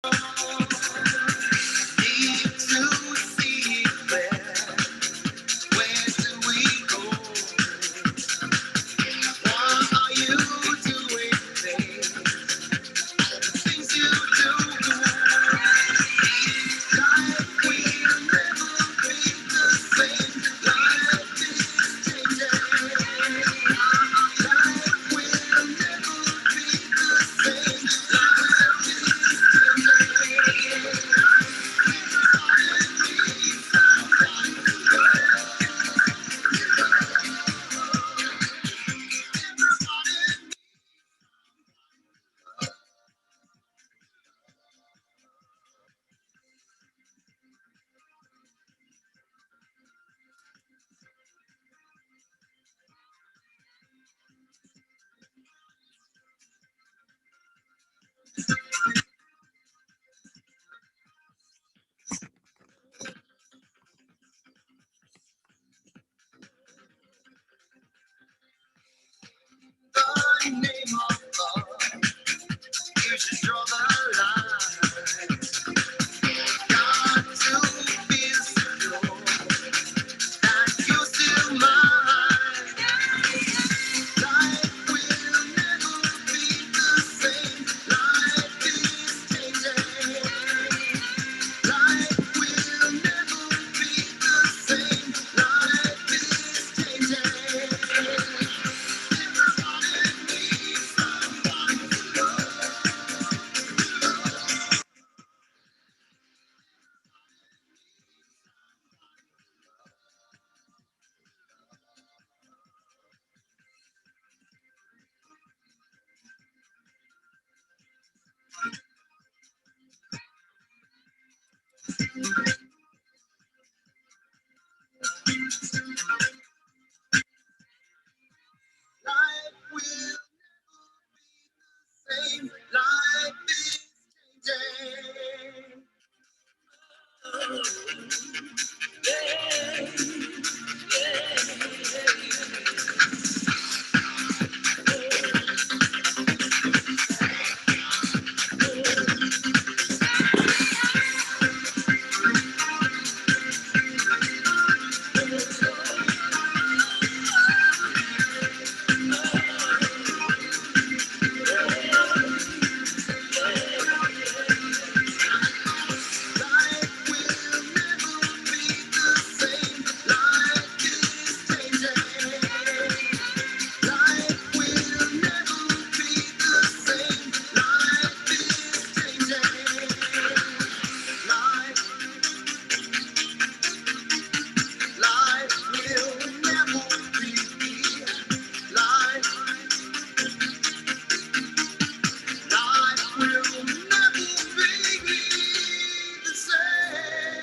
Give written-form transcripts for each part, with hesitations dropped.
Need to see where do we go? What are you doing there? Things you do, life will never be the same. Life is changing. Life will never be the same. Life is changing. The name of love, you should draw the line. Got to be secure that you're still mine. Life will never be the same. Life is changing. Life will never be the same. Life is changing. Everybody needs somebody to love. Life will same. Life is changing. Life will never be the same. Life is changing. Life will never be the same. Life is changing. Life, life will never be. Life, life will never be the same.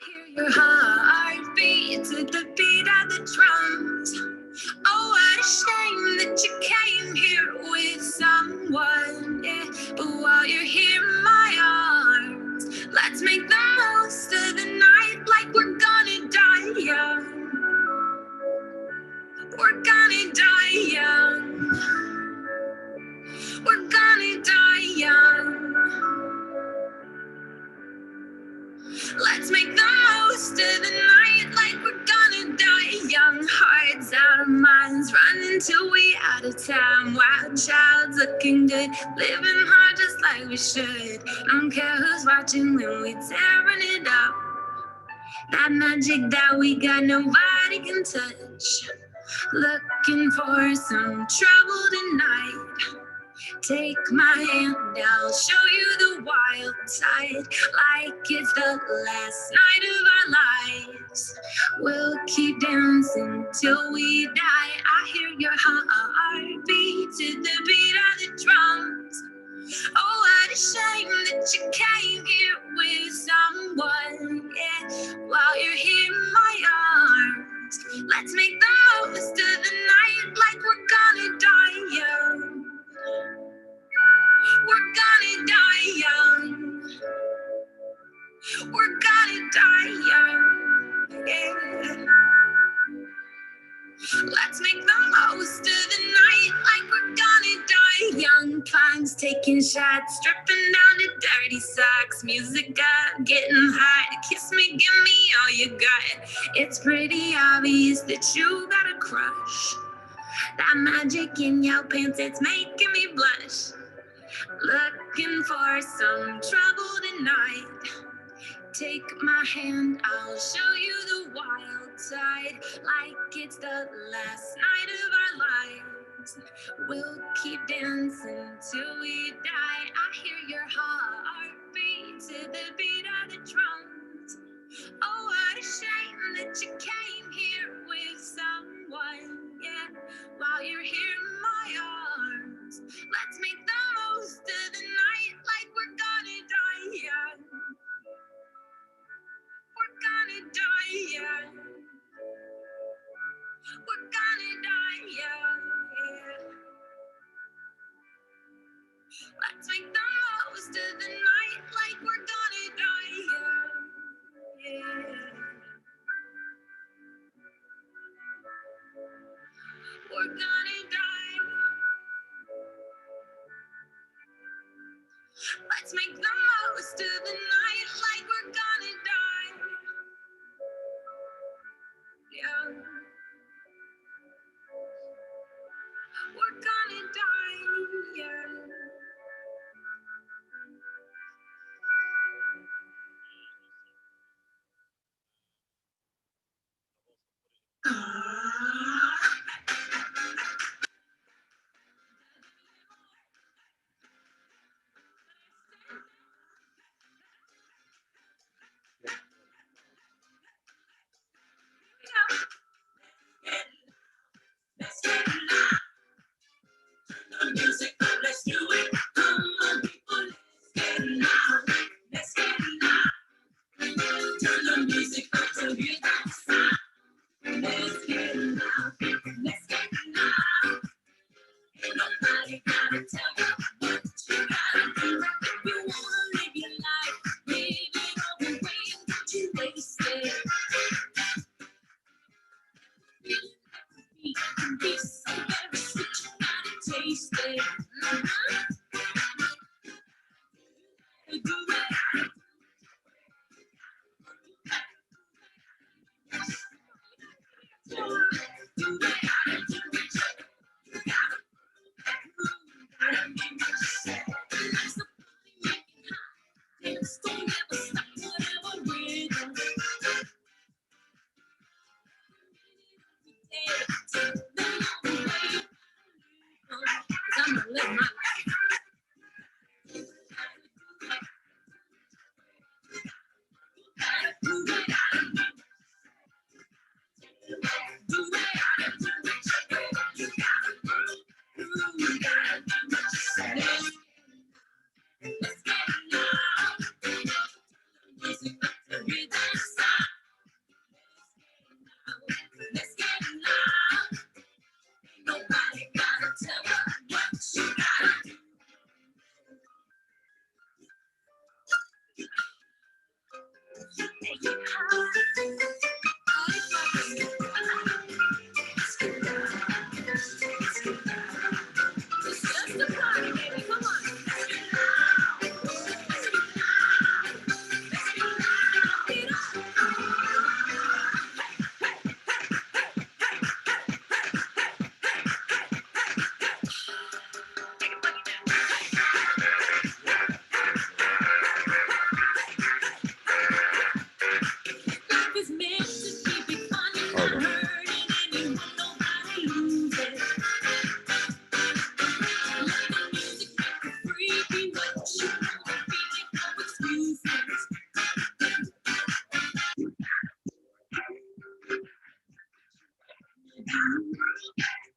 Hear your heartbeat to the beat of the drums. Oh, what a shame that you came here with someone, yeah. But while you're here in my arms, let's make the most of the night like we're gonna die young. We're gonna die young. We're gonna die young. Let's make the most of the night like we're gonna die young. Hearts out of minds, running till we out of time. Wild child's looking good, living hard just like we should. Don't care who's watching when we tearing it up. That magic that we got, nobody can touch. Looking for some trouble tonight. Take my hand, I'll show you the wild side. Like it's the last night of our lives. We'll keep dancing till we die. I hear your heartbeat to the beat of the drums. Oh, what a shame that you came here with someone, yeah. While you're here in my arms, let's make the most of the night like we're gonna die young. We're gonna die taking shots, stripping down to dirty socks. Music up, getting hot. Kiss me, give me all you got. It's pretty obvious that you got a crush. That magic in your pants, it's making me blush. Looking for some trouble tonight. Take my hand, I'll show you the wild side. Like it's the last night of our lives. We'll keep dancing till we die. I hear your heartbeat to the beat of the drums. Oh, what a shame that you came here with someone, yeah. While you're here in my arms, let's make the most of the night like we're gonna die, yeah. We're gonna die, yeah. We're gonna die, yeah. Let's make the most of the night like we're gonna die, yeah. We're gonna die. Let's make the most of the night like we're gonna die. Yeah. We're gonna die. Yeah. Let's get loud. The music, let's do it. Come on, people, let's get loud. Let's get loud. Turn the music up to hear that sound. Let's get loud. Let's get loud. Ain't nobody gotta tell you what you gotta do. If you wanna live your life, live it all the way and don't you waste it. It can be so very sweet, you gotta taste it. Do it. Do it. Do it. You gotta make it say. That's the party, make it hot. Dance, don't ever stop, whatever rhythm. Take them all the way. 'Cause I'm gonna live my life. Do it. Do it. You gotta groove. You gotta do what you say. Let's get loud. Music up to hear that sound. Let's get loud. Ain't nobody gotta tell you what you gotta do. Make it hot. It's just a party, baby. Come on. Let's get loud. Let's get loud. Let's get loud. Get Life is meant to be fun and not hurting anyone, nobody loses. Let the music make you free, be what you want to be, make no excuses.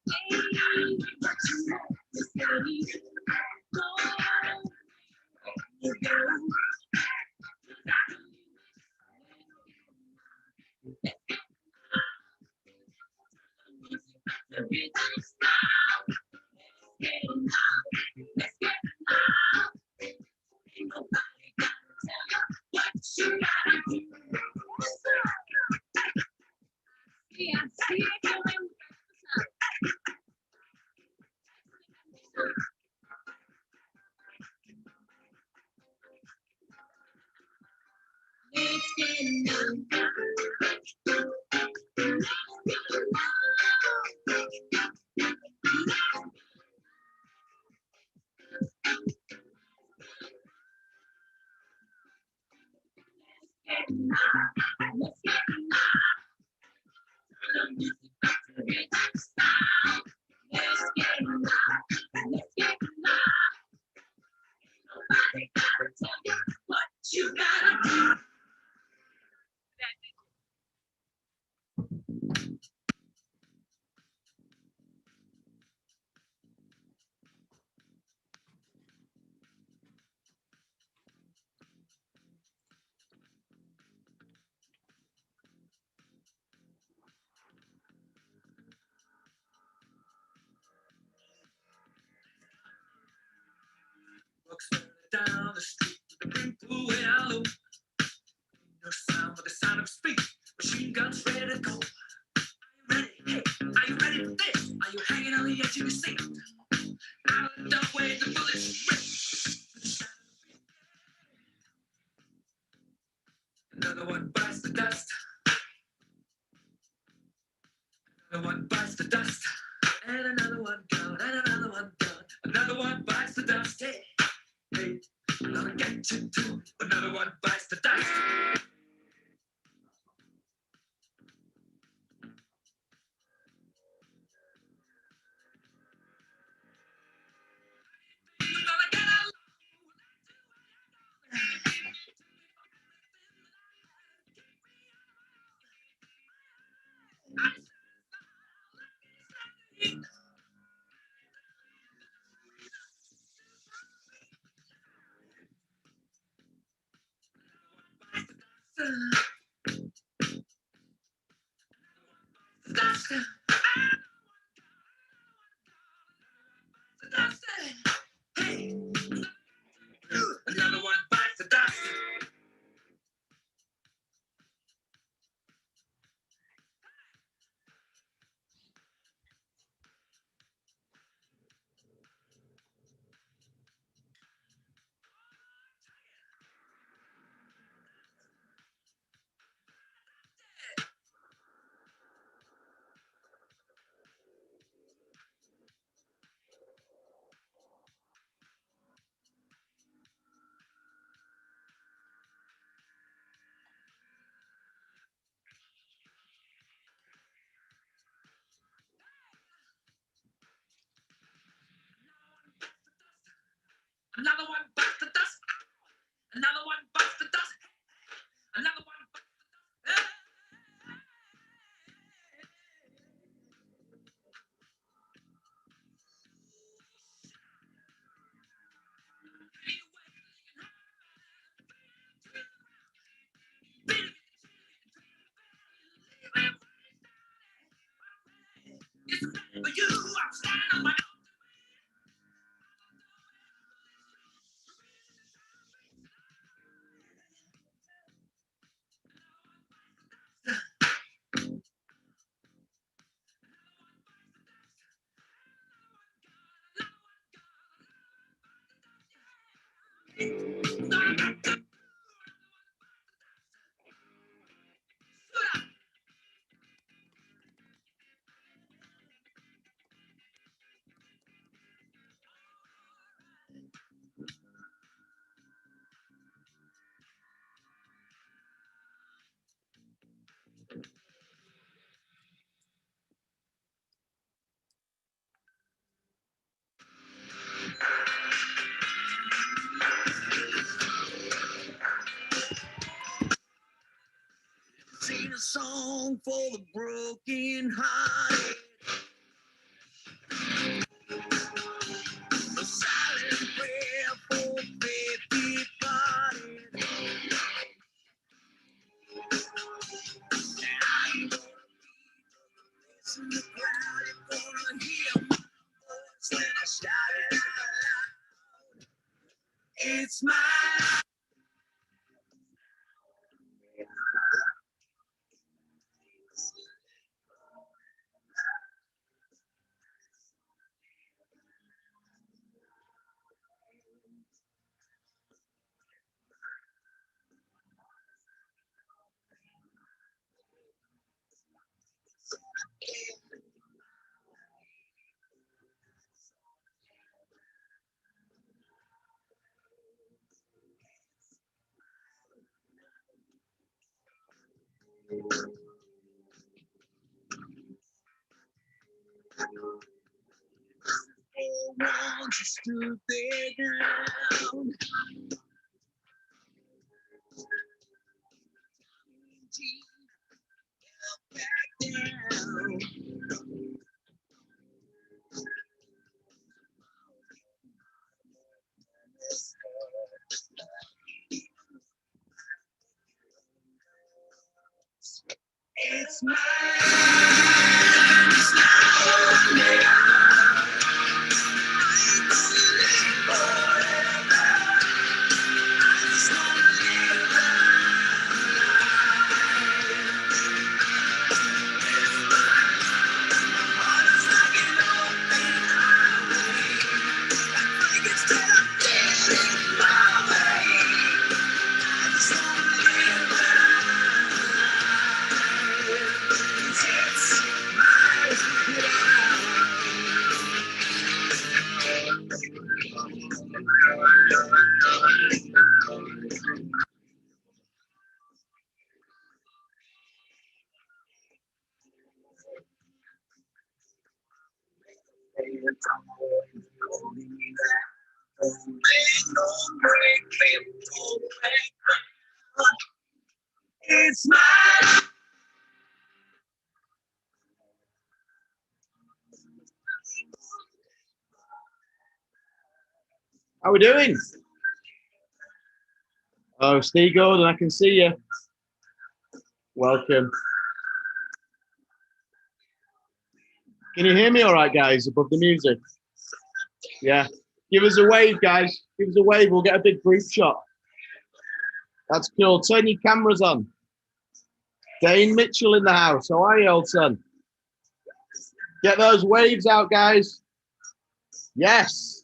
Hey, what you want to say. Go, you go. The rhythm style. Let's get loud. Let's get loud. Ain't nobody gotta tell you what you gotta do. Yeah, see it going. You gotta do. Walks down the street with the brim pulled way out low. No sound but the sound of speed. Machine guns ready to go. Are you ready? Hey, are you ready for this? Are you hanging on the edge of your seat? Out of the way, the bullets rip. Another one bites the dust. Another one bites the dust. And another one gone. And another one gone. Another one bites the dust. Hey, hey, I'm gonna get you too. Another one bites the dust. Dust. Dust. Hey, another one bites the dust. Another one bites the dust. Another one bites the dust. Another one bites the dust. It's for you. I'm standing on my sing a song for the broken hearted. A silent prayer for faith departed. I'm gonna listen to the crowd. You're gonna hear my voice when I shout it out loud. It's my Stood there down. Back down. It's mine. It's now or never. I gonna live forever. I just wanna live life. My heart is like an open highway. Like instead of getting my way, I just wanna live life. It's my life. It's mine. How we doing? Oh, Steve Gordon, I can see you. Welcome. Can you hear me all right, guys, above the music? Yeah. Give us a wave, guys. Give us a wave. We'll get a big group shot. That's cool. Turn your cameras on. Dane Mitchell in the house. How are you, old son? Get those waves out, guys. Yes.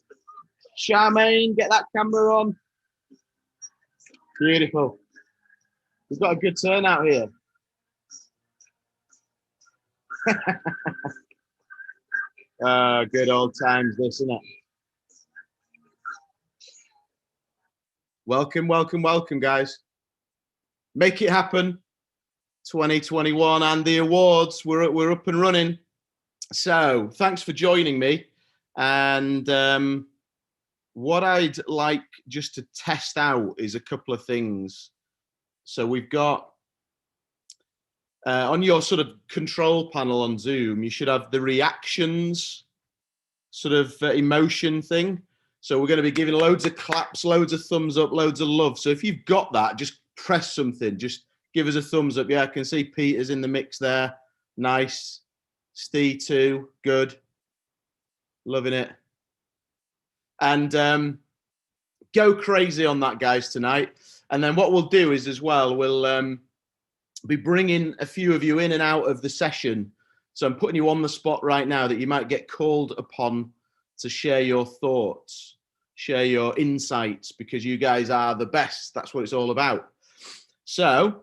Charmaine, get that camera on. Beautiful. We've got a good turnout here. Good old times, this, isn't it? Welcome, welcome, welcome, guys. Make it happen. 2021 and the awards. We're up and running. So thanks for joining me. And what I'd like just to test out is a couple of things. So we've got on your sort of control panel on Zoom, you should have the reactions sort of emotion thing. So we're going to be giving loads of claps, loads of thumbs up, loads of love. So if you've got that, just press something. Just give us a thumbs up. Yeah, I can see Peter's in the mix there. Nice. Steve too. Good. Loving it. And go crazy on that, guys, tonight. And then what we'll do is as well, we'll be bringing a few of you in and out of the session. So I'm putting you on the spot right now that you might get called upon to share your thoughts, share your insights, because you guys are the best. That's what it's all about. So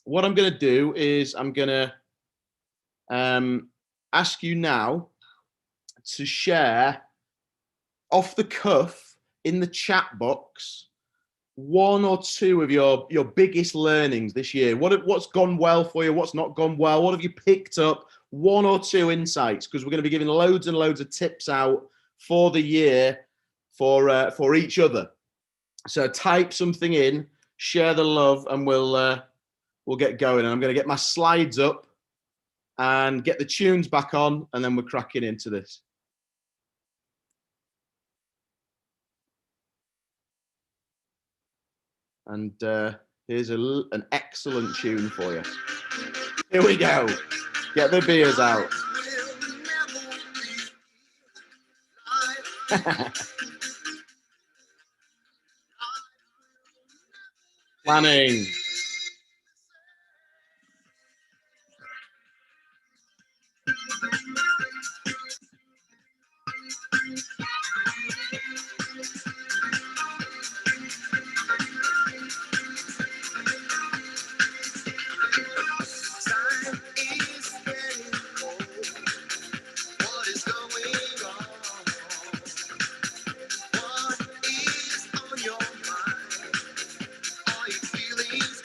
what I'm going to do is I'm going to ask you now to share off the cuff in the chat box one or two of your biggest learnings this year. What's gone well for you? What's not gone well? What have you picked up? One or two insights, because we're going to be giving loads and loads of tips out for the year for each other. So type something in, share the love, and we'll get going. And I'm going to get my slides up and get the tunes back on, and then we're cracking into this. And here's an excellent tune for you. Here we go. Get the beers out. Planning. Feelings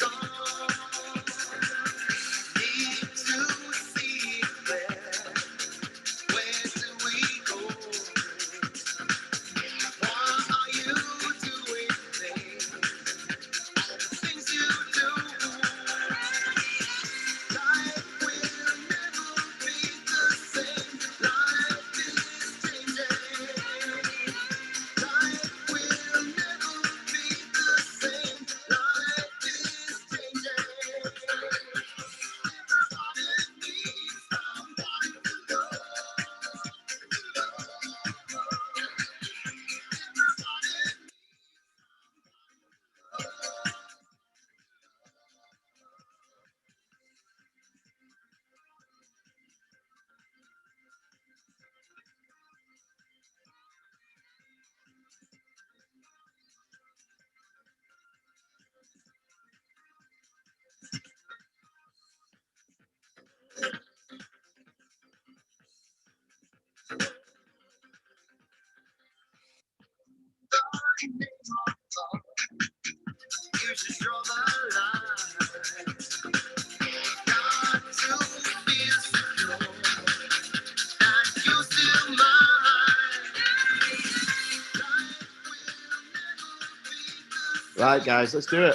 Right, guys, let's do it.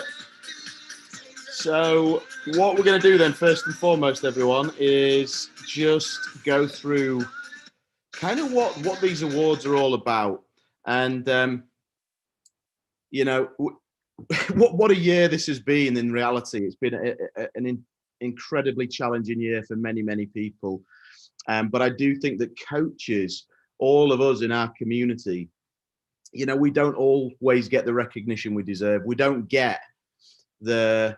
So what we're going to do then, first and foremost, everyone, is just go through kind of what these awards are all about. And, you know, what a year this has been in reality. It's been an incredibly challenging year for many, many people. But I do think that coaches, all of us in our community, you know, we don't always get the recognition we deserve. We don't get the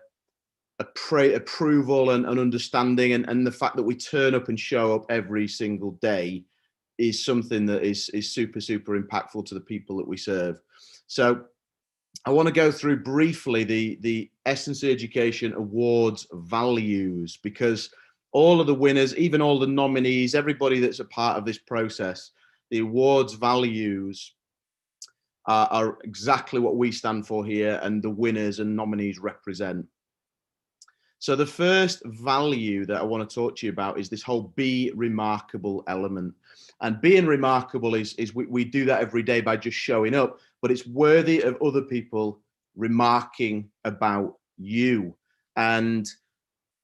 approval and understanding, and the fact that we turn up and show up every single day is something that is super, super impactful to the people that we serve. So I want to go through briefly the SCE Education Awards values, because all of the winners, even all the nominees, everybody that's a part of this process, the awards values are exactly what we stand for here, and the winners and nominees represent. So the first value that I want to talk to you about is this whole be remarkable element. And being remarkable is we do that every day by just showing up, but it's worthy of other people remarking about you. And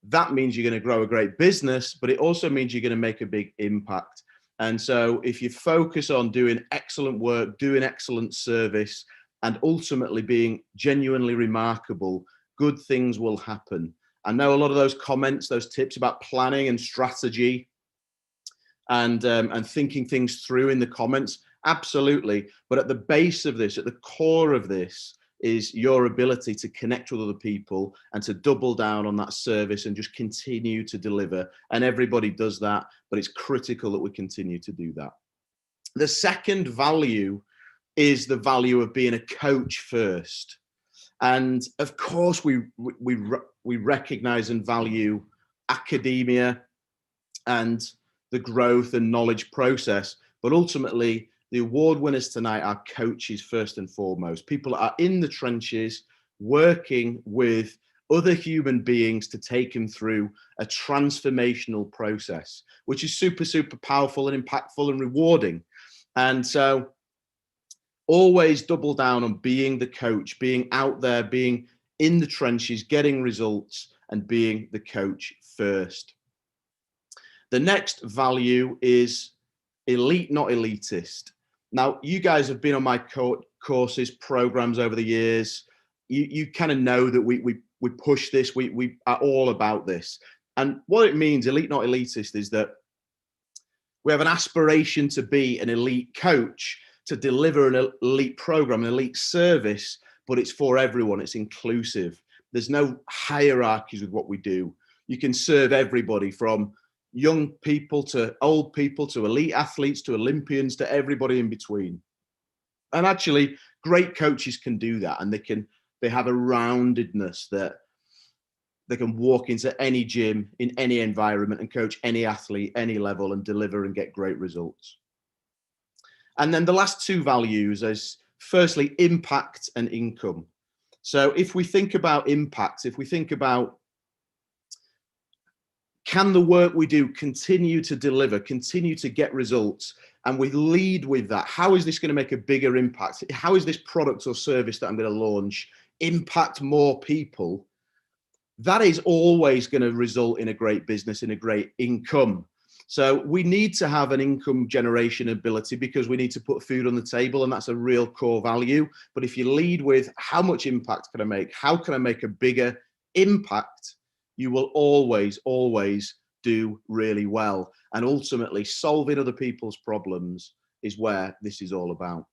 that means you're going to grow a great business, but it also means you're going to make a big impact. And so if you focus on doing excellent work, doing excellent service, and ultimately being genuinely remarkable, good things will happen. I know a lot of those comments, those tips about planning and strategy and thinking things through in the comments, absolutely. But at the base of this, at the core of this, is your ability to connect with other people and to double down on that service and just continue to deliver. And everybody does that, but it's critical that we continue to do that. The second value is the value of being a coach first. And of course, we recognize and value academia and the growth and knowledge process, but ultimately, the award winners tonight are coaches first and foremost. People are in the trenches working with other human beings to take them through a transformational process, which is super, super powerful and impactful and rewarding. And so always double down on being the coach, being out there, being in the trenches, getting results, and being the coach first. The next value is elite, not elitist. Now, you guys have been on my courses, programs over the years. You kind of know that we push this. We are all about this. And what it means, elite, not elitist, is that we have an aspiration to be an elite coach, to deliver an elite program, an elite service, but it's for everyone. It's inclusive. There's no hierarchies with what we do. You can serve everybody, from young people to old people to elite athletes to Olympians to everybody in between. And actually, great coaches can do that, and they have a roundedness that they can walk into any gym in any environment and coach any athlete, any level, and deliver and get great results. And then the last two values is firstly impact and income. So if we think about impact, if we think about, can the work we do continue to deliver, continue to get results, and we lead with that? How is this going to make a bigger impact? How is this product or service that I'm going to launch impact more people? That is always going to result in a great business, in a great income. So we need to have an income generation ability, because we need to put food on the table, and that's a real core value. But if you lead with how much impact can I make? How can I make a bigger impact? You will always, always do really well. And ultimately, solving other people's problems is where this is all about.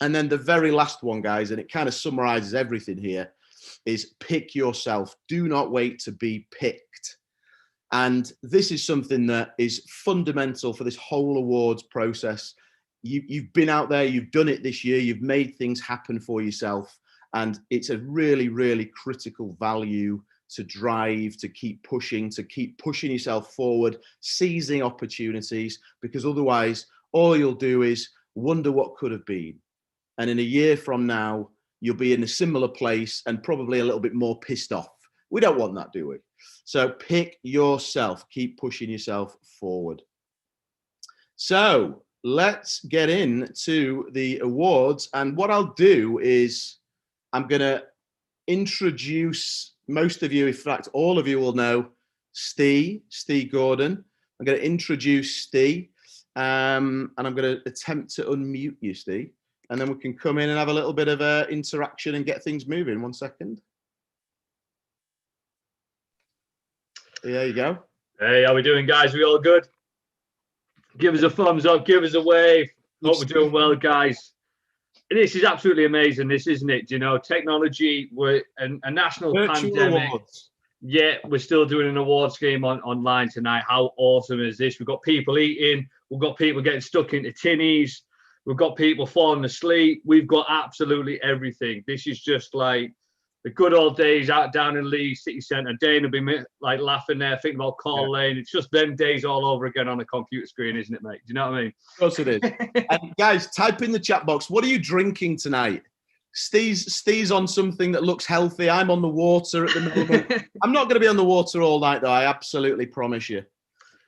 And then the very last one, guys, and it kind of summarizes everything here, is pick yourself. Do not wait to be picked. And this is something that is fundamental for this whole awards process. You've been out there, you've done it this year, you've made things happen for yourself. And it's a really, really critical value to drive, to keep pushing yourself forward, seizing opportunities, because otherwise all you'll do is wonder what could have been. And in a year from now, you'll be in a similar place and probably a little bit more pissed off. We don't want that, do we? So pick yourself. Keep pushing yourself forward. So let's get into the awards. And what I'll do is I'm going to introduce most of you, in fact, all of you will know Steve Gordon. I'm going to introduce Steve, and I'm going to attempt to unmute you, Steve, and then we can come in and have a little bit of interaction and get things moving. 1 second. There you go. Hey, how we doing, guys? We all good? Give us a thumbs up, give us a wave. Hope we're doing well, guys. This is absolutely amazing, this, isn't it? You know, technology, we're a national Virtual pandemic. awards. Yeah, we're still doing an awards game online tonight. How awesome is this? We've got people eating. We've got people getting stuck into tinnies. We've got people falling asleep. We've got absolutely everything. This is just like the good old days out down in Leeds City Centre. Dane will be like laughing there, thinking about Call Lane. It's just them days all over again on a computer screen, isn't it, mate? Do you know what I mean? Of course it is. And guys, type in the chat box. What are you drinking tonight? Steve's on something that looks healthy. I'm on the water at the moment. I'm not going to be on the water all night, though. I absolutely promise you.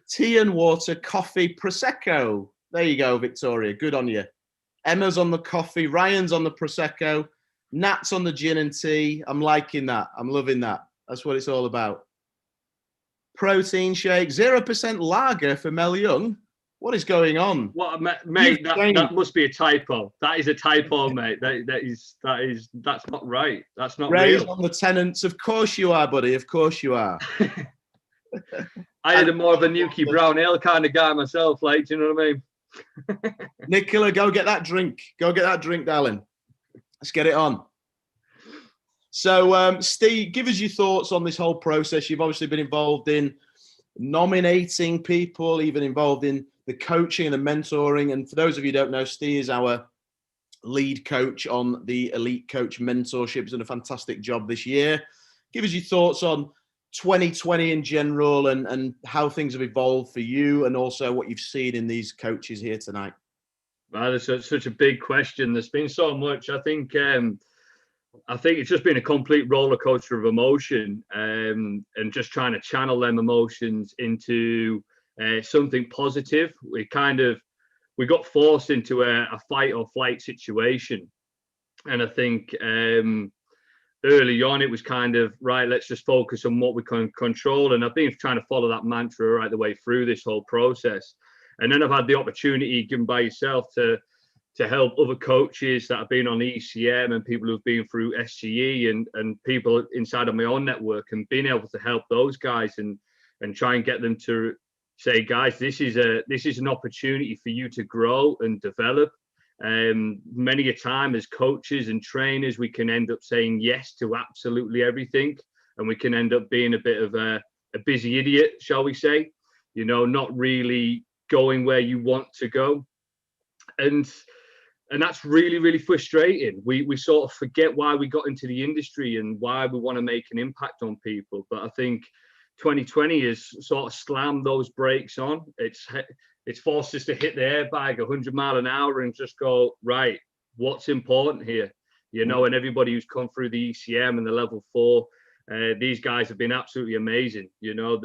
Tea and water, coffee, Prosecco. There you go, Victoria. Good on you. Emma's on the coffee. Ryan's on the Prosecco. Nat's on the gin and tea. I'm liking that. I'm loving that. That's what it's all about. Protein shake. 0% lager for Mel Young. What is going on? What, mate? That must be a typo. That is a typo, mate. That's not right. That's not Raise real. on the tenants. Of course you are, buddy. Of course you are. I had more of a Nuki Brown Ale kind of guy myself. Like, do you know what I mean? Nicola, go get that drink. Go get that drink, darling. Let's get it on. So, Steve, give us your thoughts on this whole process. You've obviously been involved in nominating people, even involved in the coaching and the mentoring. And for those of you who don't know, Steve is our lead coach on the Elite Coach Mentorship. He's done a fantastic job this year. Give us your thoughts on 2020 in general and how things have evolved for you and also what you've seen in these coaches here tonight. Wow, that's such a big question. There's been so much. I think it's just been a complete roller coaster of emotion, and just trying to channel them emotions into something positive. We got forced into a fight or flight situation, and I think early on it was kind of right. Let's just focus on what we can control, and I've been trying to follow that mantra right the way through this whole process. And then I've had the opportunity given by yourself to help other coaches that have been on ECM and people who've been through SCE and people inside of my own network, and being able to help those guys and try and get them to say, guys, this is an opportunity for you to grow and develop. Many a time as coaches and trainers, we can end up saying yes to absolutely everything, and we can end up being a bit of a busy idiot, shall we say, you know, not really going where you want to go. And that's really, really frustrating. We sort of forget why we got into the industry and why we want to make an impact on people. But I think 2020 has sort of slammed those brakes on. It's forced us to hit the airbag 100 miles an hour and just go, right, what's important here? You know, and everybody who's come through the ECM and the level 4, these guys have been absolutely amazing. You know,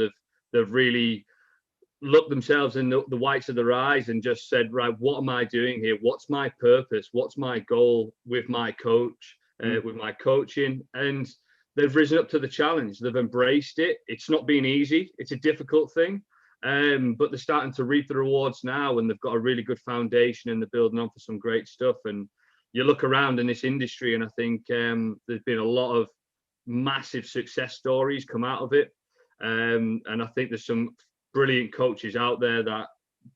they've really looked themselves in the whites of their eyes and just said, right, what am I doing here? What's my purpose? What's my goal with my coach, with my coaching? And they've risen up to the challenge. They've embraced it. It's not been easy. It's a difficult thing. But they're starting to reap the rewards now, and they've got a really good foundation and they're building on for some great stuff. And you look around in this industry and I think there's been a lot of massive success stories come out of it. And I think there's some brilliant coaches out there that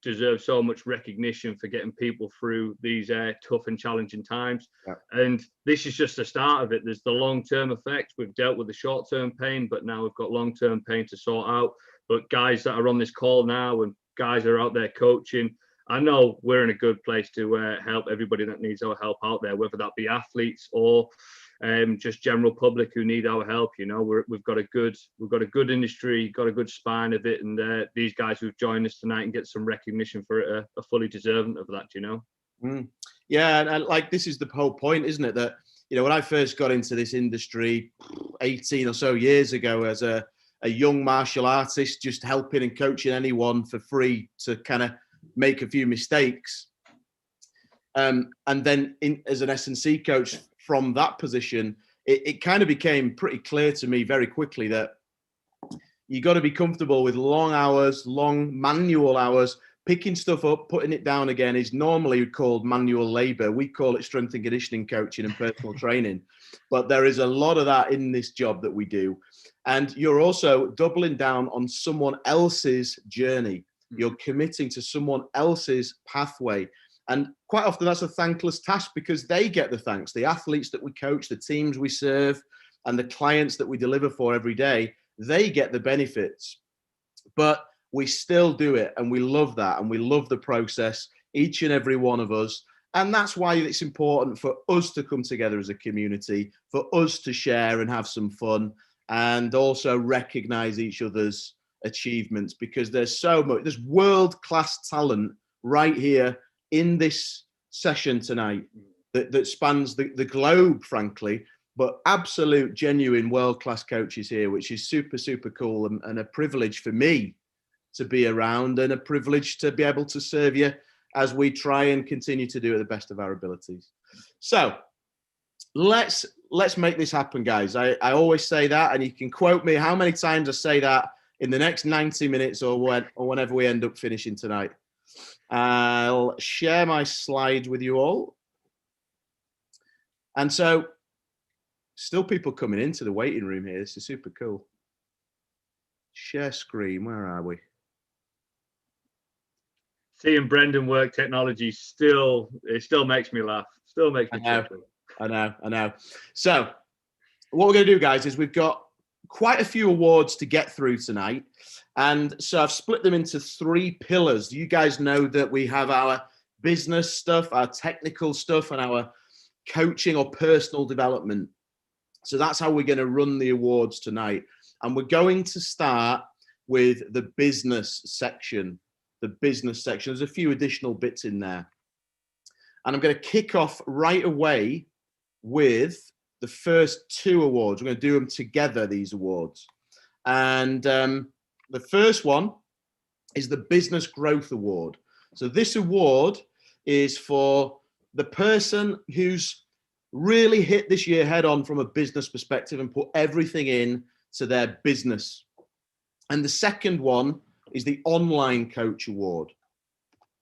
deserve so much recognition for getting people through these tough and challenging times. Yeah. And this is just the start of it. There's the long-term effects. We've dealt with the short-term pain, but now we've got long-term pain to sort out. But guys that are on this call now and guys that are out there coaching, I know we're in a good place to help everybody that needs our help out there, whether that be athletes or just general public who need our help. You know, we've got a good industry, got a good spine of it, and these guys who've joined us tonight and get some recognition for it are fully deserving of that. You know. Yeah, and like this is the whole point, isn't it? That when I first got into this industry 18 or so years ago as a young martial artist, just helping and coaching anyone for free to kind of make a few mistakes. And then as an S&C coach from that position, it kind of became pretty clear to me very quickly that you got to be comfortable with long hours, long manual hours. Picking stuff up, putting it down again is normally called manual labor. We call it strength and conditioning coaching and personal training. But there is a lot of that in this job that we do. And you're also doubling down on someone else's journey. You're committing to someone else's pathway. And quite often that's a thankless task because they get the thanks. The athletes that we coach, the teams we serve, and the clients that we deliver for every day, they get the benefits. But we still do it, and we love that, and we love the process, each and every one of us. And that's why it's important for us to come together as a community, for us to share and have some fun, and also recognize each other's achievements, because there's so much, there's world-class talent right here in this session tonight that spans the globe, frankly, but absolute, genuine world-class coaches here, which is super, super cool, and a privilege for me to be around, and a privilege to be able to serve you as we try and continue to do it the best of our abilities. So let's make this happen, guys. I always say that, and you can quote me how many times I say that in the next 90 minutes or whenever we end up finishing tonight. I'll share my slides with you all. And so still people coming into the waiting room here. This is super cool. Share screen. Where are we? Seeing Brendan work technology still makes me laugh. Still makes me chuckle. I know. So what we're going to do, guys, is we've got quite a few awards to get through tonight. And so I've split them into 3 pillars. You guys know that we have our business stuff, our technical stuff, and our coaching or personal development. So that's how we're going to run the awards tonight. And we're going to start with the business section. There's a few additional bits in there. And I'm going to kick off right away with the first 2 awards. We're going to do them together, these awards. And the first one is the Business Growth Award. So this award is for the person who's really hit this year head on from a business perspective and put everything in to their business. And the second one is the Online Coach Award.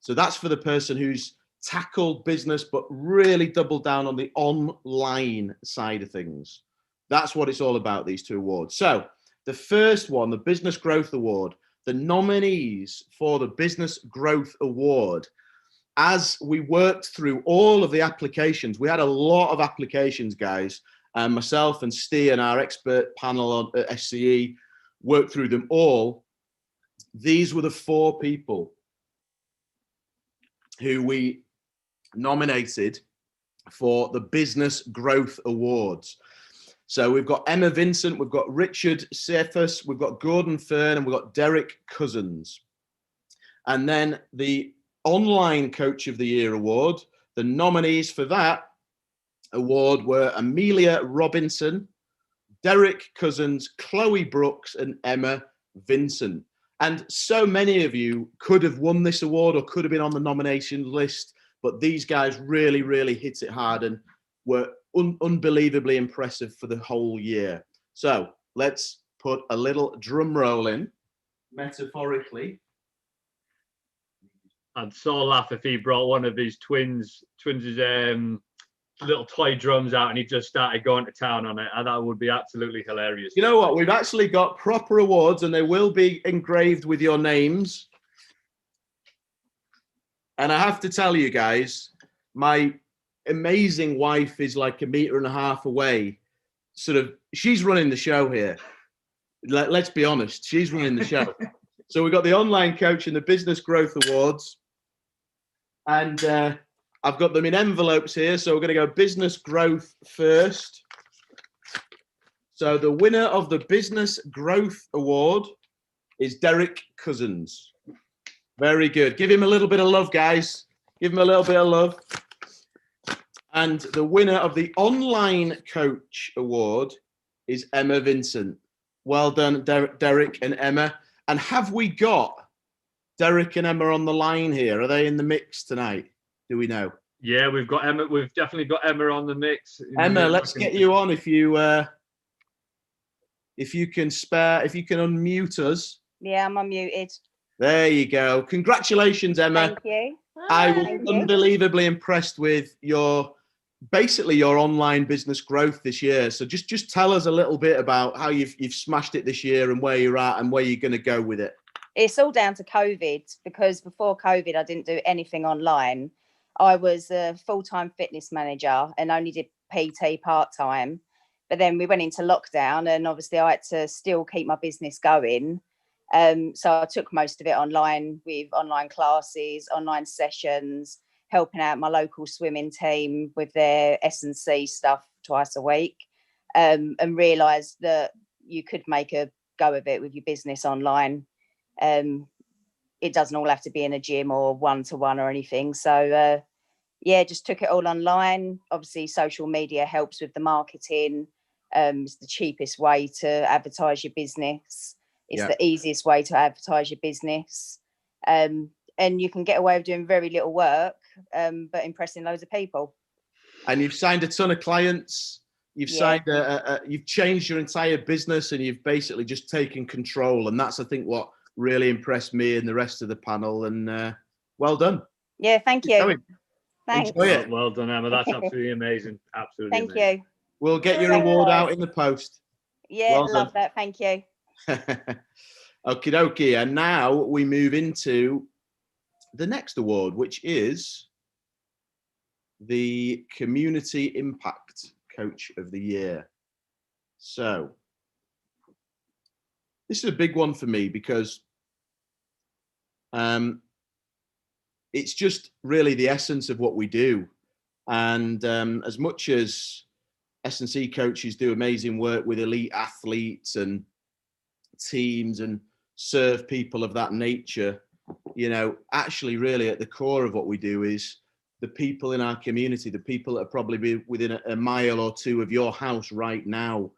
So that's for the person who's tackled business but really doubled down on the online side of things. That's what it's all about, these 2 awards. So the first one, the Business Growth Award, the nominees for the Business Growth Award, as we worked through all of the applications, we had a lot of applications, guys, and myself and Steve and our expert panel at SCE worked through them all. These were the 4 people who we nominated for the Business Growth Awards. So we've got Emma Vincent, we've got Richard Cephas, we've got Gordon Fern, and we've got Derek Cousins. And then the Online Coach of the Year award, the nominees for that award were Amelia Robinson, Derek Cousins, Chloe Brooks, and Emma Vincent. And so many of you could have won this award or could have been on the nomination list, but these guys really, really hit it hard and were unbelievably impressive for the whole year. So let's put a little drum roll in, metaphorically. I'd so laugh if he brought one of his twins' little toy drums out and he just started going to town on it. And that would be absolutely hilarious. You know what? We've actually got proper awards and they will be engraved with your names. And I have to tell you guys, my amazing wife is like 1.5 meters away. She's running the show here. Let's be honest, she's running the show. So we've got the Online Coach and the Business Growth Awards. And I've got them in envelopes here. So we're going to go Business Growth first. So the winner of the Business Growth Award is Derek Cousins. Very good. Give him a little bit of love, guys. Give him a little bit of love. And the winner of the Online Coach Award is Emma Vincent. Well done, Derek and Emma. And have we got Derek and Emma on the line here? Are they in the mix tonight? Do we know? Yeah, we've got Emma. We've definitely got Emma on the mix. Emma, let's get you on if you can unmute us. Yeah, I'm unmuted. There you go. Congratulations, Emma. Thank you. I was Thank you. unbelievably impressed with your online business growth this year. So just tell us a little bit about how you've smashed it this year and where you're at and where you're going to go with it. It's all down to COVID, because before COVID, I didn't do anything online. I was a full-time fitness manager and only did PT part-time. But then we went into lockdown, and obviously I had to still keep my business going. So I took most of it online, with online classes, online sessions, helping out my local swimming team with their SCE stuff twice a week, and realised that you could make a go of it with your business online. It doesn't all have to be in a gym or one-to-one or anything. So just took it all online. Obviously social media helps with the marketing. It's the cheapest way to advertise your business. It's the easiest way to advertise your business. And you can get away with doing very little work, but impressing loads of people. And you've signed a ton of clients. You've signed you've changed your entire business, and you've basically just taken control. And that's, I think, what really impressed me and the rest of the panel. And well done. Yeah, thank you. Thanks. Enjoy it. Well done, Emma. That's absolutely amazing. Absolutely. Thank you. We'll get your award out in the post. Yeah, love that. Thank you. Okie dokie. And now we move into the next award, which is the Community Impact Coach of the Year. So this is a big one for me, because it's just really the essence of what we do. And as much as S&C coaches do amazing work with elite athletes and teams and serve people of that nature, actually really at the core of what we do is the people in our community, the people that are probably within a mile or two of your house right now,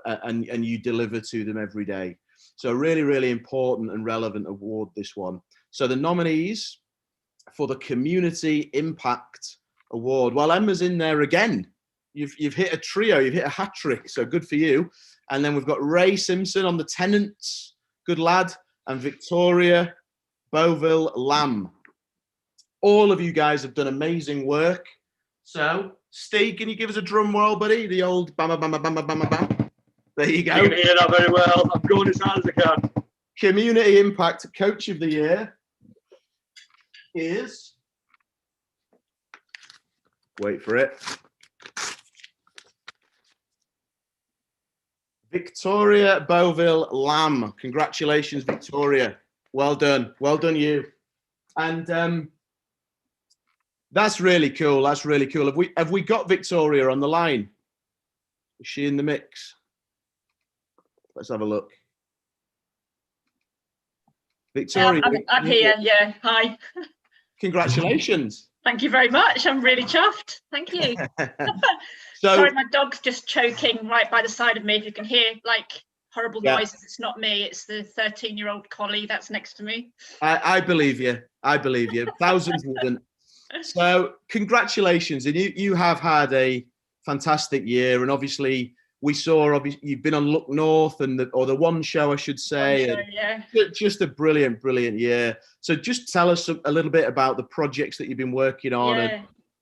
and you deliver to them every day. So really, really important and relevant award, this one. So the nominees for the Community Impact Award, well, Emma's in there again. You've hit a trio, you've hit a hat trick, so good for you. And then we've got Ray Simpson on the Tenants, good lad, and Victoria Beauville Lamb. All of you guys have done amazing work. So, Steve, can you give us a drum roll, buddy? The old bam, bam, bam, bam, bam, bam. There you go. You can hear that very well. I'm going as hard as I can. Community Impact Coach of the Year is, wait for it, Victoria Beauville Lamb. Congratulations, Victoria. Well done. Well done, you. And that's really cool. That's really cool. Have we got Victoria on the line? Is she in the mix? Let's have a look. Victoria. I'm here. Yeah. Hi. Congratulations. Thank you very much. I'm really chuffed. Thank you. Sorry, my dog's just choking right by the side of me. If you can hear like horrible noises, it's not me. It's the 13-year-old collie that's next to me. I believe you. I believe you. Thousands wouldn't. So congratulations. And you have had a fantastic year. And obviously we saw, you've been on Look North and the One Show, I should say. Just a brilliant, brilliant year. So just tell us a little bit about the projects that you've been working on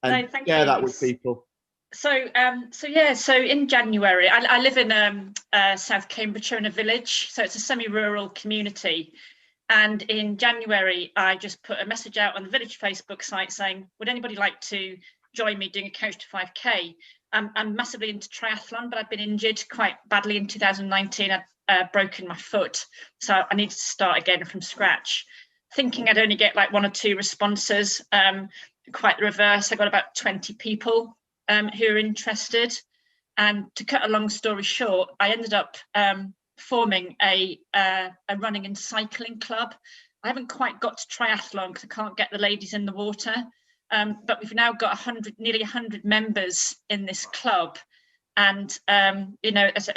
and share that with people. So in January, I live in South Cambridgeshire in a village. So it's a semi-rural community. And in January, I just put a message out on the village Facebook site saying, would anybody like to join me doing a Coach to 5K? I'm massively into triathlon, but I've been injured quite badly in 2019. I'd broken my foot. So I needed to start again from scratch. Thinking I'd only get like 1 or 2 responses. Quite the reverse. I got about 20 people who are interested. And to cut a long story short, I ended up forming a running and cycling club. I haven't quite got to triathlon because I can't get the ladies in the water, But we've now got nearly 100 members in this club. And, you know, as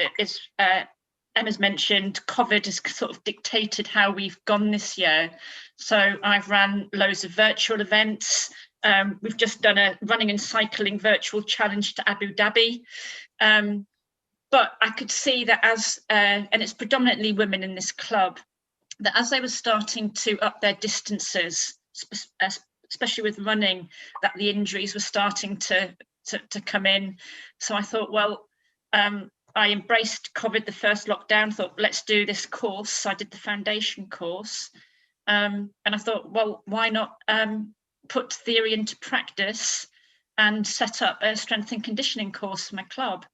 Emma's mentioned, COVID has sort of dictated how we've gone this year. So I've ran loads of virtual events. We've just done a running and cycling virtual challenge to Abu Dhabi. But I could see that and it's predominantly women in this club, that as they were starting to up their distances, especially with running, that the injuries were starting to come in. So I thought, well, I embraced COVID, the first lockdown, thought, let's do this course. So I did the foundation course. And I thought, well, why not put theory into practice and set up a strength and conditioning course for my club.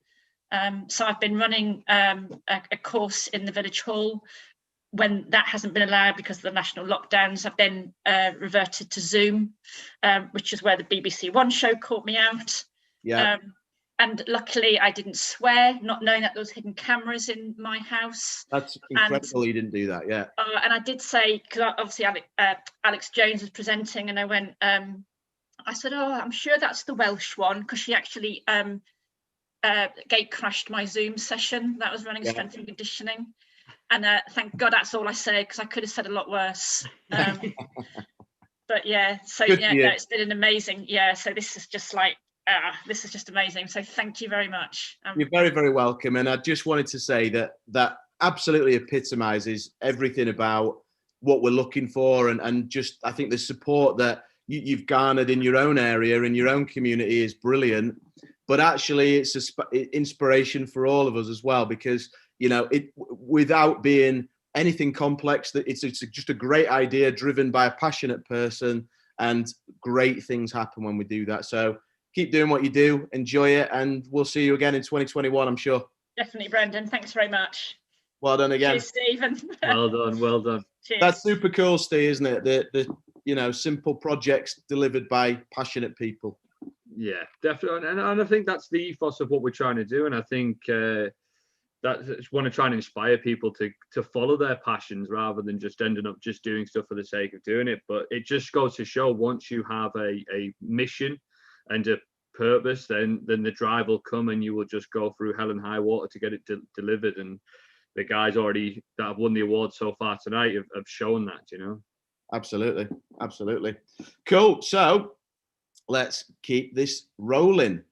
So I've been running a course in the village hall. When that hasn't been allowed because of the national lockdowns, I've then reverted to Zoom, which is where the BBC One show caught me out. Yeah. And luckily I didn't swear, not knowing that there was hidden cameras in my house. That's incredible you didn't do that, yeah. And I did say, because obviously Alex Jones was presenting, and I went, I said, oh, I'm sure that's the Welsh one, because she actually gate crashed my Zoom session that was running strength and conditioning. And thank God that's all I said, because I could have said a lot worse. But yeah, so yeah, no, it's been an amazing, so this is just like, this is just amazing. So thank you very much. You're very, very welcome. And I just wanted to say that absolutely epitomizes everything about what we're looking for. And just, I think the support that you've garnered in your own area, in your own community is brilliant. But actually it's inspiration for all of us as well, because, you know, without being anything complex, that it's just a great idea driven by a passionate person, and great things happen when we do that. So keep doing what you do, enjoy it, and we'll see you again in 2021, I'm sure. Definitely, Brendan. Thanks very much. Well done again. Cheers, Stephen. Well done, well done. Cheers. That's super cool, Steve, isn't it? The you know, simple projects delivered by passionate people. Yeah, definitely. And I think that's the ethos of what we're trying to do. And I think that's want to try and inspire people to follow their passions rather than just ending up just doing stuff for the sake of doing it. But it just goes to show, once you have a mission and a purpose, then the drive will come, and you will just go through hell and high water to get it delivered. And the guys already that have won the award so far tonight have shown that, you know. Absolutely, absolutely. Cool. So let's keep this rolling.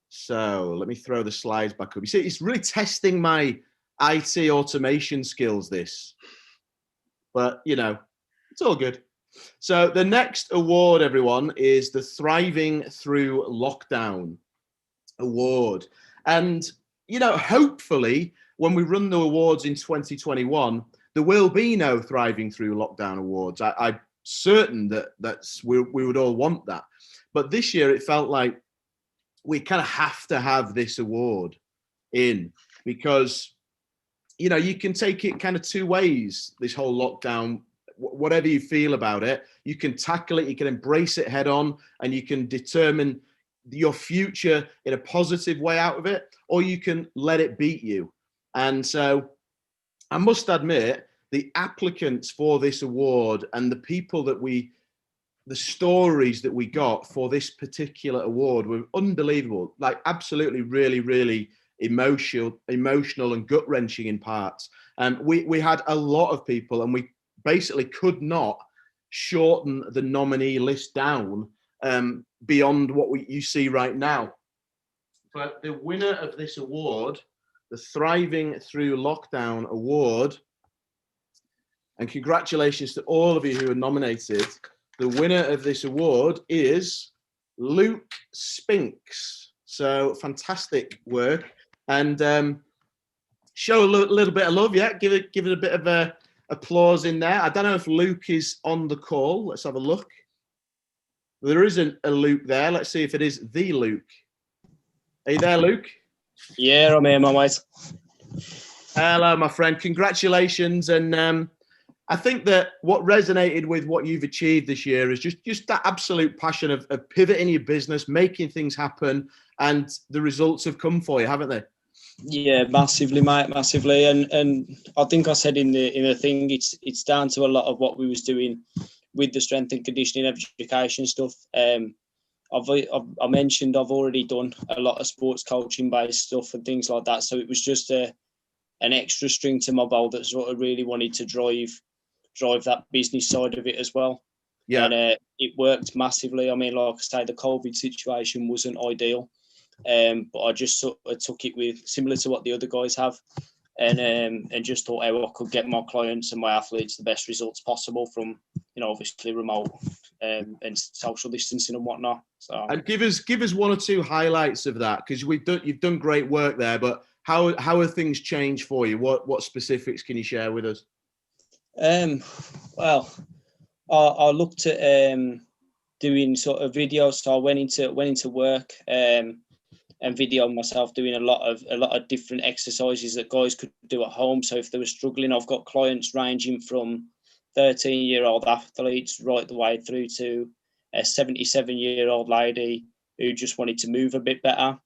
So let me throw the slides back up. You see, it's really testing my IT automation skills, this, but you know, it's all good. So the next award, everyone, is the Thriving Through Lockdown Award. And, you know, hopefully when we run the awards in 2021, there will be no Thriving Through Lockdown Awards. I'm certain we would all want that. But this year it felt like we kind of have to have this award in, because, you know, you can take it kind of two ways, this whole lockdown. Whatever you feel about it, you can tackle it, you can embrace it head on, and you can determine your future in a positive way out of it, or you can let it beat you. And so I must admit, the applicants for this award and the people the stories that we got for this particular award were unbelievable, like absolutely really, really emotional and gut-wrenching in parts. And we had a lot of people, and we basically could not shorten the nominee list down beyond what you see right now. But the winner of this award, the Thriving Through Lockdown Award, and congratulations to all of you who are nominated, the winner of this award is Luke Spinks. So fantastic work, and show a little bit of love, yeah. Give it a bit of a applause in there. I don't know if Luke is on the call. Let's have a look. There isn't a Luke there. Let's see if it is the Luke. Are you there, Luke? Yeah, I'm here, my mate. Hello, my friend. Congratulations. And I think that what resonated with what you've achieved this year is just that absolute passion of pivoting your business, making things happen, and the results have come for you, haven't they? Yeah, massively, mate, massively. And I think I said in the thing, it's down to a lot of what we was doing with the strength and conditioning education stuff. I mentioned I've already done a lot of sports coaching based stuff and things like that. So it was just an extra string to my bow that sort of really wanted to drive that business side of it as well. Yeah. And it worked massively. I mean, like I say, the COVID situation wasn't ideal, but I just sort of took it with similar to what the other guys have, and just thought how I could get my clients and my athletes the best results possible from, obviously remote and social distancing and whatnot. So, and give us one or two highlights of that, because you've done great work there. But how have things changed for you? What specifics can you share with us? Well, I looked at doing sort of videos. So I went into work and videoed myself doing a lot of different exercises that guys could do at home. So if they were struggling, I've got clients ranging from 13-year-old athletes right the way through to a 77-year-old lady who just wanted to move a bit better.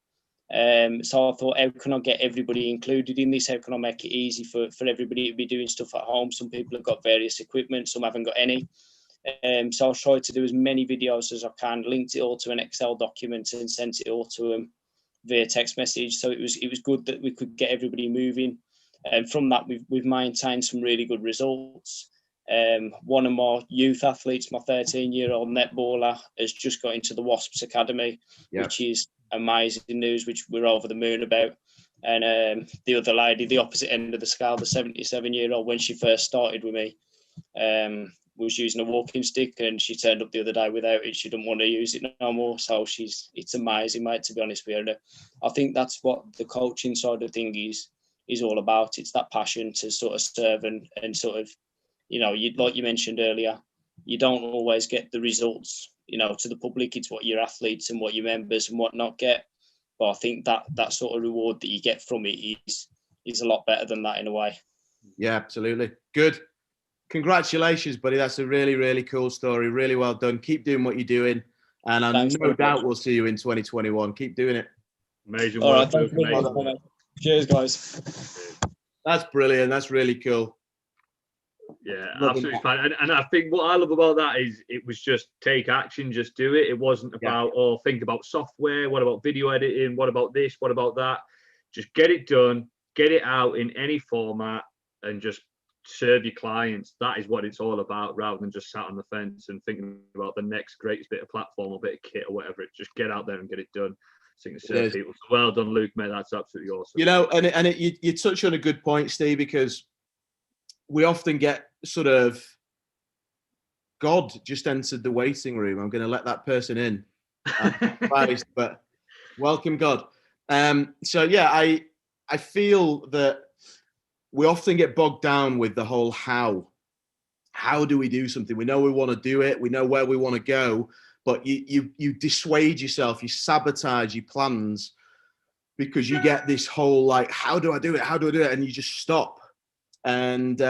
So I thought, how can I get everybody included in this? How can I make it easy for everybody to be doing stuff at home? Some people have got various equipment, some haven't got any. So I tried to do as many videos as I can, linked it all to an Excel document and sent it all to them via text message. So it was good that we could get everybody moving. And from that, we've maintained some really good results. One of my youth athletes, my 13-year-old netballer, has just got into the Wasps Academy, which is amazing news, which we're over the moon about. And the other lady, the opposite end of the scale, the 77-year-old, when she first started with me, was using a walking stick, and she turned up the other day without it. She didn't want to use it no more. So it's amazing, mate, to be honest with you. I think that's what the coaching side of thing is all about. It's that passion to sort of serve and sort of, like you mentioned earlier, you don't always get the results, to the public. It's what your athletes and what your members and whatnot get. But I think that sort of reward that you get from it is a lot better than that in a way. Yeah, absolutely. Good. Congratulations, buddy. That's a really, really cool story. Really well done. Keep doing what you're doing. And I'm no doubt we'll see you in 2021. Keep doing it. Amazing All work. right, amazing work. Cheers, guys. That's brilliant. That's really cool. Yeah, absolutely fine. And I think what I love about that is it was just take action, just do it. It wasn't about, think about software. What about video editing? What about this? What about that? Just get it done, get it out in any format, and just serve your clients. That is what it's all about, rather than just sat on the fence and thinking about the next greatest bit of platform or bit of kit or whatever. Just get out there and get it done. So you can serve people. So well done, Luke, mate. That's absolutely awesome. You touch on a good point, Steve, because we often get sort of, God just entered the waiting room. I'm going to let that person in. Surprised, but welcome, God. I feel that we often get bogged down with the whole how. How do we do something? We know we want to do it. We know where we want to go, but you dissuade yourself. You sabotage your plans because you get this whole like, how do I do it? How do I do it? And you just stop. And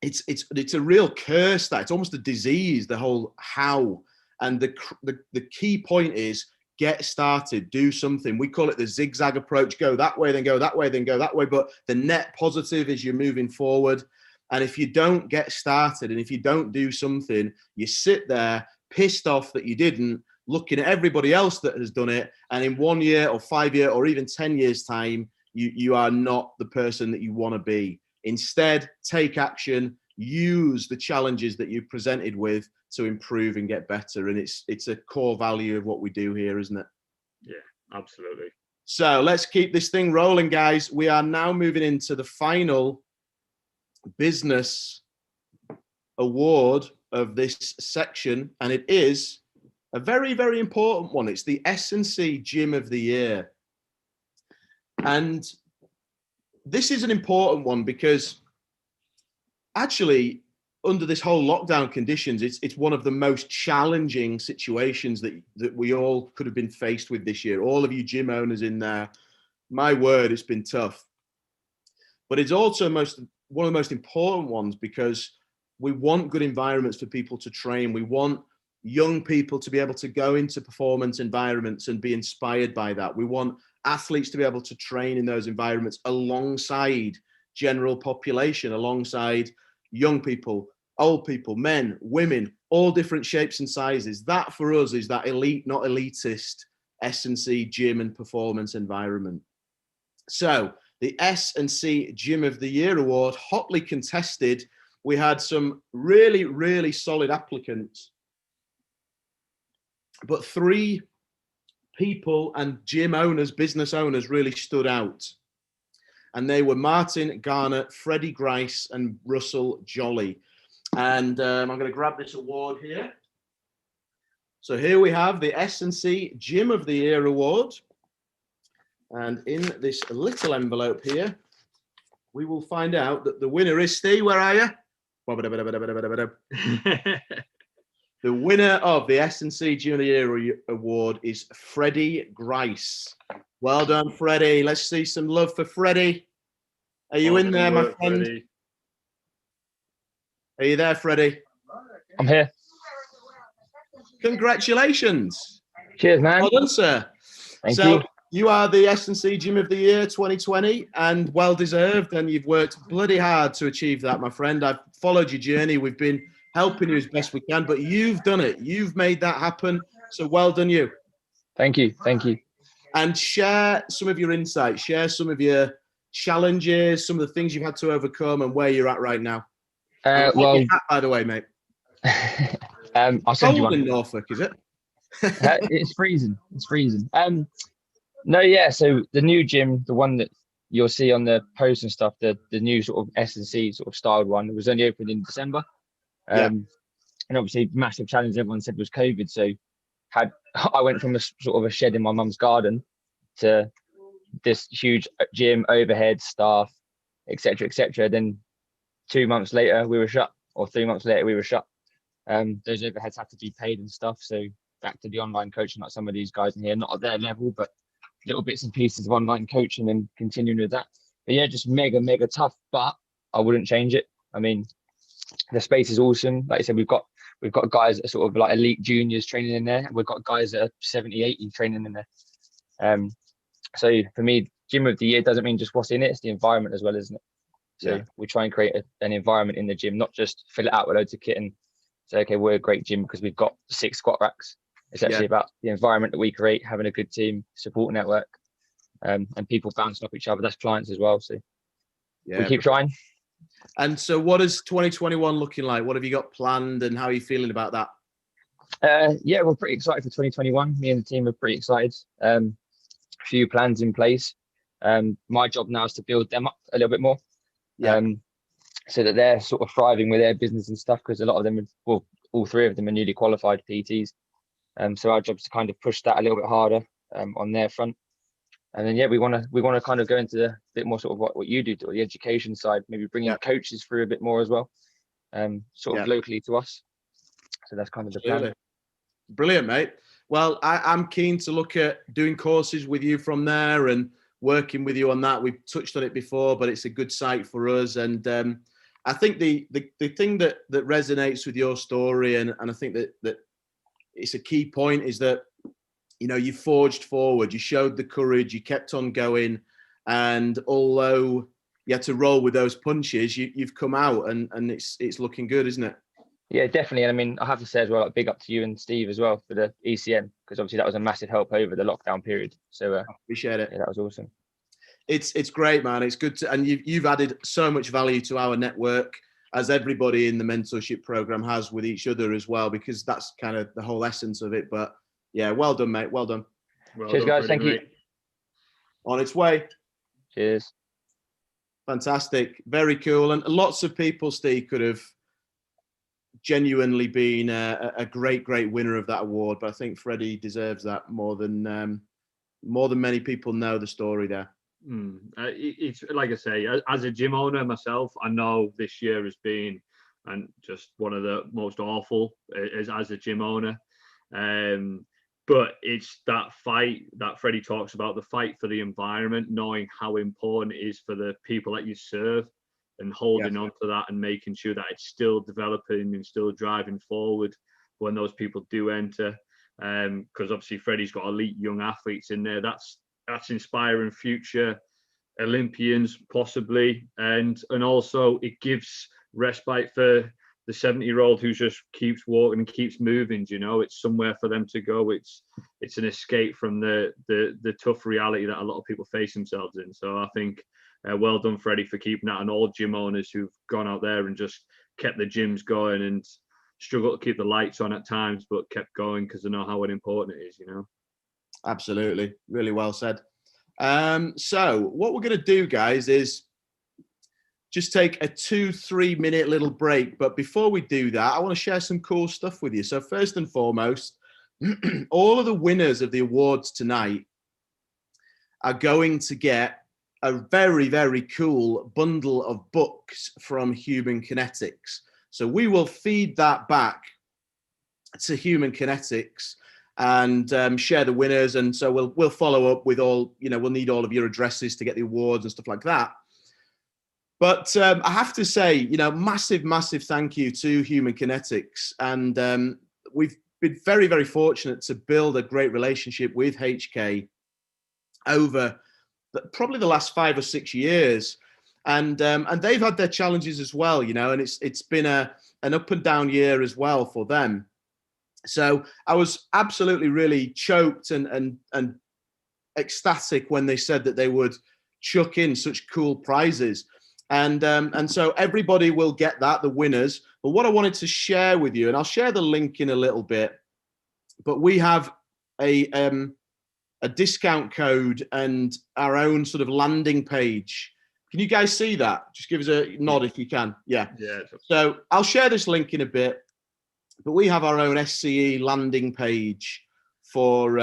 it's a real curse. That it's almost a disease. The whole how. And the key point is, get started, do something. We call it the zigzag approach. Go that way, then go that way, then go that way. But the net positive is you're moving forward. And if you don't get started and if you don't do something, you sit there pissed off that you didn't, looking at everybody else that has done it. And in 1 year or 5 year or even 10 years time, you are not the person that you want to be. Instead, take action, use the challenges that you're presented with to improve and get better. And it's a core value of what we do here, isn't it? Yeah, absolutely. So let's keep this thing rolling, guys. We are now moving into the final business award of this section, and it is a very, very important one. It's the SCE Gym of the Year. And this is an important one because actually, under this whole lockdown conditions, it's one of the most challenging situations that we all could have been faced with this year. All of you gym owners in there, my word, it's been tough. But it's also one of the most important ones because we want good environments for people to train. We want young people to be able to go into performance environments and be inspired by that. We want athletes to be able to train in those environments alongside general population, alongside young people, old people, men, women, all different shapes and sizes. That for us is that elite, not elitist S&C gym and performance environment. So the S&C Gym of the Year award, hotly contested. We had some really, really solid applicants, but 3 people and gym owners, business owners really stood out. And they were Martin Garner, Freddie Grice, and Russell Jolly. And I'm going to grab this award here. So here we have the S&C Gym of the Year award. And in this little envelope here, we will find out that the winner is, Steve, where are you? The winner of the S&C Gym of the Year award is Freddie Grice. Well done, Freddie. Let's see some love for Freddie. Are you in there, my friend? Freddie. Are you there, Freddie? I'm here. Congratulations. Cheers, man. Well done, sir. Thank you. You are the S&C Gym of the Year 2020, and well deserved, and you've worked bloody hard to achieve that, my friend. I've followed your journey. We've been helping you as best we can, but you've done it. You've made that happen. So well done, you. Thank you. Thank you. And share some of your insights, share some of your challenges, some of the things you've had to overcome, and where you're at right now. Well, your hat, by the way, mate. I'll send you one. In Norfolk, is it? It's freezing. It's freezing. No, yeah. So the new gym, the one that you'll see on the post and stuff, the new sort of S&C sort of styled one, it was only opened in December. And obviously, massive challenge. Everyone said was COVID. So I went from a sort of a shed in my mum's garden to this huge gym, overhead, staff, etc., etc. Then 2 months later, we were shut, or 3 months later, we were shut. Those overheads had to be paid and stuff. So back to the online coaching, like some of these guys in here, not at their level, but little bits and pieces of online coaching and continuing with that. But yeah, just mega, mega tough, but I wouldn't change it. I mean, the space is awesome. Like I said, we've got guys that are sort of like elite juniors training in there. We've got guys that are 70, 80 training in there. So for me, Gym of the Year doesn't mean just what's in it, it's the environment as well, isn't it? So we try and create an environment in the gym, not just fill it out with loads of kit and say, okay, we're a great gym because we've got 6 squat racks. It's actually about the environment that we create, having a good team, support network, and people bouncing off each other. That's clients as well. So we keep trying. And so what is 2021 looking like? What have you got planned and how are you feeling about that? Yeah, we're pretty excited for 2021. Me and the team are pretty excited. A few plans in place. My job now is to build them up a little bit more. So that they're sort of thriving with their business and stuff, because a lot of them, well, all 3 of them are newly qualified PTs. So our job is to kind of push that a little bit harder on their front. And then, we want to kind of go into a bit more sort of what you do, the education side, maybe bringing coaches through a bit more as well, sort of locally to us. So that's kind of the plan. Brilliant, mate. Well, I'm keen to look at doing courses with you from there and working with you on that. We've touched on it before, but it's a good site for us. And I think the thing that resonates with your story, and I think that it's a key point, is that, you know, you forged forward, you showed the courage, you kept on going. And although you had to roll with those punches, you've come out and it's looking good, isn't it? Yeah, definitely. And I mean, I have to say as well, like, big up to you and Steve as well for the ECN, because obviously that was a massive help over the lockdown period. So appreciate it. Yeah, that was awesome. It's great, man. It's good to, and you've added so much value to our network, as everybody in the mentorship program has with each other as well, because that's kind of the whole essence of it. But yeah, well done, mate. Well done. Cheers, guys. Thank you. On its way. Cheers. Fantastic. Very cool. And lots of people, Steve, could have genuinely been a great winner of that award. But I think Freddie deserves that more than many people know the story there. It's like I say, as a gym owner myself, I know this year has been and just one of the most awful as a gym owner. But it's that fight that Freddie talks about, the fight for the environment, knowing how important it is for the people that you serve and holding on to that and making sure that it's still developing and still driving forward when those people do enter. Because obviously Freddie's got elite young athletes in there. That's inspiring future Olympians possibly, and also it gives respite for the 70-year-old who just keeps walking and keeps moving. You know, it's somewhere for them to go. It's an escape from the tough reality that a lot of people face themselves in. So I think well done, Freddie, for keeping that, and all gym owners who've gone out there and just kept the gyms going and struggled to keep the lights on at times, but kept going because they know how important it is, you know. Absolutely. Really well said. So what we're going to do, guys, is just take a 2-3 minute little break. But before we do that, I want to share some cool stuff with you. So first and foremost, all of the winners of the awards tonight are going to get a very, very cool bundle of books from Human Kinetics. So we will feed that back to Human Kinetics and share the winners. And so we'll follow up with all, you know, we'll need all of your addresses to get the awards and stuff like that. But I have to say, you know, massive, massive thank you to Human Kinetics. And we've been very, very fortunate to build a great relationship with HK over probably the last 5 or 6 years. And they've had their challenges as well, you know, and it's been an up and down year as well for them. So I was absolutely really choked and ecstatic when they said that they would chuck in such cool prizes. And so everybody will get that, the winners. But what I wanted to share with you, and I'll share the link in a little bit, but we have a discount code and our own sort of landing page. Can you guys see that? Just give us a nod if you can. Yeah. Yeah. So I'll share this link in a bit, but we have our own SCE landing page for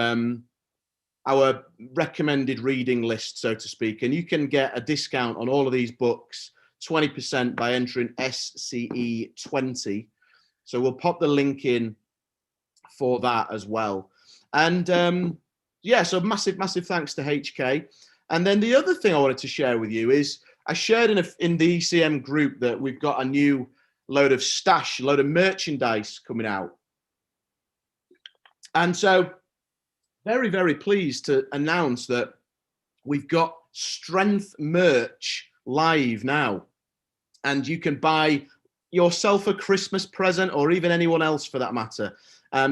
our recommended reading list, so to speak. And you can get a discount on all of these books, 20% by entering SCE 20. So we'll pop the link in for that as well. And yeah, so massive, massive thanks to HK. And then the other thing I wanted to share with you is I shared in the ECM group that we've got a new load of merchandise coming out. And so very, very pleased to announce that we've got strength merch live now. And you can buy yourself a Christmas present or even anyone else for that matter.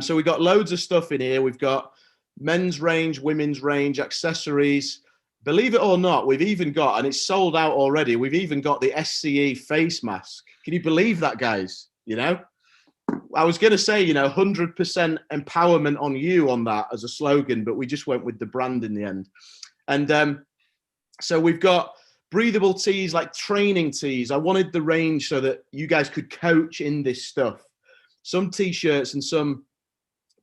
So we've got loads of stuff in here. We've got men's range, women's range, accessories. Believe it or not, we've even got, and it's sold out already, we've even got the SCE face mask. Can you believe that, guys? You know? I was going to say, you know, 100% empowerment on you on that as a slogan, but we just went with the brand in the end. And so we've got breathable tees, like training tees. I wanted the range so that you guys could coach in this stuff. Some t-shirts and some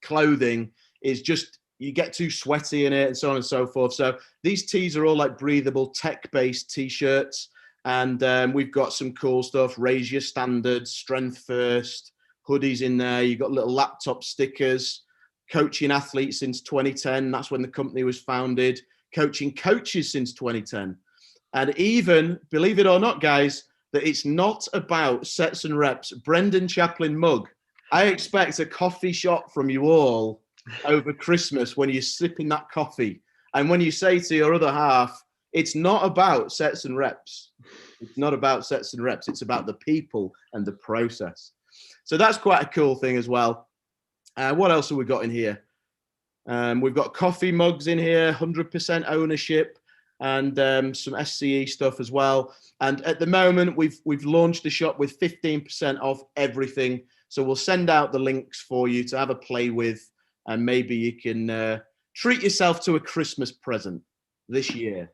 clothing is just, you get too sweaty in it and so on and so forth. So these tees are all like breathable tech-based t-shirts. And we've got some cool stuff, raise your standards, strength first, hoodies in there. You've got little laptop stickers, coaching athletes since 2010. That's when the company was founded. Coaching coaches since 2010. And even, believe it or not, guys, that it's not about sets and reps. Brendan Chaplin mug. I expect a coffee shot from you all over Christmas when you're sipping that coffee. And when you say to your other half, it's not about sets and reps. It's not about sets and reps. It's about the people and the process. So that's quite a cool thing as well. What else have we got in here? We've got coffee mugs in here, 100% ownership, and some SCE stuff as well. And at the moment, we've launched the shop with 15% off everything. So we'll send out the links for you to have a play with, and maybe you can treat yourself to a Christmas present this year.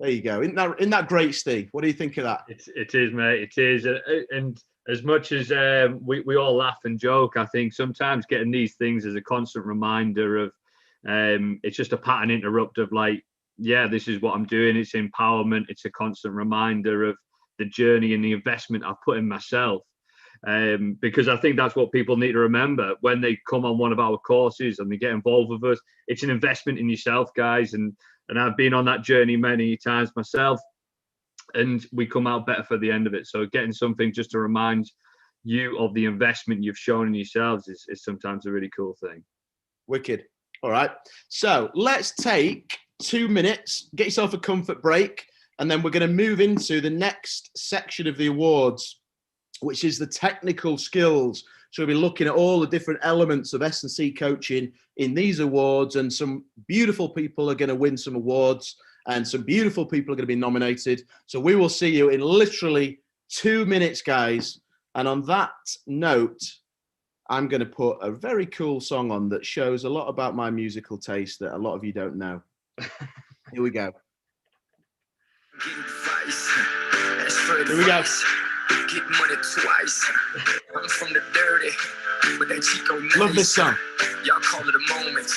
There you go. Isn't that great, Steve? What do you think of that? It is, mate. It is. And as much as we all laugh and joke, I think sometimes getting these things is a constant reminder of it's just a pattern interrupt of like, yeah, this is what I'm doing. It's empowerment. It's a constant reminder of the journey and the investment I've put in myself. Because I think that's what people need to remember when they come on one of our courses and they get involved with us. It's an investment in yourself, guys. And I've been on that journey many times myself, and we come out better for the end of it. So getting something just to remind you of the investment you've shown in yourselves is sometimes a really cool thing. Wicked. All right. So let's take 2 minutes, get yourself a comfort break, and then we're going to move into the next section of the awards. which is the technical skills. So we'll be looking at all the different elements of S&C coaching in these awards, and some beautiful people are going to win some awards and some beautiful people are going to be nominated. So we will see you in literally 2 minutes, guys. And on that note, I'm going to put a very cool song on that shows a lot about my musical taste that a lot of you don't know. Here we go. Here we go. Get money twice. I'm from the dirty, but that Chico nice. Love this song. Y'all call it a moment.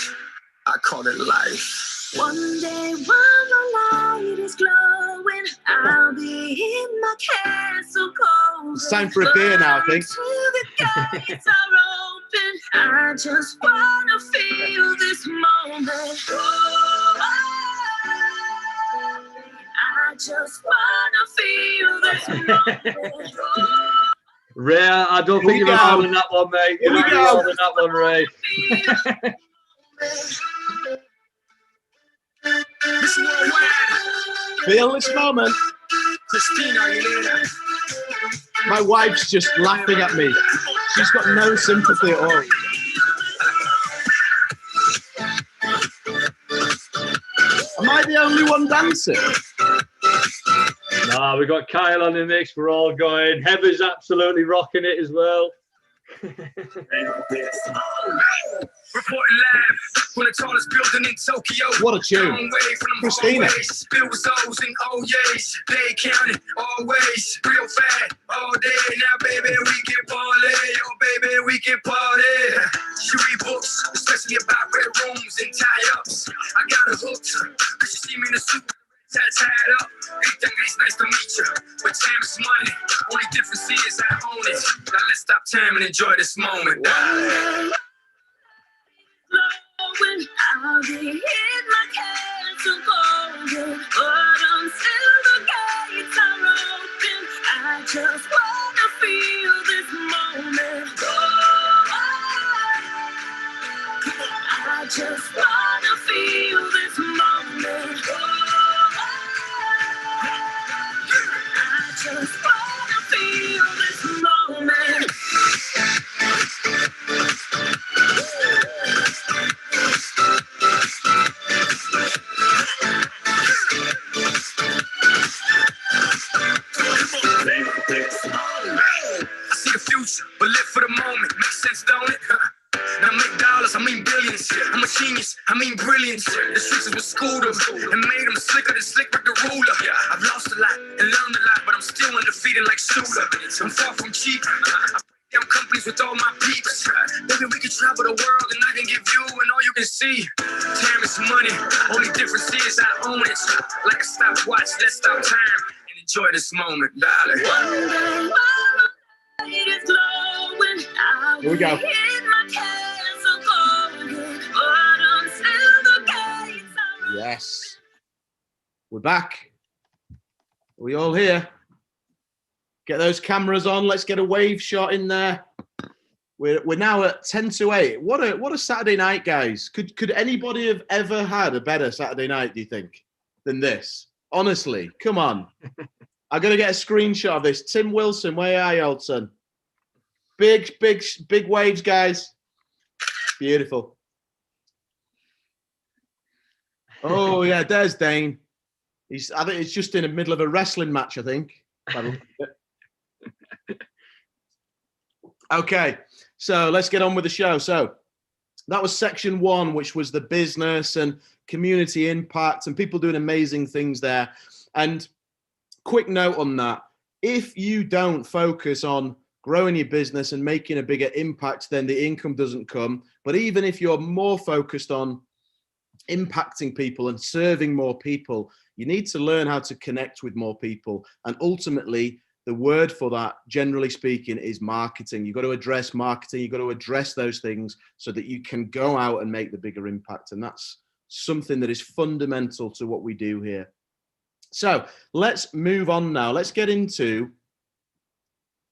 I call it life. One day while the light is glowing, I'll be in my castle cold. It's time for a beer now, I think. The gates are open. I just wanna feel this moment. Oh, I just wanna feel this moment. Oh, Ray, I don't think you're involved in that one, mate. You're not involved in that one, Ray. This worldwide. Feel this moment. Christina Aguilera. My wife's just laughing at me. She's got no sympathy at all. Am I the only one dancing? No, we got Kyle on the mix. We're all going. Heather's absolutely rocking it as well. Reporting live from the tallest building in Tokyo. What a tune. Long way from them Christina. hallways. Bill was O's and O's. They counted always. Real fat all day. Now, baby, we can party. Oh, baby, we can party. She read books, especially about red rooms and tie-ups. I got her hooked, cause she see me in the suit. Tied up. Hey, it's nice to meet you. But time is money. Only difference is I own it. Now let's stop time and enjoy this moment. I'll be in my castle golden, but until the gates are open, I just wanna feel this moment. Oh, I just wanna feel this moment. Oh, I just wanna feel this moment. I see the future, but live for the moment. Makes sense, don't it? Now make dollars, I mean billions. I'm a genius, I mean brilliance. The streets is what schooled them and made them slicker than slick with the ruler. I've lost a lot and learned a lot, but I'm still undefeated like Shooter. I'm far from cheap. I break down companies with all my peeps. Maybe we can travel the world and I can give you and all you can see. Time is money, only difference is I own it. Like a stopwatch, let's stop time and enjoy this moment, darling. Here we go. Yes. We're back. Are we all here? Get those cameras on. Let's get a wave shot in there. We're now at 10 to 8. What a Saturday night, guys. Could anybody have ever had a better Saturday night, do you think, than this? Honestly, come on. I'm going to get a screenshot of this. Tim Wilson, where are you, old son? Big waves, guys. Beautiful. Oh, yeah, there's Dane. I think he's just in the middle of a wrestling match, I think. Okay, so let's get on with the show. So that was section 1, which was the business and community impact and people doing amazing things there. And quick note on that, if you don't focus on growing your business and making a bigger impact, then the income doesn't come. But even if you're more focused on impacting people and serving more people, you need to learn how to connect with more people. And ultimately, the word for that, generally speaking, is marketing. You've got to address marketing. You've got to address those things so that you can go out and make the bigger impact. And that's something that is fundamental to what we do here. So let's move on now. Let's get into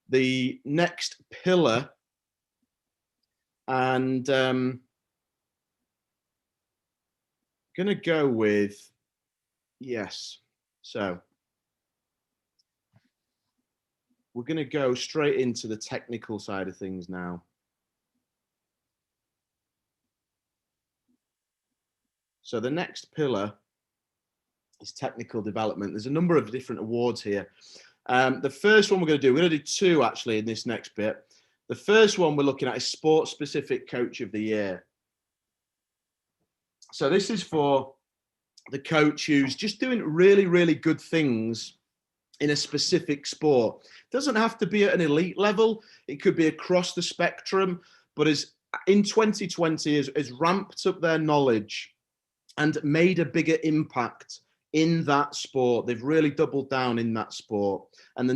the next pillar. And going to go with, yes. So we're going to go straight into the technical side of things now. So the next pillar is technical development. There's a number of different awards here. The first one we're going to do 2 actually in this next bit. The first one we're looking at is Sports Specific Coach of the Year. So this is for the coach who's just doing really, really good things in a specific sport. It doesn't have to be at an elite level. It could be across the spectrum, but as in 2020 has ramped up their knowledge and made a bigger impact in that sport. They've really doubled down in that sport. And the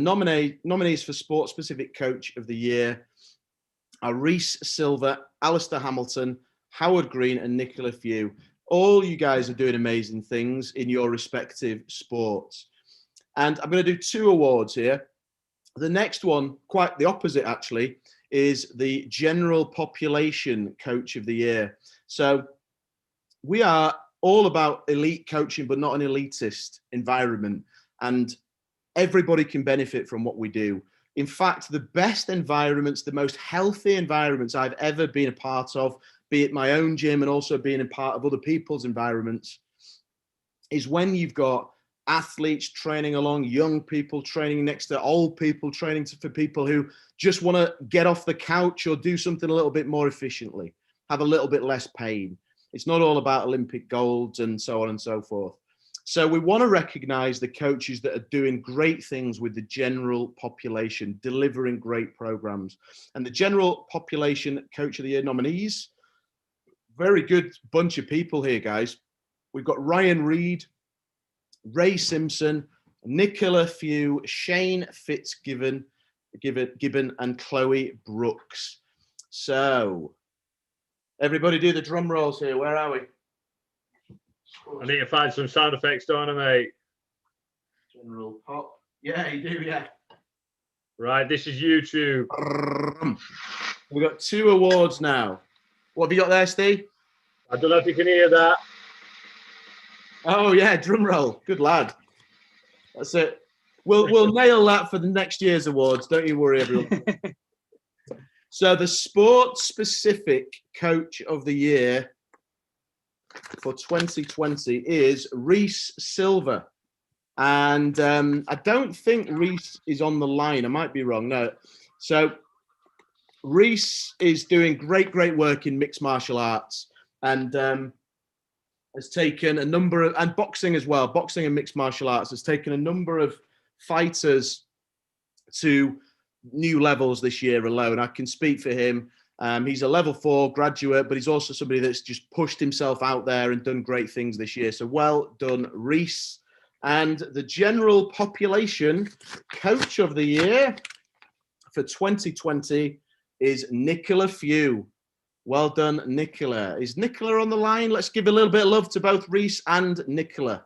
nominees for Sports Specific Coach of the Year are Rhys Silver, Alistair Hamilton, Howard Green, and Nicola Few. All you guys are doing amazing things in your respective sports. And I'm going to do 2 awards here. The next one, quite the opposite actually, is the General Population Coach of the Year. So we are all about elite coaching, but not an elitist environment. And everybody can benefit from what we do. In fact, the best environments, the most healthy environments I've ever been a part of, be it my own gym and also being a part of other people's environments, is when you've got athletes training along, young people training next to old people, training for people who just want to get off the couch or do something a little bit more efficiently, have a little bit less pain. It's not all about Olympic golds and so on and so forth. So we want to recognize the coaches that are doing great things with the general population, delivering great programs. And the General Population Coach of the Year nominees, very good bunch of people here, guys. We've got Ryan Reed, Ray Simpson, Nicola Few, Shane Fitzgibbon, and Chloe Brooks. So everybody do the drum rolls here. Where are we? I need to find some sound effects, don't I, mate? General Pop. Yeah, you do, yeah. Right, this is YouTube. We've got 2 awards now. What have you got there, Steve? I don't know if you can hear that. Oh, yeah, drum roll. Good lad. That's it. We'll nail that for the next year's awards. Don't you worry, everyone. So the Sport-Specific Coach of the Year for 2020 is Rhys Silver. And I don't think Rhys is on the line. I might be wrong. No. So Rhys is doing great work in mixed martial arts and has taken a number of, and boxing as well, boxing and mixed martial arts, has taken a number of fighters to new levels this year alone. I can speak for him. He's a level 4 graduate, but he's also somebody that's just pushed himself out there and done great things this year. So well done, Rhys. And the General Population Coach of the Year for 2020 is Nicola Few. Well done, Nicola. Is Nicola on the line? Let's give a little bit of love to both Rhys and Nicola.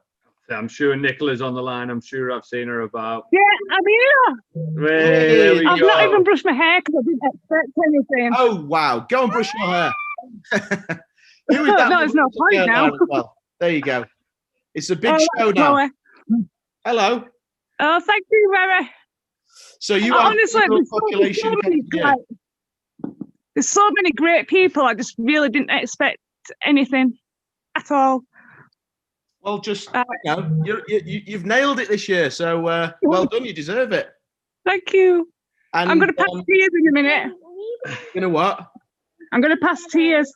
I'm sure Nicola's on the line. I'm sure I've seen her about. Yeah, I'm here. Hey, there we I've go. not even brushed my hair because I didn't expect anything. Oh, wow. Go and brush your hair. Who is that? No, it's no point now. Well, there you go. It's a big show now. Chloe. Hello. Oh, thank you, Mary. So you are honestly, population. There's so many great people. I just really didn't expect anything at all. Well, just you've nailed it this year. So well done. You deserve it. Thank you. And, I'm going to pass tears in a minute. You know what? I'm going to pass tears.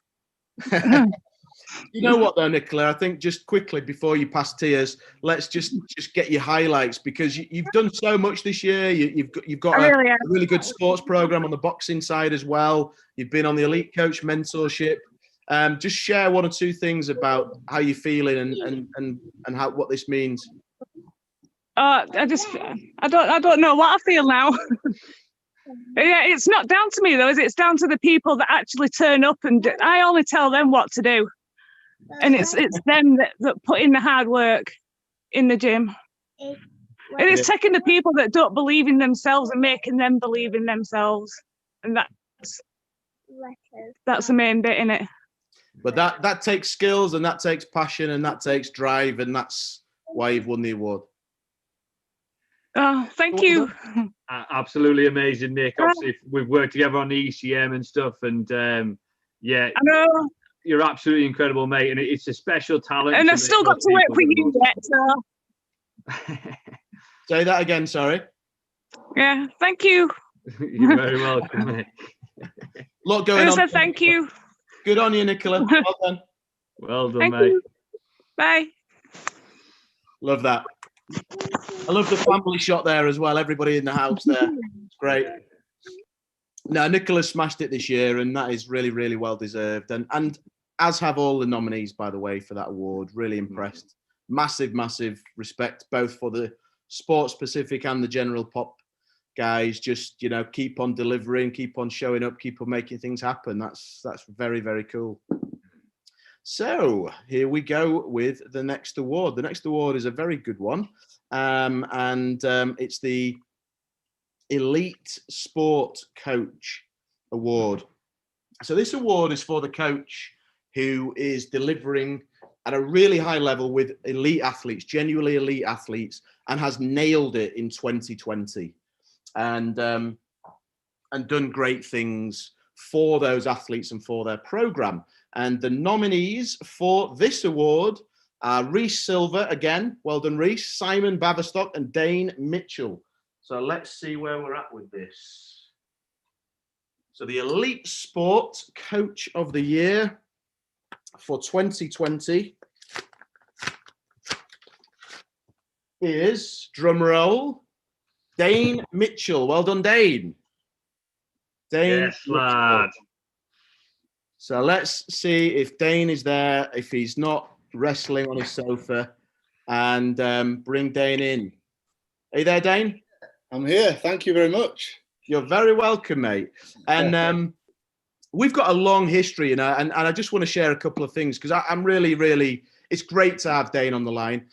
You know what though, Nicola? I think just quickly before you pass tears, let's just get your highlights because you've done so much this year. You've got a really good sports program on the boxing side as well. You've been on the Elite Coach mentorship. Just share 1 or 2 things about how you're feeling and how what this means. I don't know what I feel now. Yeah, it's not down to me though, is it? It's down to the people that actually turn up, and I only tell them what to do. And it's them that put in the hard work in the gym. And it's taking the people that don't believe in themselves and making them believe in themselves. And that's the main bit in it. But that takes skills and that takes passion and that takes drive, and that's why you've won the award. Oh, thank you. Absolutely amazing, Nick. Obviously, we've worked together on the ECM and stuff, and yeah, I know. you're absolutely incredible, mate. And it's a special talent. And I've still got to work with you yet. So. Say that again, sorry. Yeah, thank you. You're very welcome, mate. Lot going on. Thank you. Good on you, Nicola. Well done. Well done, Thank mate. you. Bye. Love that. I love the family shot there as well. Everybody in the house there. It's great. No, Nicola smashed it this year, and that is really, really well deserved. And as have all the nominees, by the way, for that award. Really impressed. Massive, massive respect both for the sport specific and the general pop guys. Just, you know, keep on delivering, keep on showing up, keep on making things happen. That's very, very cool. So here we go with the next award. The next award is a very good one. It's the Elite Sport Coach Award. So this award is for the coach who is delivering at a really high level with elite athletes, genuinely elite athletes, and has nailed it in 2020 and done great things for those athletes and for their program. And the nominees for this award are Reece Silver, again, well done, Reece, Simon Baverstock, and Dane Mitchell. So let's see where we're at with this. So the Elite Sport Coach of the Year for 2020 is, drum roll, Dane Mitchell. Well done, Dane. Dane Yes, lad. So let's see if Dane is there, if he's not wrestling on his sofa, and bring Dane in. Are you there, Dane? I'm here. Thank you very much. You're very welcome, mate. And we've got a long history, you know, and I just want to share a couple of things because I'm really, really, it's great to have Dane on the line.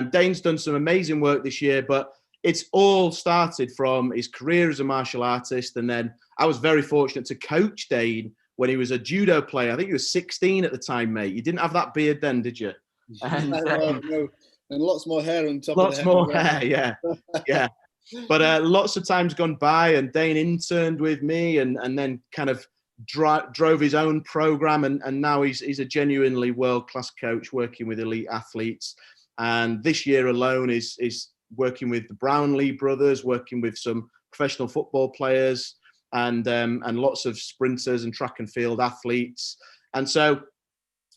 Dane's done some amazing work this year, but it's all started from his career as a martial artist. And then I was very fortunate to coach Dane when he was a judo player. I think he was 16 at the time, mate. You didn't have that beard then, did you? And, no. And lots more hair on top lots of the head. more hair, yeah. Yeah. But lots of times gone by, and Dane interned with me and then kind of drove his own program. And now he's a genuinely world-class coach working with elite athletes. And this year alone is working with the Brownlee brothers, working with some professional football players, and lots of sprinters and track and field athletes. And so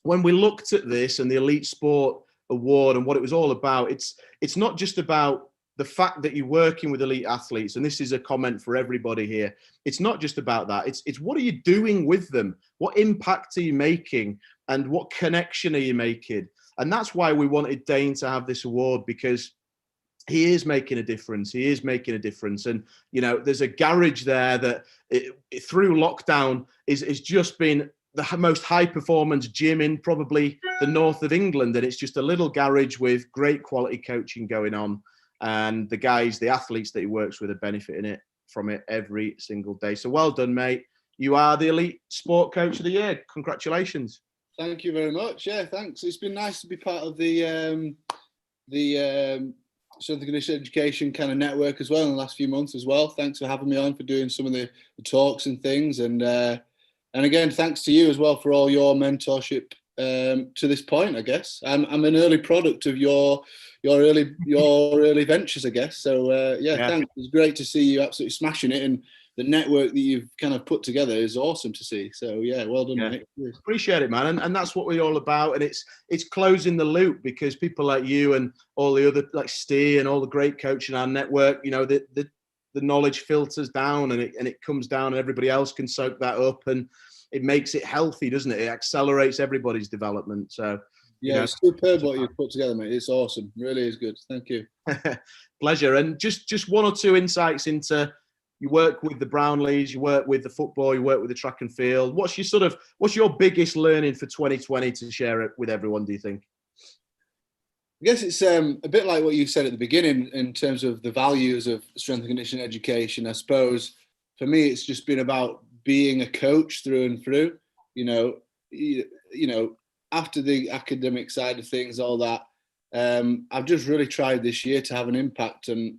when we looked at this and the Elite Sport Award and what it was all about, it's not just about the fact that you're working with elite athletes, and this is a comment for everybody here. It's not just about that. It's what are you doing with them? What impact are you making? And what connection are you making? And that's why we wanted Dane to have this award, because he is making a difference. He is making a difference. And, you know, there's a garage there that through lockdown is just been the most high performance gym in probably the north of England. And it's just a little garage with great quality coaching going on. And the guys, the athletes that he works with are benefiting from it every single day. So well done, mate. You are the Elite Sport Coach of the Year. Congratulations. Thank you very much. Yeah, thanks. It's been nice to be part of the Strength and Conditioning Education kind of network as well in the last few months as well. Thanks for having me on, for doing some of the talks and things. And again, thanks to you as well for all your mentorship to this point, I guess. I'm an early product of your early ventures, I guess. So yeah, thanks. It's great to see you absolutely smashing it, and the network that you've kind of put together is awesome to see. So yeah, well done, mate. Appreciate it, man. And that's what we're all about. And it's closing the loop, because people like you and all the other, like SCE and all the great coaching in our network, you know, the knowledge filters down and it comes down, and everybody else can soak that up, and it makes it healthy, doesn't it? It accelerates everybody's development. So yeah, you know, it's superb what you've put together, mate. It's awesome. Really is good. Thank you. Pleasure. And just one or two insights into, you work with the Brownlees, you work with the football, you work with the track and field. What's your biggest learning for 2020 to share it with everyone, do you think? I guess it's a bit like what you said at the beginning in terms of the values of strength and conditioning education. I suppose for me, it's just been about being a coach through and through. You know, after the academic side of things, all that, I've just really tried this year to have an impact and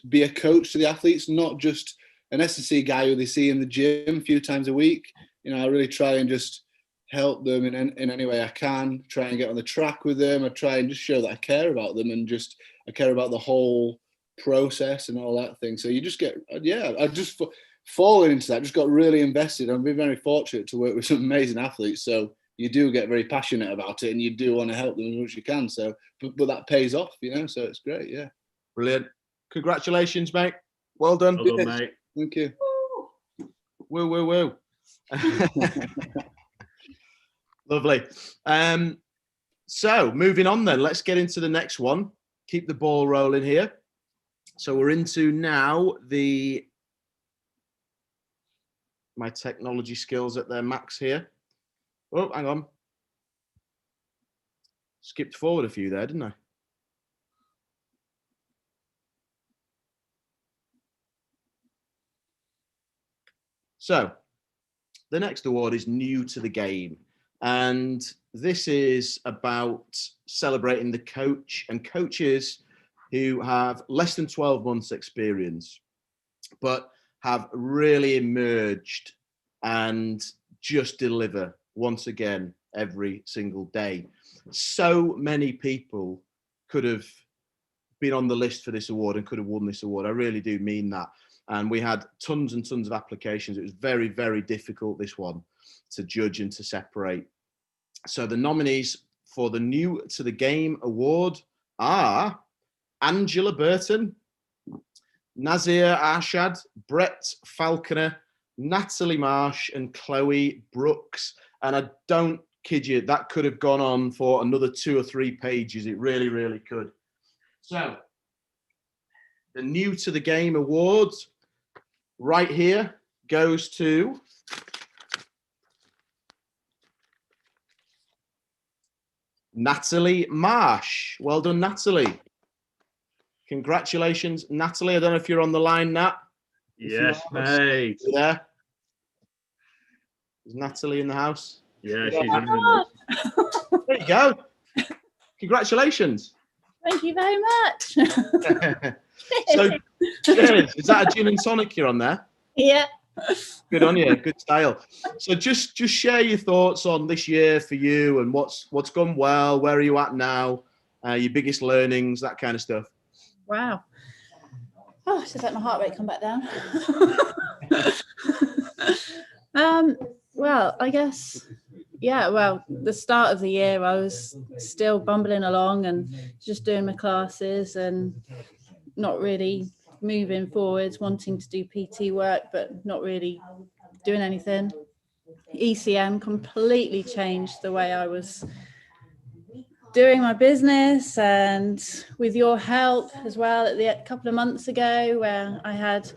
be a coach to the athletes, not just an SCE guy who they see in the gym a few times a week. You know, I really try and just help them in any way I can, try and get on the track with them. I try and just show that I care about them and just I care about the whole process and all that thing. So you just get, I just fallen into that, just got really invested. I've been very fortunate to work with some amazing athletes. So you do get very passionate about it and you do want to help them as much as you can. So, but that pays off, you know, so it's great. Yeah. Brilliant. Congratulations, mate. Well done. Well done, mate. Thank you. Woo, woo, woo. Lovely. So moving on then, let's get into the next one. Keep the ball rolling here. So we're into now my technology skills at their max here. Oh, hang on. Skipped forward a few there, didn't I? So the next award is new to the game. And this is about celebrating the coach and coaches who have less than 12 months experience, but have really emerged and just deliver once again every single day. So many people could have been on the list for this award and could have won this award. I really do mean that. And we had tons and tons of applications. It was very, very difficult, this one, to judge and to separate. So the nominees for the New to the Game award are Angela Burton, Nazir Arshad, Brett Falconer, Natalie Marsh, and Chloe Brooks. And I don't kid you, that could have gone on for another 2 or 3 pages. It really, really could. So the New to the Game awards right here goes to Natalie Marsh. Well done, Natalie. Congratulations, Natalie. I don't know if you're on the line, Nat. Yes, mate. Yeah. Is Natalie in the house? Yeah, she's in the There you go. Congratulations. Thank you very much. So, cheers. Is that a gin and tonic you're on there? Yeah. Good on you. Good style. So just share your thoughts on this year for you and what's gone well, where are you at now, your biggest learnings, that kind of stuff. Wow. Oh, just let my heart rate come back down. Well, I guess, yeah, well, the start of the year, I was still bumbling along and just doing my classes and not really moving forwards, wanting to do PT work, but not really doing anything. ECM completely changed the way I was doing my business, and with your help as well, a couple of months ago, where I had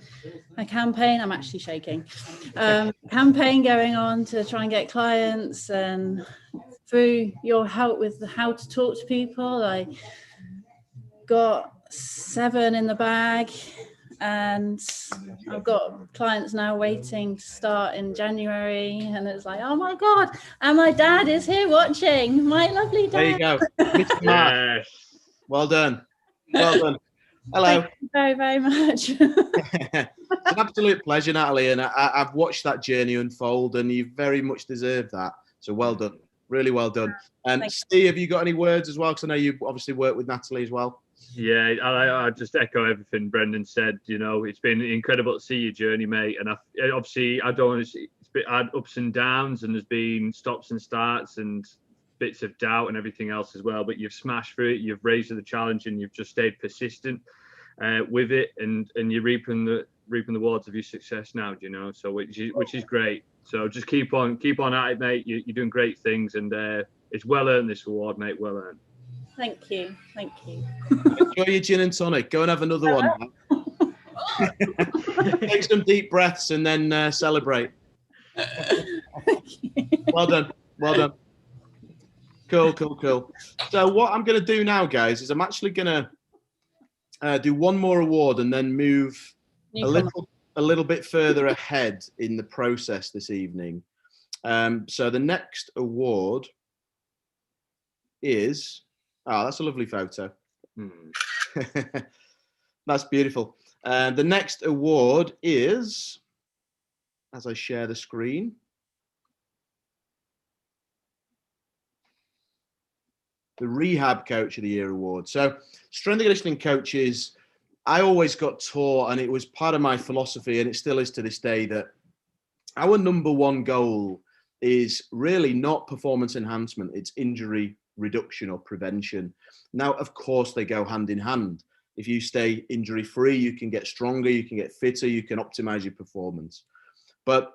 a campaign, I'm actually shaking, campaign going on to try and get clients, and through your help with how to talk to people, I got 7 in the bag, and I've got clients now waiting to start in January, and it's like, oh my God, and my dad is here watching, my lovely dad. There you go. Mr. Marsh. Well done. Well done. Hello. Thank you very, very much. It's an absolute pleasure, Natalie, and I've watched that journey unfold, and you very much deserve that. So well done. Really well done. Steve, have you got any words as well? Because I know you obviously work with Natalie as well. Yeah, I just echo everything Brendan said. You know, it's been incredible to see your journey, mate. And obviously, I don't want to. It's been had ups and downs, and there's been stops and starts, and bits of doubt and everything else as well. But you've smashed through it. You've raised to the challenge, and you've just stayed persistent with it, and you're reaping the rewards of your success now. You know, so which is great. So just keep on at it, mate. You're doing great things, and it's well earned, this award, mate. Well earned. Thank you. Thank you. Enjoy your gin and tonic. Go and have another one. Take some deep breaths and then celebrate. Well done. Well done. Cool, cool, cool. So what I'm going to do now, guys, is I'm actually going to do one more award and then move a little bit further ahead in the process this evening. So the next award is... Oh, that's a lovely photo. That's beautiful. The next award is, as I share the screen, the Rehab Coach of the Year award. So strength and conditioning coaches, I always got taught, and it was part of my philosophy, and it still is to this day, that our number one goal is really not performance enhancement, it's injury reduction or prevention. Now, of course, they go hand in hand. If you stay injury free, you can get stronger, you can get fitter, you can optimize your performance. But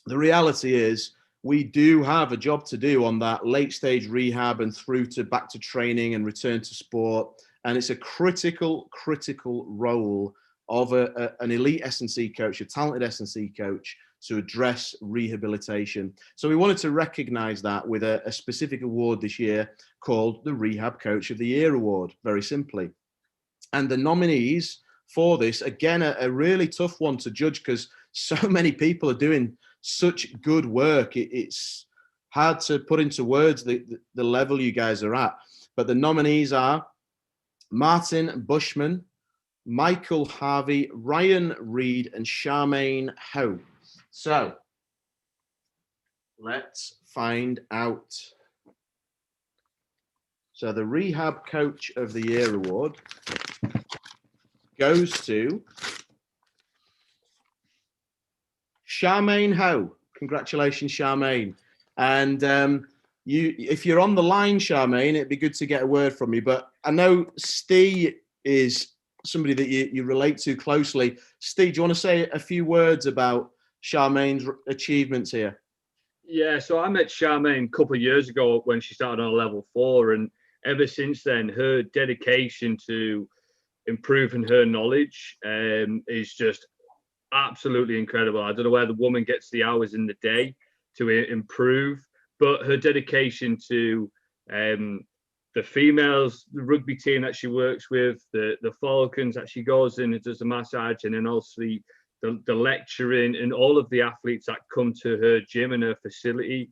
the reality is, we do have a job to do on that late stage rehab and through to back to training and return to sport. And it's a critical role of an elite S&C coach, a talented S&C coach, to address rehabilitation. So we wanted to recognize that with a specific award this year called the Rehab Coach of the Year Award, very simply. And the nominees for this, again, a really tough one to judge because so many people are doing such good work. It's hard to put into words the level you guys are at. But the nominees are Martin Bushman, Michael Harvey, Ryan Reed, and Charmaine Ho. So let's find out. So the Rehab Coach of the Year award goes to Charmaine Ho. Congratulations, Charmaine. And if you're on the line, Charmaine, it'd be good to get a word from you. But I know Steve is somebody that you relate to closely. Steve, do you want to say a few words about Charmaine's achievements here? Yeah, so I met Charmaine a couple of years ago when she started on level 4, and ever since then, her dedication to improving her knowledge is just absolutely incredible. I don't know where the woman gets the hours in the day to improve, but her dedication to the females, the rugby team that she works with, the Falcons that she goes in and does the massage, and then also the lecturing and all of the athletes that come to her gym and her facility,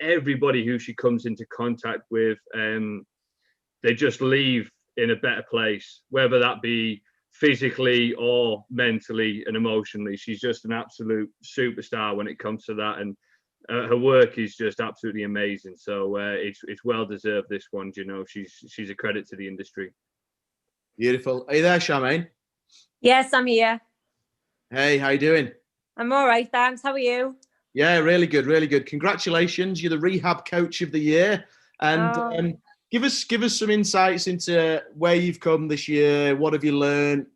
everybody who she comes into contact with, they just leave in a better place, whether that be physically or mentally and emotionally. She's just an absolute superstar when it comes to that, and her work is just absolutely amazing. So it's well deserved, this one. You know, she's a credit to the industry. Beautiful. Are you there, Charmaine? Yes, I'm here. Hey, how you doing? I'm all right, thanks. How are you? Yeah, really good, really good. Congratulations, you're the Rehab Coach of the Year, and give us some insights into where you've come this year. What have you learned?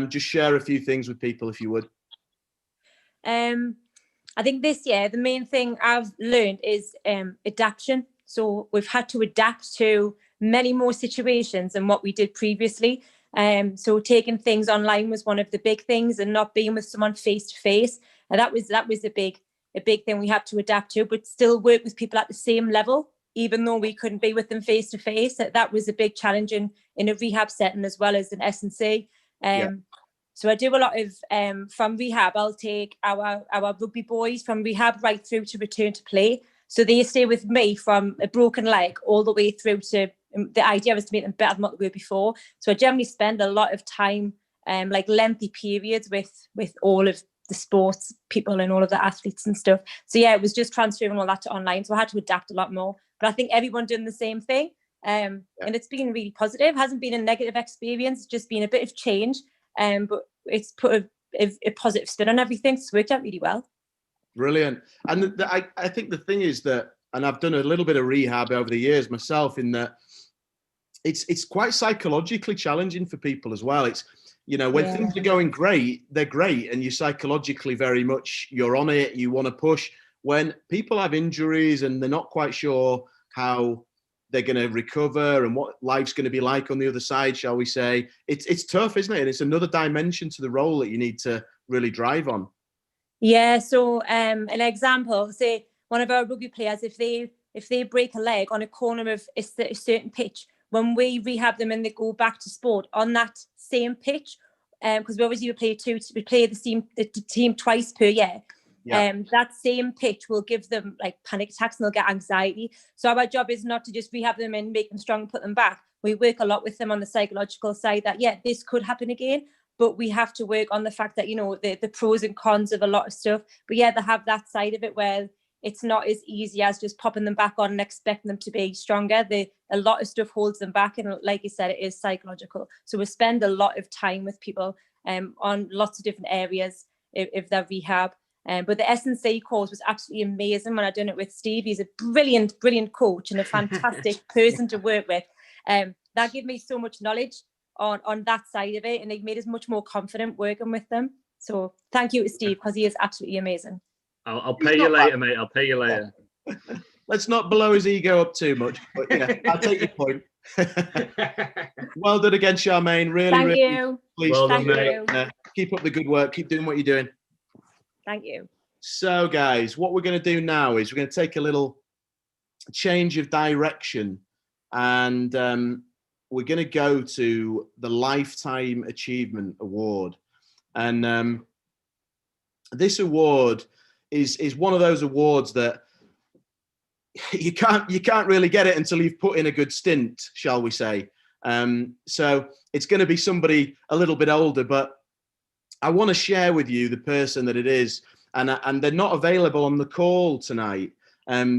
Just share a few things with people, if you would. I think this year the main thing I've learned is adaptation. So we've had to adapt to many more situations than what we did previously. So taking things online was one of the big things, and not being with someone face to face. And that was a big thing we had to adapt to, but still work with people at the same level, even though we couldn't be with them face to face. That was a big challenge in a rehab setting as well as an S&C. So I do a lot of from rehab. I'll take our rugby boys from rehab right through to return to play. So they stay with me from a broken leg all the way through to, the idea was to make them better than what they were before. So I generally spend a lot of time, like lengthy periods with all of the sports people and all of the athletes and stuff. So yeah, it was just transferring all that to online. So I had to adapt a lot more. But I think everyone doing the same thing. And it's been really positive. It hasn't been a negative experience. It's just been a bit of change. But it's put a positive spin on everything. So it's worked out really well. Brilliant. And I think the thing is that, and I've done a little bit of rehab over the years myself, in that it's quite psychologically challenging for people as well. It's, you know, when things are going great, they're great, and you're psychologically very much, you're on it, you want to push. When people have injuries and they're not quite sure how they're going to recover and what life's going to be like on the other side, shall we say, it's tough, isn't it? And it's another dimension to the role that you need to really drive on. Yeah. So an example, say one of our rugby players, if they break a leg on a corner of a certain pitch, when we rehab them and they go back to sport on that same pitch, because we obviously we play the team twice per year. That same pitch will give them like panic attacks and they'll get anxiety. So our job is not to just rehab them and make them strong and put them back, we work a lot with them on the psychological side that, yeah, this could happen again, but we have to work on the fact that, you know, the pros and cons of a lot of stuff. But yeah, they have that side of it where it's not as easy as just popping them back on and expecting them to be stronger. A lot of stuff holds them back. And like you said, it is psychological. So we spend a lot of time with people on lots of different areas if they're rehab. But the SCE course was absolutely amazing when I done it with Steve. He's a brilliant, brilliant coach and a fantastic person to work with. That gave me so much knowledge on that side of it, and it made us much more confident working with them. So thank you to Steve, because he is absolutely amazing. I'll pay you later, mate. I'll pay you later. Let's not blow his ego up too much. But yeah, I'll take your point. Well done again, Charmaine. Really, Thank really you. pleased. Well done, Thank mate. you. Keep up the good work. Keep doing what you're doing. Thank you. So, guys, what we're going to do now is we're going to take a little change of direction, and we're going to go to the Lifetime Achievement Award. And this award is one of those awards that you can't really get it until you've put in a good stint, shall we say. So it's going to be somebody a little bit older, but I want to share with you the person that it is. And they're not available on the call tonight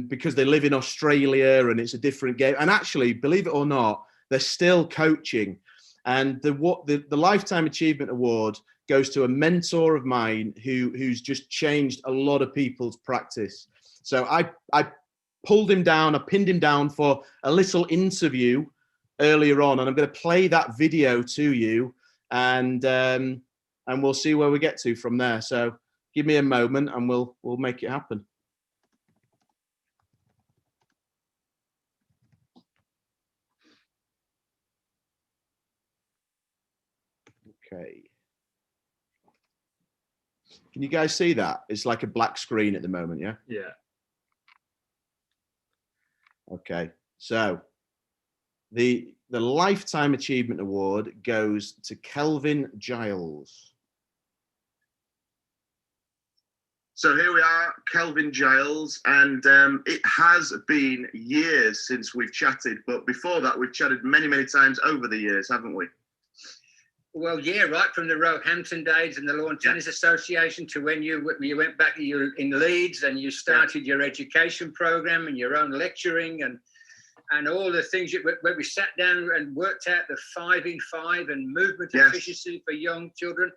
because they live in Australia and it's a different game. And actually, believe it or not, they're still coaching. And the Lifetime Achievement Award goes to a mentor of mine who's just changed a lot of people's practice. So I pulled him down, I pinned him down for a little interview earlier on, and I'm going to play that video to you, and we'll see where we get to from there. So give me a moment and we'll make it happen. Okay. Can you guys see that? It's like a black screen at the moment, yeah? Yeah. Okay. So the Lifetime Achievement Award goes to Kelvin Giles. So here we are, Kelvin Giles, and it has been years since we've chatted, but before that we've chatted many, many times over the years, haven't we? Well, yeah, right from the Roehampton days and the Lawn Tennis Association to when you went back, you were in Leeds and you started your education program and your own lecturing and all the things where we sat down and worked out the 5 in 5 and movement efficiency for young children.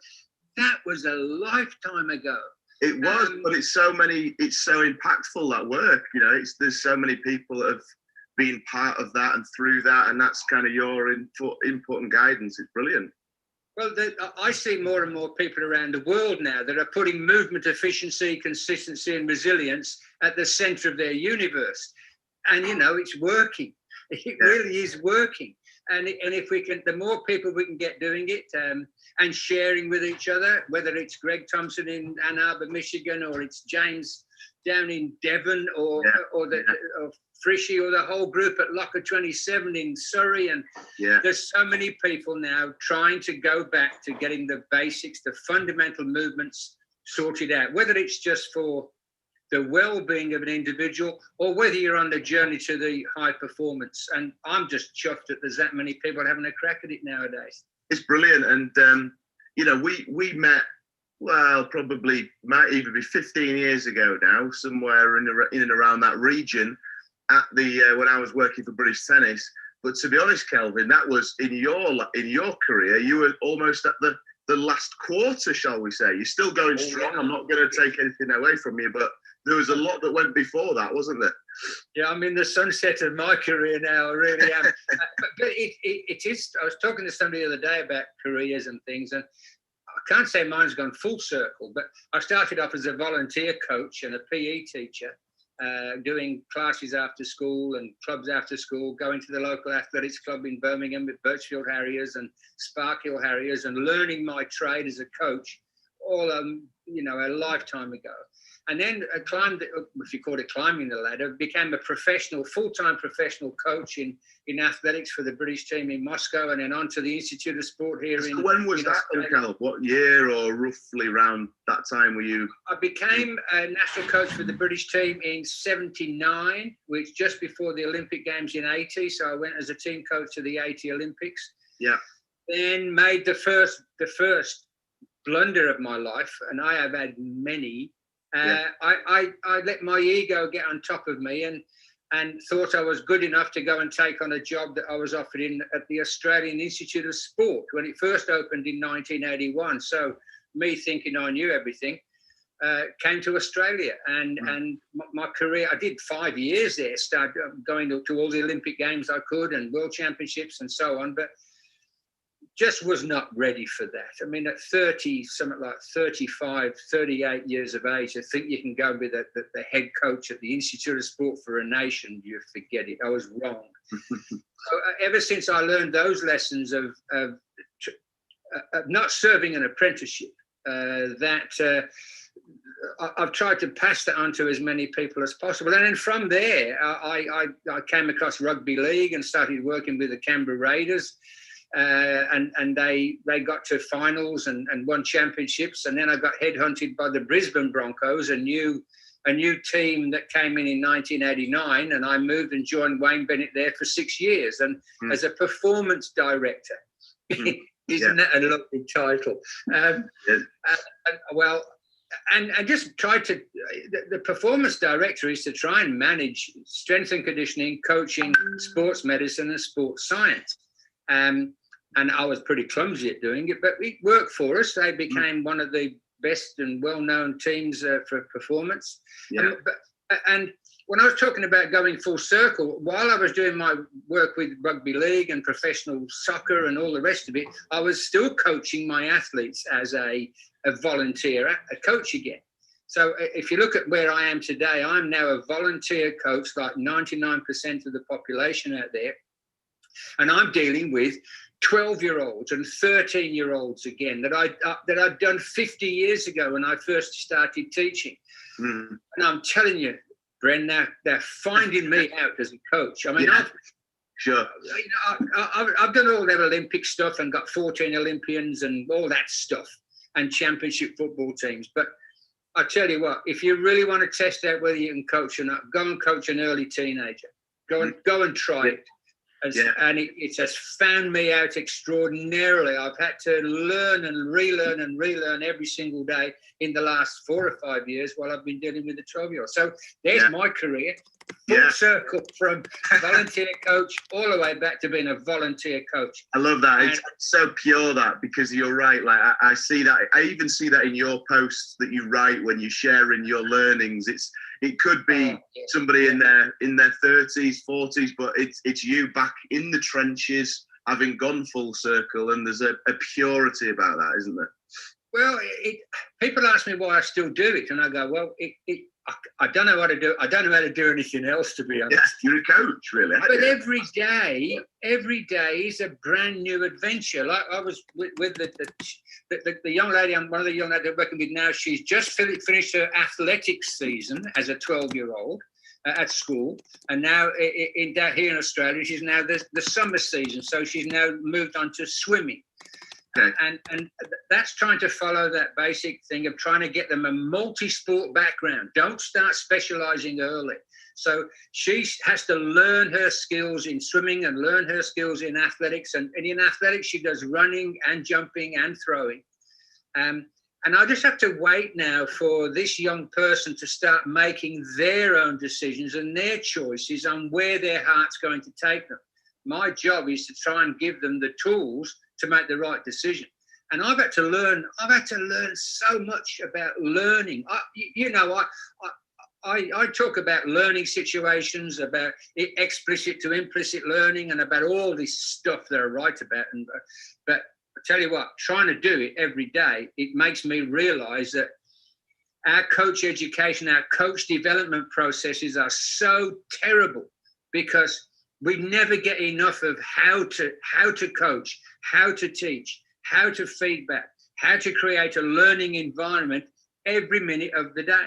That was a lifetime ago. It was, but it's so impactful, that work, you know, there's so many people that have been part of that and through that, and that's kind of your input and guidance. It's brilliant. Well, I see more and more people around the world now that are putting movement efficiency, consistency and resilience at the center of their universe. And, you know, it's working. It really is working. And if we can, the more people we can get doing it and sharing with each other, whether it's Greg Thompson in Ann Arbor, Michigan, or it's James down in Devon or Frishy or the whole group at Locker 27 in Surrey. And there's so many people now trying to go back to getting the basics, the fundamental movements sorted out, whether it's just for the well-being of an individual or whether you're on the journey to the high performance. And I'm just chuffed that there's that many people having a crack at it nowadays. It's brilliant. And, you know, we met, well, probably might even be 15 years ago now, somewhere in and around that region at the when I was working for British Tennis. But to be honest, Kelvin, that was in your career, you were almost at the last quarter, shall we say. You're still going strong. I'm not going to take anything away from you, but there was a lot that went before that, wasn't there? Yeah, I'm in the sunset of my career now, I really am. But it is, I was talking to somebody the other day about careers and things, and I can't say mine's gone full circle, but I started off as a volunteer coach and a PE teacher, doing classes after school and clubs after school, going to the local athletics club in Birmingham with Birchfield Harriers and Sparkhill Harriers and learning my trade as a coach you know, a lifetime ago. And then I climbed, if you call it climbing the ladder, became a professional, full-time professional coach in athletics for the British team in Moscow, and then on to the Institute of Sport here. So when was that, Cal? What year or roughly around that time were you? I became a national coach for the British team in '79, which just before the Olympic Games in '80. So I went as a team coach to the '80 Olympics. Yeah. Then made the first blunder of my life, and I have had many. I let my ego get on top of me and thought I was good enough to go and take on a job that I was offered at the Australian Institute of Sport when it first opened in 1981. So me thinking I knew everything, came to Australia and my career, I did 5 years there, started going to all the Olympic Games I could and World Championships and so on, but just was not ready for that. I mean, at 30, something like 35, 38 years of age, I think you can go be the head coach at the Institute of Sport for a nation. You forget it. I was wrong. So ever since I learned those lessons of not serving an apprenticeship, I've tried to pass that on to as many people as possible. And then from there, I came across rugby league and started working with the Canberra Raiders. And they got to finals and won championships. And then I got headhunted by the Brisbane Broncos, a new team that came in 1989. And I moved and joined Wayne Bennett there for 6 years. And as a performance director, isn't that a lovely title? I just tried to, the performance director is to try and manage strength and conditioning, coaching, sports medicine and sports science. And I was pretty clumsy at doing it, but it worked for us. They became one of the best and well-known teams for performance. Yeah. And when I was talking about going full circle, while I was doing my work with rugby league and professional soccer and all the rest of it, I was still coaching my athletes as a volunteer, a coach again. So if you look at where I am today, I'm now a volunteer coach, like 99% of the population out there. And I'm dealing with 12-year-olds and 13-year-olds again that I'd done 50 years ago when I first started teaching. And I'm telling you, Bren, they're finding me out as a coach. I mean, I've done all that Olympic stuff and got 14 Olympians and all that stuff and championship football teams. But I tell you what, if you really want to test out whether you can coach or not, go and coach an early teenager. Go and try it. And it has found me out extraordinarily. I've had to learn and relearn every single day in the last 4 or 5 years while I've been dealing with the 12-year-old. So there's my career, full circle from volunteer coach all the way back to being a volunteer coach. I love that. It's so pure, that, because you're right. Like I see that. I even see that in your posts that you write when you're sharing your learnings. It could be somebody in their 30s, 40s, but it's you back in the trenches, having gone full circle, and there's a purity about that, isn't there? Well, people ask me why I still do it, and I go, well, I don't know how to do. I don't know how to do anything else, to be honest. Yeah, you're a coach, really. But every day is a brand new adventure. Like I was with the young lady, one of the young ladies I'm working with now. She's just finished her athletics season as a 12-year-old at school, and now here in Australia, she's now the summer season. So she's now moved on to swimming. Okay. And that's trying to follow that basic thing of trying to get them a multi-sport background. Don't start specialising early. So she has to learn her skills in swimming and learn her skills in athletics. And in athletics, she does running and jumping and throwing. And I just have to wait now for this young person to start making their own decisions and their choices on where their heart's going to take them. My job is to try and give them the tools to make the right decision. And I've had to learn so much about learning. I talk about learning situations, about explicit to implicit learning, and about all this stuff that I write about. But I tell you what, trying to do it every day, it makes me realize that our coach education, our coach development processes are so terrible, because we never get enough of how to coach, how to teach, how to feedback, how to create a learning environment every minute of the day.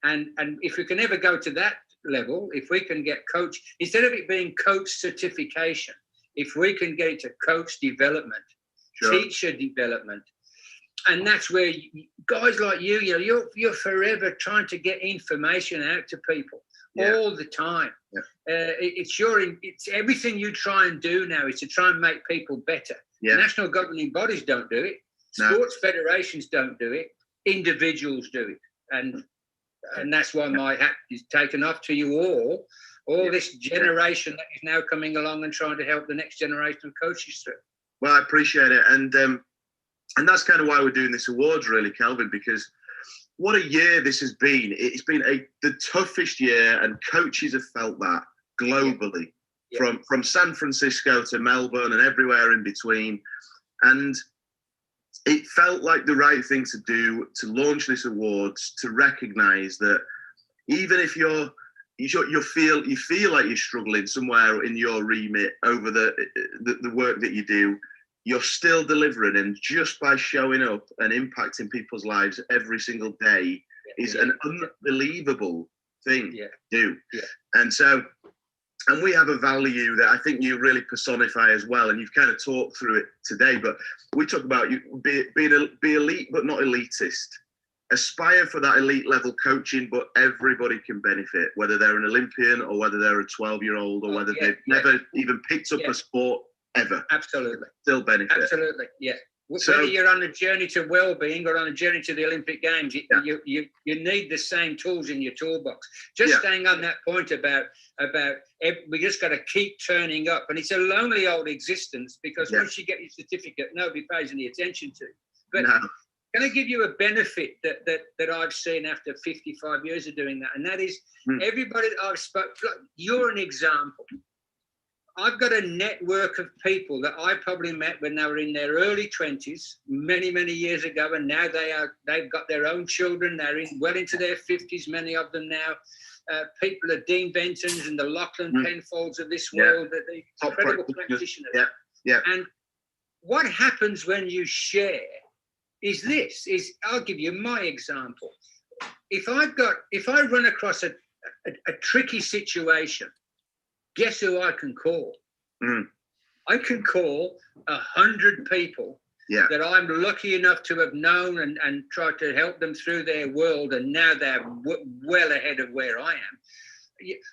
And if we can ever go to that level, if we can get coach, instead of it being coach certification, if we can get it to coach development, teacher development, and that's where guys like you, you're forever trying to get information out to people all the time. It's everything you try and do now is to try and make people better. National governing bodies don't do it. Sports federations don't do it. Individuals do it. And that's why my hat is taken off to you all this generation that is now coming along and trying to help the next generation of coaches through. Well, I appreciate it. And that's kind of why we're doing this awards, really, Kelvin, because what a year this has been. It's been the toughest year, and coaches have felt that globally, from San Francisco to Melbourne and everywhere in between. And it felt like the right thing to do, to launch this awards, to recognise that even if you feel like you're struggling somewhere in your remit over the work that you do, you're still delivering, and just by showing up and impacting people's lives every single day is an unbelievable thing to do. And we have a value that I think you really personify as well, and you've kind of talked through it today, but we talk about you be elite but not elitist. Aspire for that elite level coaching, but everybody can benefit, whether they're an Olympian or whether they're a 12-year-old or whether they've never even picked up a sport ever. Absolutely. Still benefit. Absolutely, yeah. Whether you're on a journey to well-being or on a journey to the Olympic Games, you need the same tools in your toolbox. Just staying on that point about we just got to keep turning up, and it's a lonely old existence because once you get your certificate, nobody pays any attention to. But can I give you a benefit that I've seen after 55 years of doing that, and that is everybody that I've spoken. You're an example. I've got a network of people that I probably met when they were in their early 20s, many, many years ago, and now they've got their own children. They're well into their 50s, many of them now. People are Dean Bentons and the Lachlan Penfolds of this world, the incredible practitioners. And what happens when you share is I'll give you my example. If I run across a tricky situation, guess who I can call? I can call 100 people that I'm lucky enough to have known and tried to help them through their world, and now they're well ahead of where I am.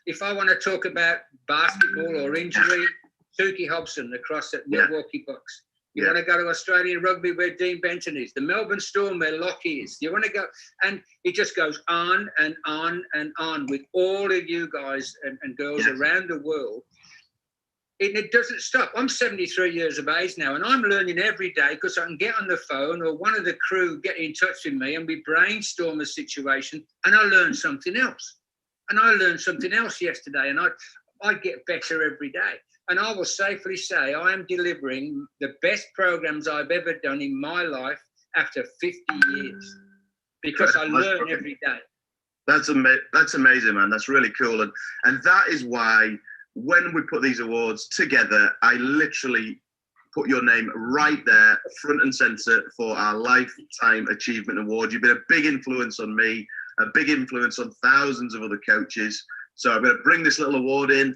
If I want to talk about basketball or injury, Suki Hobson across at Milwaukee Bucks. You want to go to Australian rugby where Dean Benton is, the Melbourne Storm where Lockie is. You want to go, and it just goes on and on and on with all of you guys and girls around the world. It doesn't stop. I'm 73 years of age now, and I'm learning every day because I can get on the phone or one of the crew get in touch with me and we brainstorm a situation, and I learn something else. And I learned something else yesterday, and I get better every day. And I will safely say I am delivering the best programs I've ever done in my life after 50 years because I learn every day. That's amazing, man. That's really cool. And that is why when we put these awards together, I literally put your name right there, front and center for our Lifetime Achievement Award. You've been a big influence on me, a big influence on thousands of other coaches. So I'm going to bring this little award in.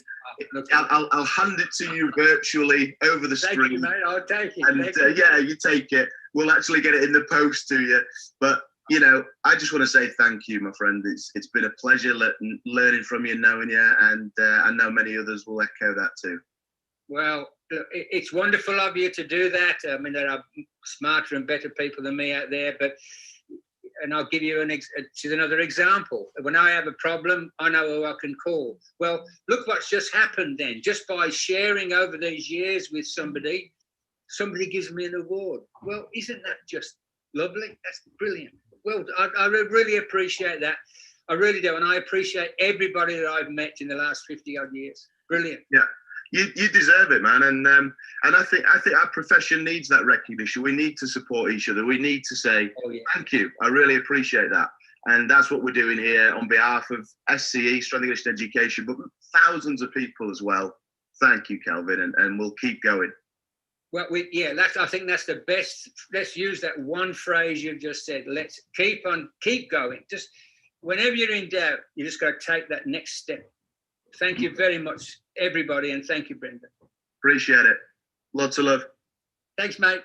I'll hand it to you virtually over the screen. Thank you, mate. I'll take it. And you take it. We'll actually get it in the post to you. But I just want to say thank you, my friend. It's been a pleasure learning from you, knowing you, and I know many others will echo that too. Well, it's wonderful of you to do that. I mean, there are smarter and better people than me out there, and I'll give you another example. When I have a problem, I know who I can call. Well, look what's just happened then. Just by sharing over these years with somebody gives me an award. Well, isn't that just lovely? That's brilliant. Well, I really appreciate that. I really do. And I appreciate everybody that I've met in the last 50 odd years. Brilliant. Yeah. You deserve it, man, and I think our profession needs that recognition. We need to support each other. We need to say thank you. I really appreciate that, and that's what we're doing here on behalf of SCE, Strength and Conditioning Education, but thousands of people as well. Thank you, Kelvin, and we'll keep going. Well, I think that's the best. Let's use that one phrase you just said. Let's keep going. Just whenever you're in doubt, you just got to take that next step. Thank you very much, everybody, and thank you, Brenda. Appreciate it. Lots of love. Thanks, mate.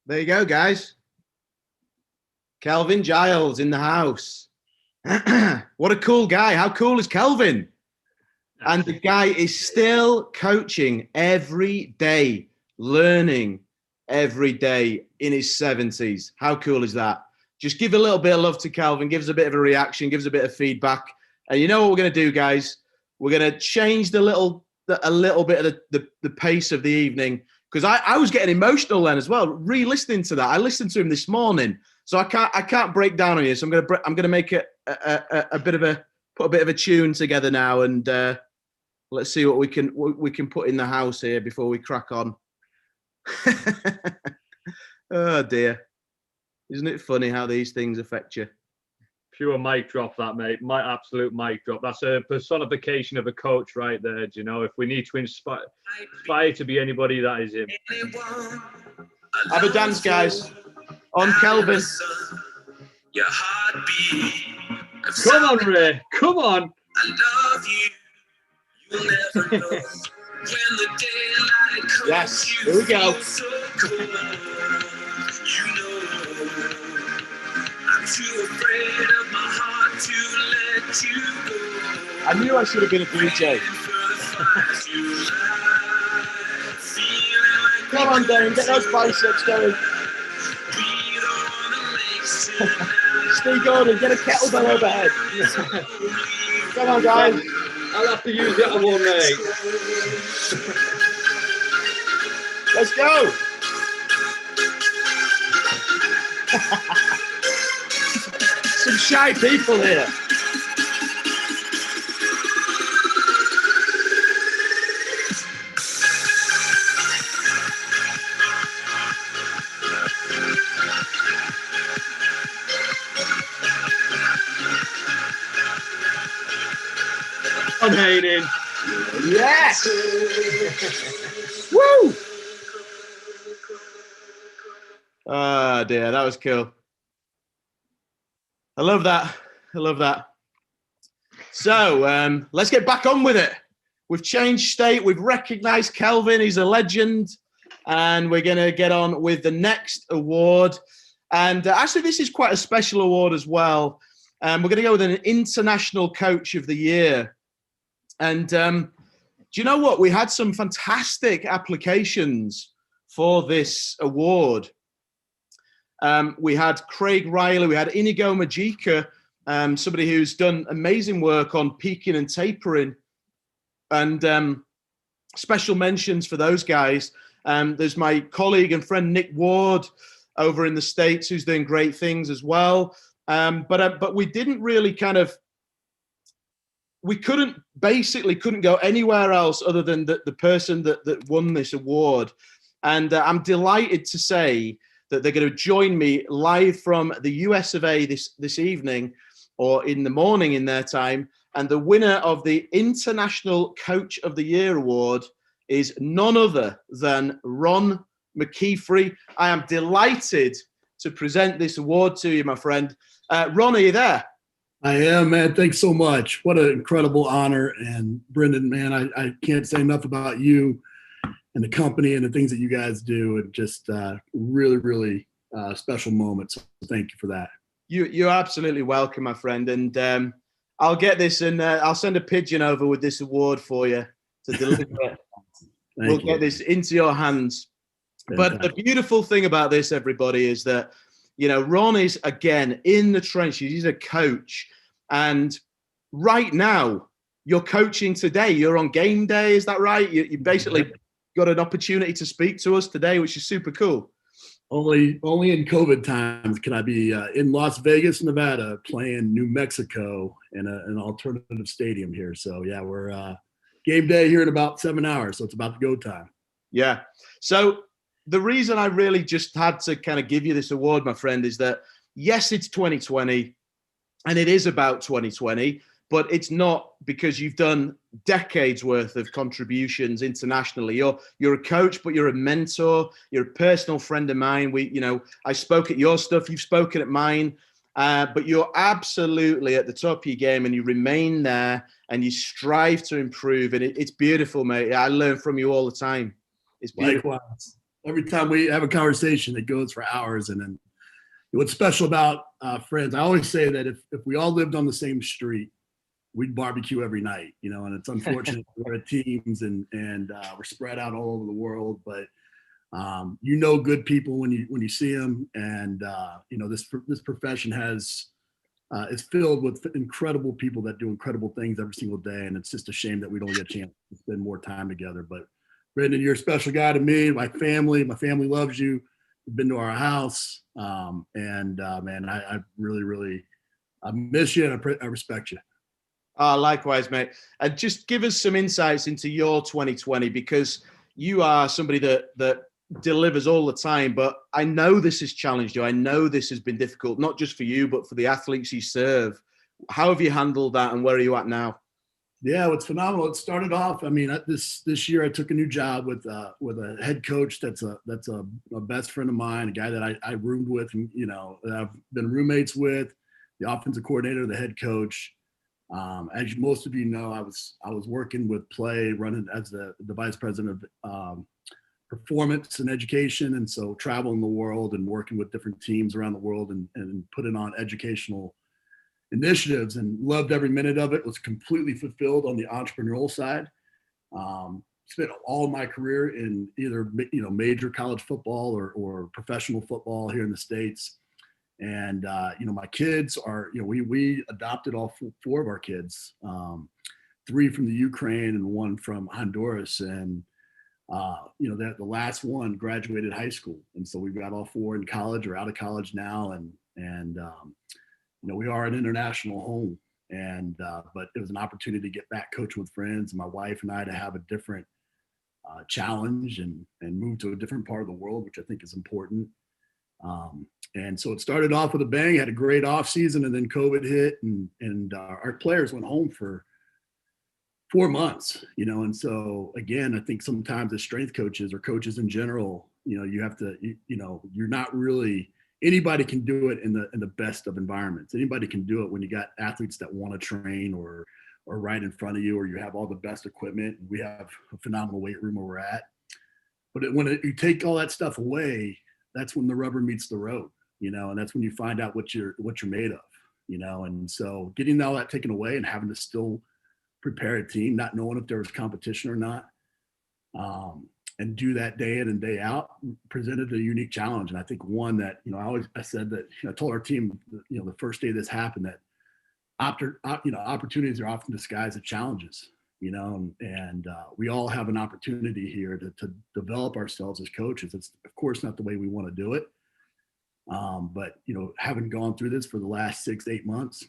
There you go, guys. Kelvin Giles in the house. What a cool guy. How cool is Kelvin? And the guy is still coaching every day, learning every day in his 70s. How cool is that? Just give a little bit of love to Kelvin, give us a bit of a reaction, give us a bit of feedback. And you know what we're going to do, guys? We're going to change a little bit of the pace of the evening, because I was getting emotional then as well, re-listening to that. I listened to him this morning, so I can't break down on you. So I'm going to make it a bit of a tune together now, and let's see what we can put in the house here before we crack on. Oh dear, isn't it funny how these things affect you? Pure mic drop, that, mate. My absolute mic drop. That's a personification of a coach right there. Do you know? If we need to inspire to be anybody, that is him. Have a dance, guys, on Kelvin. Your heartbeat. Come on, Ray. Come on. I love you. You'll never know when the daylight comes. Yes, here we go. So cold. You know, I'm too afraid of my heart to let you go. I knew I should have been a DJ. Come on, Dane, get those biceps going. Steve Gordon, get a kettlebell overhead. Come on, guys. I'll have to use the other one, mate. Let's go. Some shy people here. I'm Hayden. Yes. Woo. Oh dear, that was cool. I love that. I love that. So let's get back on with it. We've changed state. We've recognized Kelvin. He's a legend. And we're going to get on with the next award. And actually, this is quite a special award as well. We're going to go with an International Coach of the Year. And do you know what? We had some fantastic applications for this award. We had Craig Riley, we had Inigo Majika, somebody who's done amazing work on peaking and tapering, and special mentions for those guys. There's my colleague and friend Nick Ward over in the States, who's doing great things as well. But we didn't really we couldn't go anywhere else other than the person that won this award. And I'm delighted to say that they're going to join me live from the US of A this evening, or in the morning in their time. And the winner of the International Coach of the Year award is none other than Ron McKeefrey. I am delighted to present this award to you, my friend. Ron, are you there? I am, man. Thanks so much. What an incredible honor. And Brendan, man, I can't say enough about you and the company and the things that you guys do, and just really, really special moments. So thank you for that. You're absolutely welcome, my friend. And I'll get this, and I'll send a pigeon over with this award for you to deliver it. We'll get this into your hands. Fantastic. But the beautiful thing about this, everybody, is that, you know, Ron is, again, in the trenches. He's a coach. And right now, you're coaching today. You're on game day. Is that right? You basically got an opportunity to speak to us today, which is super cool. Only in COVID times can I be in Las Vegas, Nevada, playing New Mexico in an alternative stadium here. So, yeah, we're game day here in about 7 hours. So it's about to go time. Yeah. So the reason I really just had to kind of give you this award, my friend, is that, yes, it's 2020 and it is about 2020, but it's not because you've done decades worth of contributions internationally. You're a coach, but you're a mentor. You're a personal friend of mine. I spoke at your stuff. You've spoken at mine. But you're absolutely at the top of your game, and you remain there, and you strive to improve. And it's beautiful, mate. I learn from you all the time. It's beautiful. Likewise. Every time we have a conversation, it goes for hours. And then what's special about friends, I always say that if we all lived on the same street, we'd barbecue every night, and it's unfortunate we're at teams and we're spread out all over the world, but good people when you see them, and this profession is filled with incredible people that do incredible things every single day, and it's just a shame that we don't get a chance to spend more time together. But Brendan, you're a special guy to me. My family loves you. You've been to our house, man, I really I miss you, and I respect you. Likewise, mate. And just give us some insights into your 2020, because you are somebody that delivers all the time, but I know this has challenged you. I know this has been difficult, not just for you, but for the athletes you serve. How have you handled that, and where are you at now? Yeah, it's phenomenal. It started off, this year I took a new job with a head coach that's a best friend of mine, a guy that I roomed with, and that I've been roommates with, the offensive coordinator, the head coach. As most of you know, I was working with Play, running as the vice president of performance and education, and so traveling the world and working with different teams around the world and putting on educational initiatives, and loved every minute of it. Was completely fulfilled on the entrepreneurial side. Spent all of my career in either major college football or professional football here in the States. And my kids are, we adopted all four of our kids, 3 from the Ukraine and 1 from Honduras, and that the last one graduated high school, and so we've got all 4 in college or out of college now, and we are an international home, and but it was an opportunity to get back coaching with friends, and my wife and I to have a different challenge and move to a different part of the world, which I think is important. And so it started off with a bang, had a great off season, and then COVID hit, and our players went home for 4 months, and so again, I think sometimes as strength coaches or coaches in general, you have to, you're not really, anybody can do it in the best of environments. Anybody can do it when you got athletes that want to train or right in front of you, or you have all the best equipment. We have a phenomenal weight room where we're at, but you take all that stuff away, that's when the rubber meets the road, and that's when you find out what you're made of, and so getting all that taken away and having to still prepare a team, not knowing if there was competition or not, and do that day in and day out, presented a unique challenge. And I think one that, I said that, I told our team, the first day this happened, that opportunities are often disguised as challenges, and we all have an opportunity here to develop ourselves as coaches. It's of course not the way we want to do it. But, having gone through this for the last 6-8 months,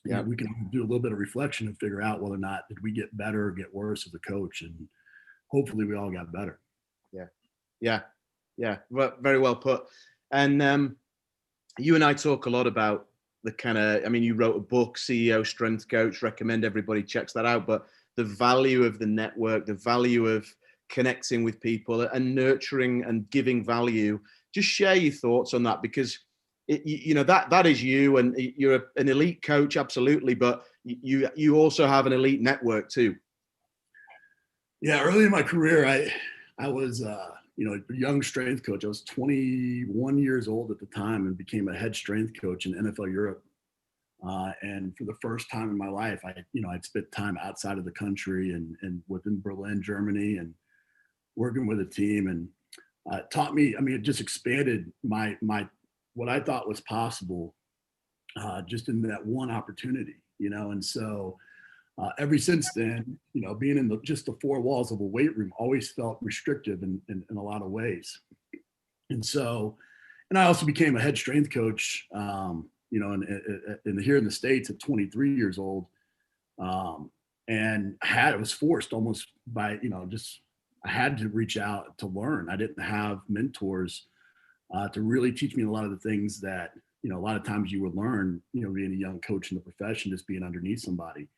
yeah, we can do a little bit of reflection and figure out whether or not did we get better or get worse as a coach, and hopefully we all got better. Yeah. Very well put. And you and I talk a lot about the kind of, you wrote a book, CEO Strength Coach, recommend everybody checks that out, but the value of the network, the value of connecting with people and nurturing and giving value. Just share your thoughts on that, because that is you, and you're an elite coach, absolutely, but you also have an elite network too. Yeah, early in my career, I was a young strength coach. I was 21 years old at the time and became a head strength coach in NFL Europe. And for the first time in my life, I'd spent time outside of the country and within Berlin, Germany, and working with a team, and taught me. It just expanded my what I thought was possible, just in that one opportunity, and so ever since then, being in just the 4 walls of a weight room always felt restrictive in a lot of ways. And so, and I also became a head strength coach, in here in the States at 23 years old, and I was forced almost by, I had to reach out to learn. I didn't have mentors to really teach me a lot of the things that you know, a lot of times you would learn, you know, being a young coach in the profession, just being underneath somebody.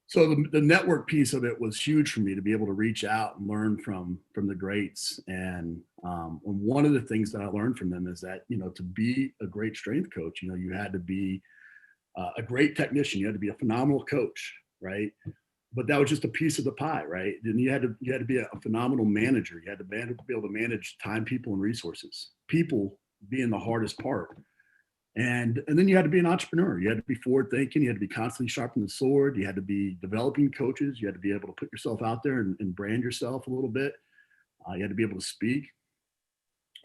So the network piece of it was huge for me to be able to reach out and learn from the greats. And one of the things that I learned from them is that, you know, to be a great strength coach, you know, you had to be a great technician. You had to be a phenomenal coach, right? But that was just a piece of the pie, right? Then you had to be a phenomenal manager. You had to be able to manage time, people, and resources. People being the hardest part. And then you had to be an entrepreneur. You had to be forward thinking. You had to be constantly sharpening the sword. You had to be developing coaches. You had to be able to put yourself out there and brand yourself a little bit. You had to be able to speak.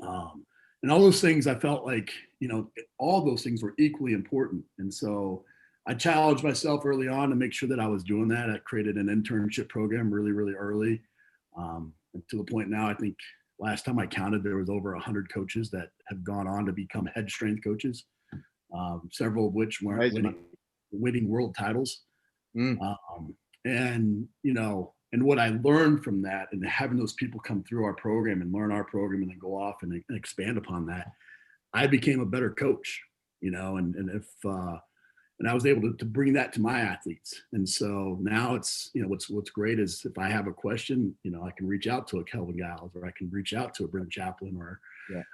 And all those things, I felt like, you know, all those things were equally important. And so I challenged myself early on to make sure that I was doing that. I created an internship program really, really early. And to the point now, I think last time I counted, there was over 100 coaches that have gone on to become head strength coaches. Several of which weren't winning world titles. And, you know, and what I learned from that and having those people come through our program and learn our program and then go off and expand upon that, I became a better coach, you know, and I was able to bring that to my athletes. And so now it's, you know, what's great is if I have a question, you know, I can reach out to a Kelvin Giles, or I can reach out to a Brent Chaplin, or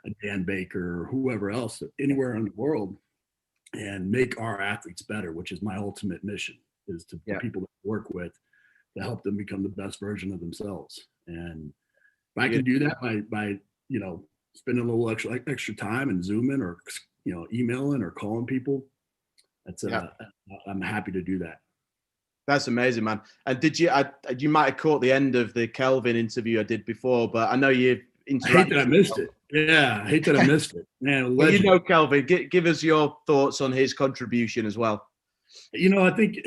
a Dan Baker, or whoever else anywhere in the world, and make our athletes better, which is my ultimate mission, is to the people that I work with, to help them become the best version of themselves. And if I can do that by you know, spending a little extra time and Zooming, or, you know, emailing or calling people, that's I'm happy to do that. That's amazing, man. And did you might have caught the end of the Kelvin interview I did before, but I know you interacted. I hate that I missed it. Yeah, I hate that I missed it. Man, well, you know, Kelvin, give us your thoughts on his contribution as well. You know, I think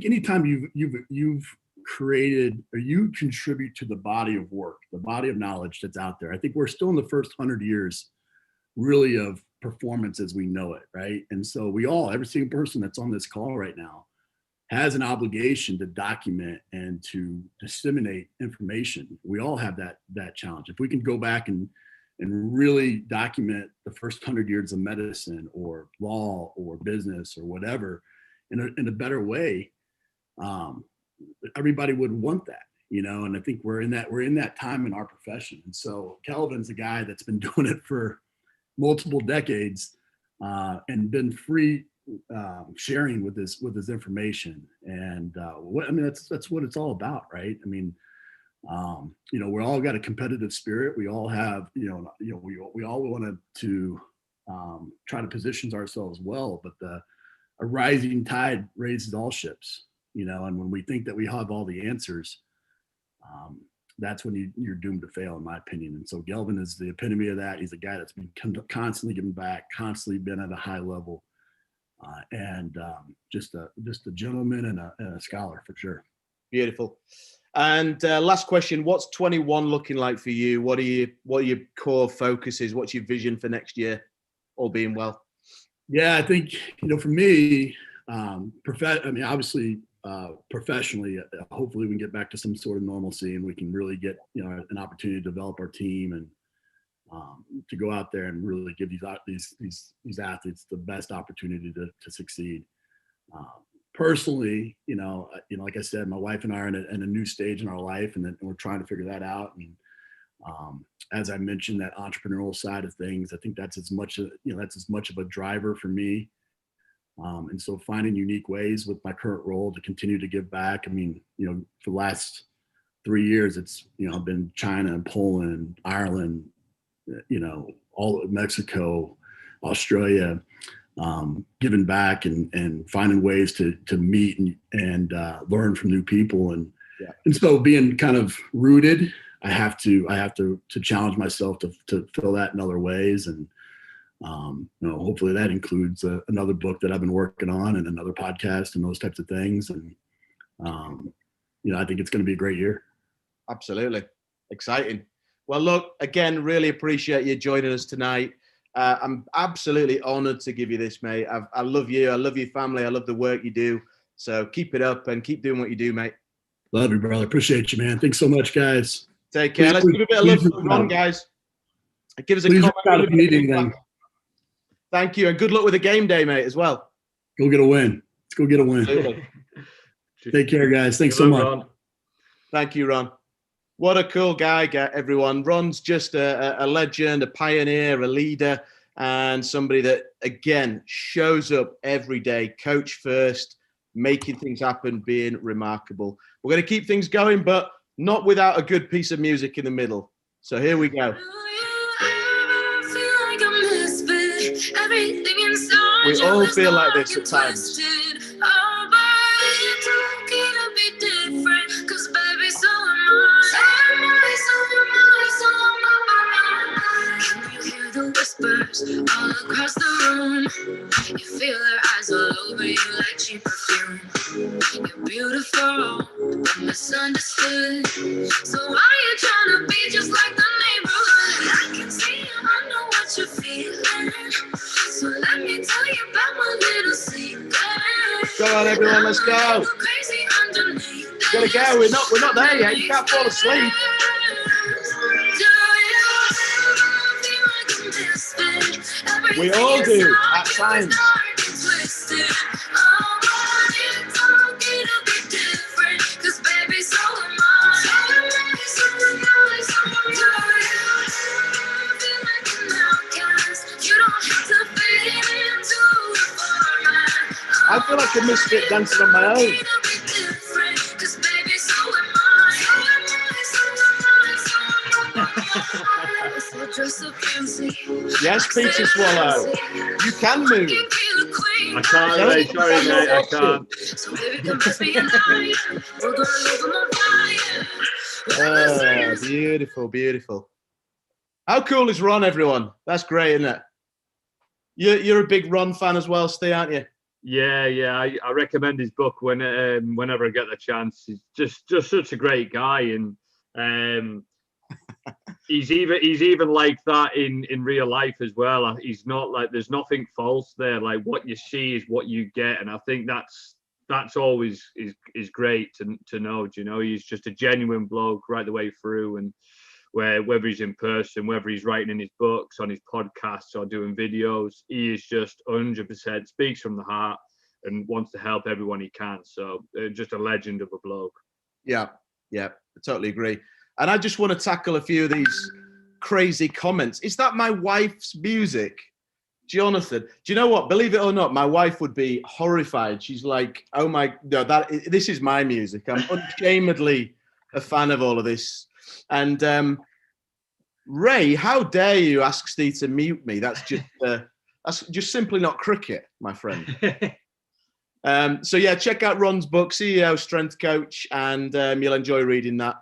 anytime you've created, or you contribute to the body of work, the body of knowledge that's out there, I think we're still in the first 100 years really of performance as we know it, right? And so every single person that's on this call right now has an obligation to document and to disseminate information. We all have that challenge. If we can go back and really document the first 100 years of medicine or law or business or whatever in a better way, everybody would want that, you know. And I think we're in that time in our profession. And so Kelvin's a guy that's been doing it for multiple decades and been free sharing with his information. And that's what it's all about, right? I mean, you know, we all got a competitive spirit. We all have, we all wanted to try to position ourselves well, but a rising tide raises all ships, you know. And when we think that we have all the answers, that's when you're doomed to fail, in my opinion. And so Kelvin is the epitome of that. He's a guy that's been constantly giving back, constantly been at a high level, and just a gentleman and a scholar for sure. Beautiful. And last question: what's 21 looking like for you? What are your core focuses? What's your vision for next year, all being well? Yeah, I think, you know, for me, obviously, professionally, hopefully we can get back to some sort of normalcy, and we can really get, you know, an opportunity to develop our team and to go out there and really give these athletes the best opportunity to succeed. Personally, you know, like I said, my wife and I are in a new stage in our life, and we're trying to figure that out. And as I mentioned, that entrepreneurial side of things, I think that's as much of a driver for me. And so finding unique ways with my current role to continue to give back. I mean, you know, for the last 3 years, it's, you know, been China and Poland, Ireland, you know, all of Mexico, Australia, giving back and finding ways to meet and learn from new people. And so being kind of rooted, I have to challenge myself to fill that in other ways. And you know, hopefully that includes another book that I've been working on and another podcast and those types of things. And you know, I think it's going to be a great year. Absolutely. Exciting. Well, look, again, really appreciate you joining us tonight. I'm absolutely honored to give you this, mate. I love you. I love your family. I love the work you do. So keep it up and keep doing what you do, mate. Love you, brother. Appreciate you, man. Thanks so much, guys. Take care. Let's give a bit of love to Ron, guys. Give us a comment. If you need anything. Thank you, and good luck with the game day, mate, as well. Go get a win. Let's go get a win. Absolutely. Take care, guys. Thanks so Good much. luck, Ron. Thank you, Ron. What a cool guy, everyone. Ron's just a legend, a pioneer, a leader, and somebody that, again, shows up every day, coach first, making things happen, being remarkable. We're going to keep things going, but not without a good piece of music in the middle. So here we go. We all feel like this at times. Whispers all across the room. You feel their eyes all over you like cheap perfume. You're beautiful, but misunderstood. So why you trying to be just like the neighborhood? I can see you, I know what you're feeling. So let me tell you about my little secret. Go on, everyone, let's go. Crazy underneath. Gotta go. We're not there yet. You can't fall asleep. We all do at times. I feel like a misfit dancing on my own. Yes, Peter Swallow. You can move. I can't, Ray. Sorry, mate. I can't. Beautiful, beautiful. How cool is Ron, everyone? That's great, isn't it? You're a big Ron fan as well, Steve, aren't you? Yeah. I recommend his book whenever I get the chance. He's just such a great guy, and he's even like that in real life as well. He's not like, there's nothing false there. Like, what you see is what you get, and I think that's always is great to know. You know, he's just a genuine bloke right the way through, and whether he's in person, whether he's writing in his books, on his podcasts, or doing videos, he is just 100% speaks from the heart and wants to help everyone he can. So just a legend of a bloke. Yeah, I totally agree. And I just want to tackle a few of these crazy comments. Is that my wife's music? Jonathan, do you know what? Believe it or not, my wife would be horrified. She's like, "Oh my, no, this is my music. I'm unashamedly a fan of all of this." And Ray, how dare you ask Steve to mute me? That's just simply not cricket, my friend. So yeah, check out Ron's book, CEO Strength Coach, and you'll enjoy reading that.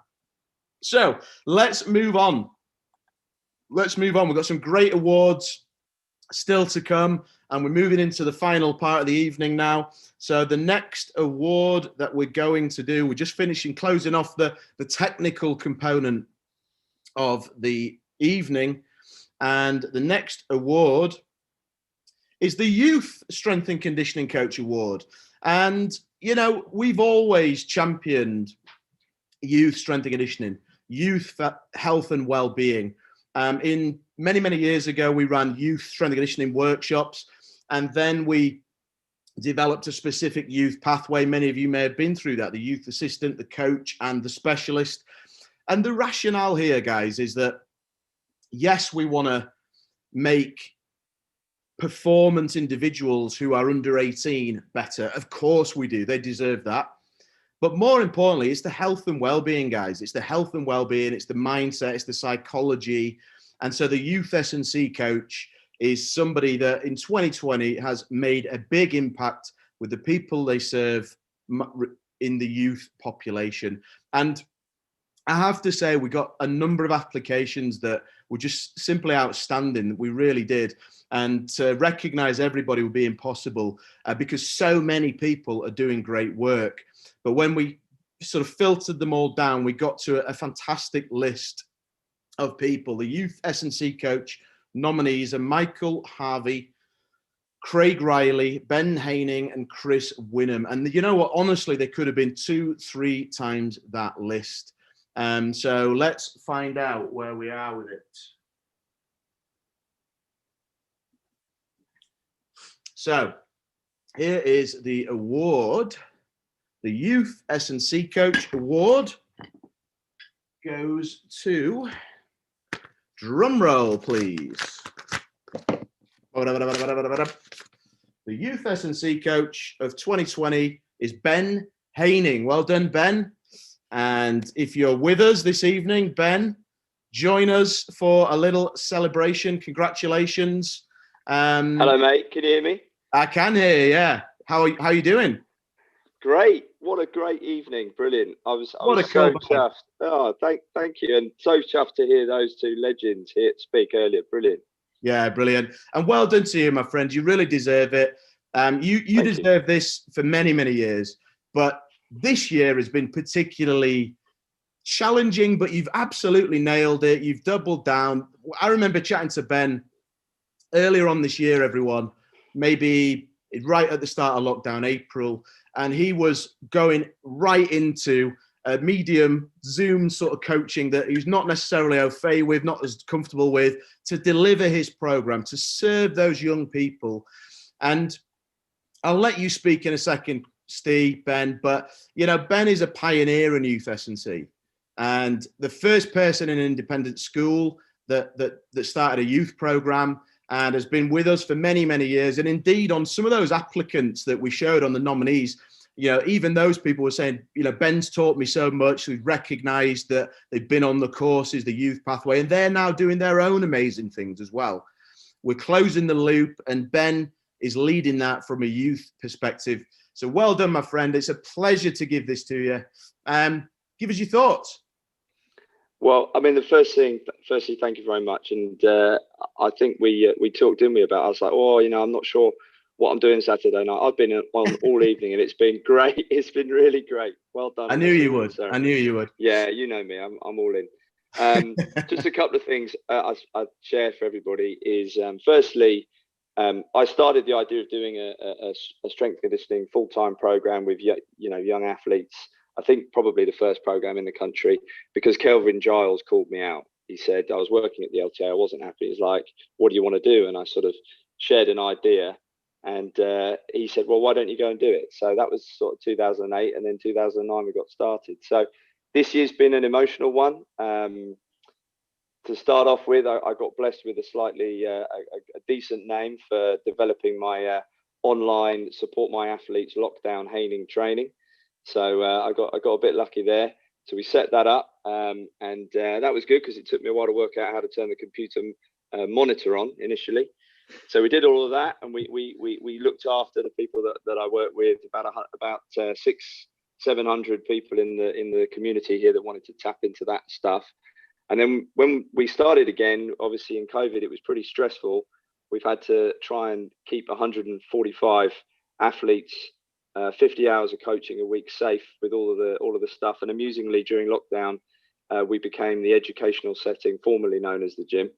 So let's move on. We've got some great awards still to come, and we're moving into the final part of the evening now. So the next award that we're going to do, we're just closing off the technical component of the evening, and the next award is the Youth Strength and Conditioning Coach Award. And you know, we've always championed youth strength and conditioning, youth health and well-being. In many years ago, we ran youth strength and conditioning workshops, and then we developed a specific youth pathway. Many of you may have been through that: the youth assistant, the coach, and the specialist. And the rationale here, guys, is that yes, we want to make performance individuals who are under 18 better. Of course we do. They deserve that. But more importantly, it's the health and well-being, guys. It's the health and well-being. It's the mindset. It's the psychology. And so the youth S&C coach is somebody that in 2020 has made a big impact with the people they serve in the youth population. And I have to say, we got a number of applications that were just simply outstanding. We really did. And to recognize everybody would be impossible because so many people are doing great work. But when we sort of filtered them all down, we got to a fantastic list of people. The Youth S&C Coach nominees are Michael Harvey, Craig Riley, Ben Haining, and Chris Winham. And you know what? Honestly, they could have been 2-3 times that list. So let's find out where we are with it. So here is the award. The Youth S&C Coach Award goes to, drum roll, please. The Youth S&C Coach of 2020 is Ben Haining. Well done, Ben. And if you're with us this evening, Ben, join us for a little celebration. Congratulations. Hello, mate. Can you hear me? I can hear you, yeah. How you doing? Great. What a great evening. Brilliant. I was so chuffed. Oh, thank you. And so chuffed to hear those two legends here speak earlier. Brilliant. Yeah, brilliant. And well done to you, my friend. You really deserve it. You deserve this for many, many years. But this year has been particularly challenging, but you've absolutely nailed it. You've doubled down. I remember chatting to Ben earlier on this year, everyone, maybe right at the start of lockdown, April, and he was going right into a medium Zoom sort of coaching that he's not necessarily au fait with, not as comfortable with, to deliver his program, to serve those young people. And I'll let you speak in a second, Steve, Ben, but Ben is a pioneer in youth S&C, and the first person in an independent school that started a youth program, and has been with us for many, many years. And indeed, on some of those applicants that we showed on the nominees, even those people were saying, Ben's taught me so much. We've recognized that they've been on the courses, the youth pathway, and they're now doing their own amazing things as well. We're closing the loop, and Ben is leading that from a youth perspective. So well done, my friend. It's a pleasure to give this to you. Give us your thoughts. Well, I mean, firstly, thank you very much. And I think we talked, didn't we, about, I was like, I'm not sure what I'm doing Saturday night. I've been on all evening, and it's been great. It's been really great. Well done. I knew you would. Yeah, you know me. I'm all in. Just a couple of things I'd share for everybody is, firstly, I started the idea of doing a strength conditioning full-time program with young athletes. I think probably the first program in the country, because Kelvin Giles called me out. He said, I was working at the LTA, I wasn't happy. He's like, what do you want to do? And I sort of shared an idea, and he said, well, why don't you go and do it? So that was sort of 2008, and then 2009 we got started. So this year's been an emotional one. To start off with, I got blessed with a slightly a decent name for developing my online support my athletes lockdown Haining training. So I got a bit lucky there. So we set that up, and that was good because it took me a while to work out how to turn the computer monitor on initially. So we did all of that, and we looked after the people that I work with, about 600-700 people in the community here that wanted to tap into that stuff. And then when we started again, obviously in COVID, it was pretty stressful. We've had to try and keep 145 athletes, 50 hours of coaching a week safe with all of the stuff. And amusingly, during lockdown, we became the educational setting formerly known as the gym.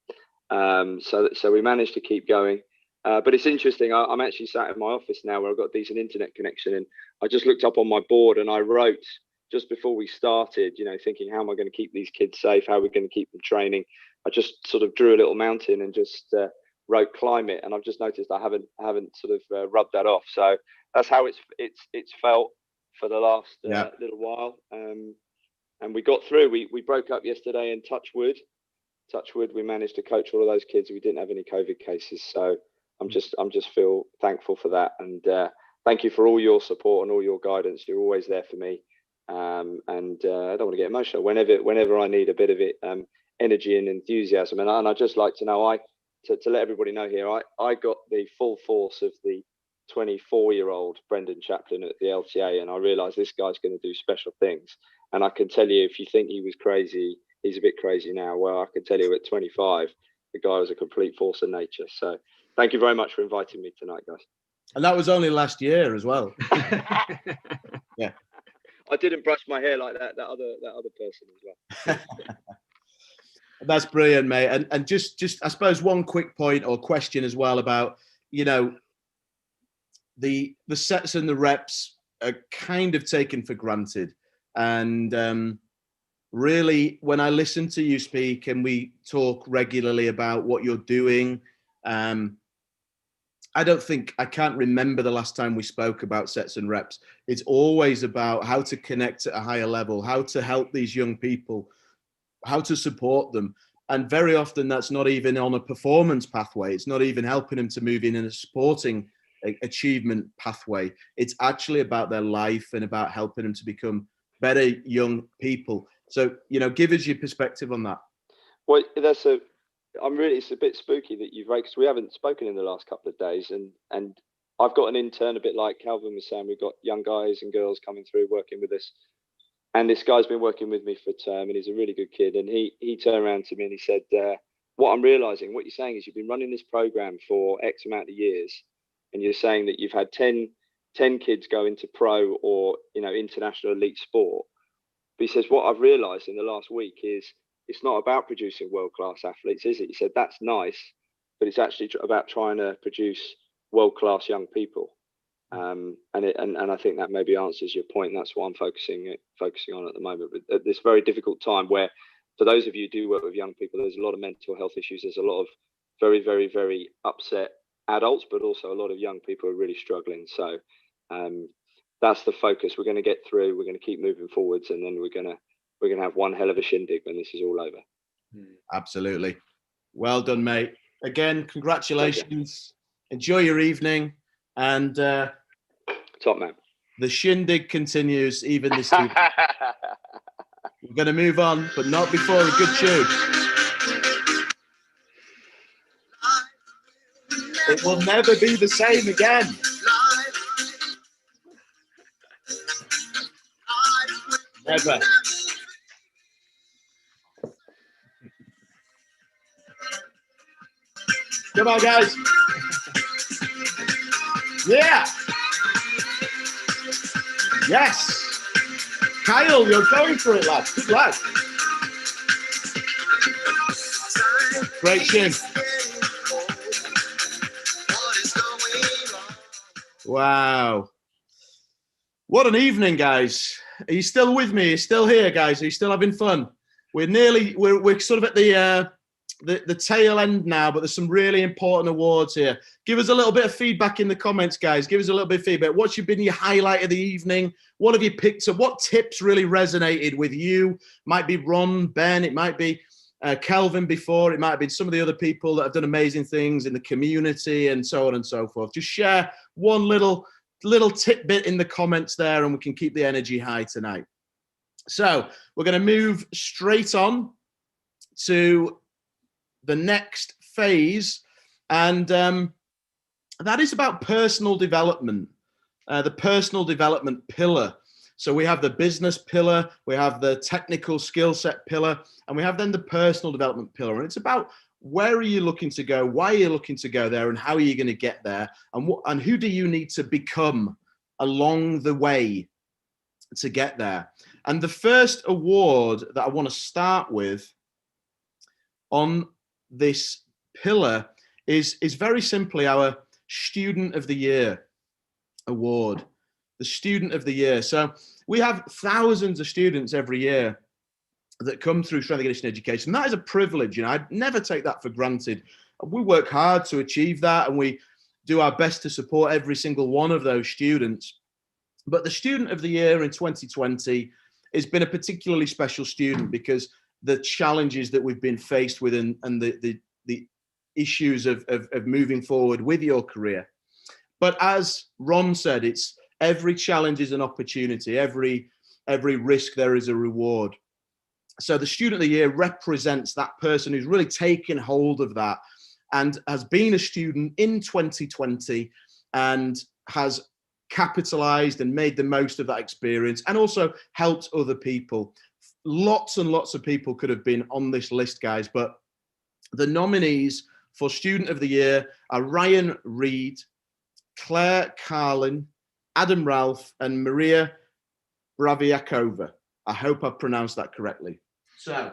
So we managed to keep going. But it's interesting. I'm actually sat in my office now where I've got a decent internet connection, and I just looked up on my board and I wrote just before we started, thinking, how am I going to keep these kids safe? How are we going to keep them training? I just sort of drew a little mountain and just wrote climate, and I've just noticed I haven't sort of rubbed that off. So that's how it's felt for the last little while. And we got through. We broke up yesterday, and touch wood, we managed to coach all of those kids. We didn't have any COVID cases, so I'm just feel thankful for that. And thank you for all your support and all your guidance. You're always there for me. And I don't want to get emotional whenever I need a bit of it, energy and enthusiasm. And I'd just like to know, to let everybody know here, I got the full force of the 24-year-old Brendan Chaplin at the LTA, and I realized this guy's going to do special things. And I can tell you, if you think he was crazy, he's a bit crazy now. Well, I can tell you at 25, the guy was a complete force of nature. So thank you very much for inviting me tonight, guys. And that was only last year as well. Yeah. I didn't brush my hair like that other person as well. That's brilliant, mate. And just I suppose one quick point or question as well about, the sets and the reps are kind of taken for granted. And really, when I listen to you speak and we talk regularly about what you're doing, I can't remember the last time we spoke about sets and reps. It's always about how to connect at a higher level, how to help these young people, how to support them. And very often that's not even on a performance pathway. It's not even helping them to move in a sporting achievement pathway. It's actually about their life and about helping them to become better young people. So, give us your perspective on that. Well, it's a bit spooky that you've raised, because we haven't spoken in the last couple of days, and I've got an intern, a bit like Calvin was saying. We've got young guys and girls coming through working with us, and this guy's been working with me for a term, and he's a really good kid. And he turned around to me and he said, what I'm realizing, what you're saying is you've been running this program for X amount of years, and you're saying that you've had 10 kids go into pro or international elite sport. But he says, what I've realized in the last week is it's not about producing world-class athletes, is it? He said, that's nice, but it's actually about trying to produce world-class young people. And I think that maybe answers your point. And that's what I'm focusing on at the moment. But at this very difficult time, where for those of you who do work with young people, there's a lot of mental health issues. There's a lot of very, very, very upset adults, but also a lot of young people who are really struggling. So that's the focus. We're going to get through. We're going to keep moving forwards, and then we're going to have one hell of a shindig when this is all over. Absolutely. Well done, mate. Again, congratulations. Enjoy your evening. And top man. The shindig continues even this evening. We're going to move on, but not before a good tune. It will never be the same again. Never. Come on, guys. Yeah. Yes. Kyle, you're going for it, lad. Good lad. Great tune. Wow. What an evening, guys. Are you still with me? Are you still here, guys? Are you still having fun? We're sort of at the tail end now, but there's some really important awards here. Give us a little bit of feedback in the comments, guys. Give us a little bit of feedback. What's been your highlight of the evening? What have you picked up? What tips really resonated with you? Might be Ron, Ben, it might be Kelvin before, it might have been some of the other people that have done amazing things in the community and so on and so forth. Just share one little tidbit in the comments there, and we can keep the energy high tonight. So we're going to move straight on to the next phase, and that is about personal development, the personal development pillar. So we have the business pillar, we have the technical skill set pillar, and we have then the personal development pillar. And it's about where are you looking to go, why are you looking to go there, and how are you going to get there, and who do you need to become along the way to get there. And the first award that I want to start with on this pillar is very simply our Student of the Year award, the Student of the Year. So we have thousands of students every year that come through strength and conditioning education. That is a privilege. I'd never take that for granted. We work hard to achieve that, and we do our best to support every single one of those students. But the Student of the Year in 2020 has been a particularly special student because the challenges that we've been faced with and the issues of moving forward with your career. But as Ron said, it's every challenge is an opportunity. Every risk there is a reward. So the Student of the Year represents that person who's really taken hold of that and has been a student in 2020 and has capitalized and made the most of that experience and also helped other people. Lots and lots of people could have been on this list, guys, but the nominees for Student of the Year are Ryan Reed, Claire Carlin, Adam Ralph, and Maria Braviakova. I hope I've pronounced that correctly. So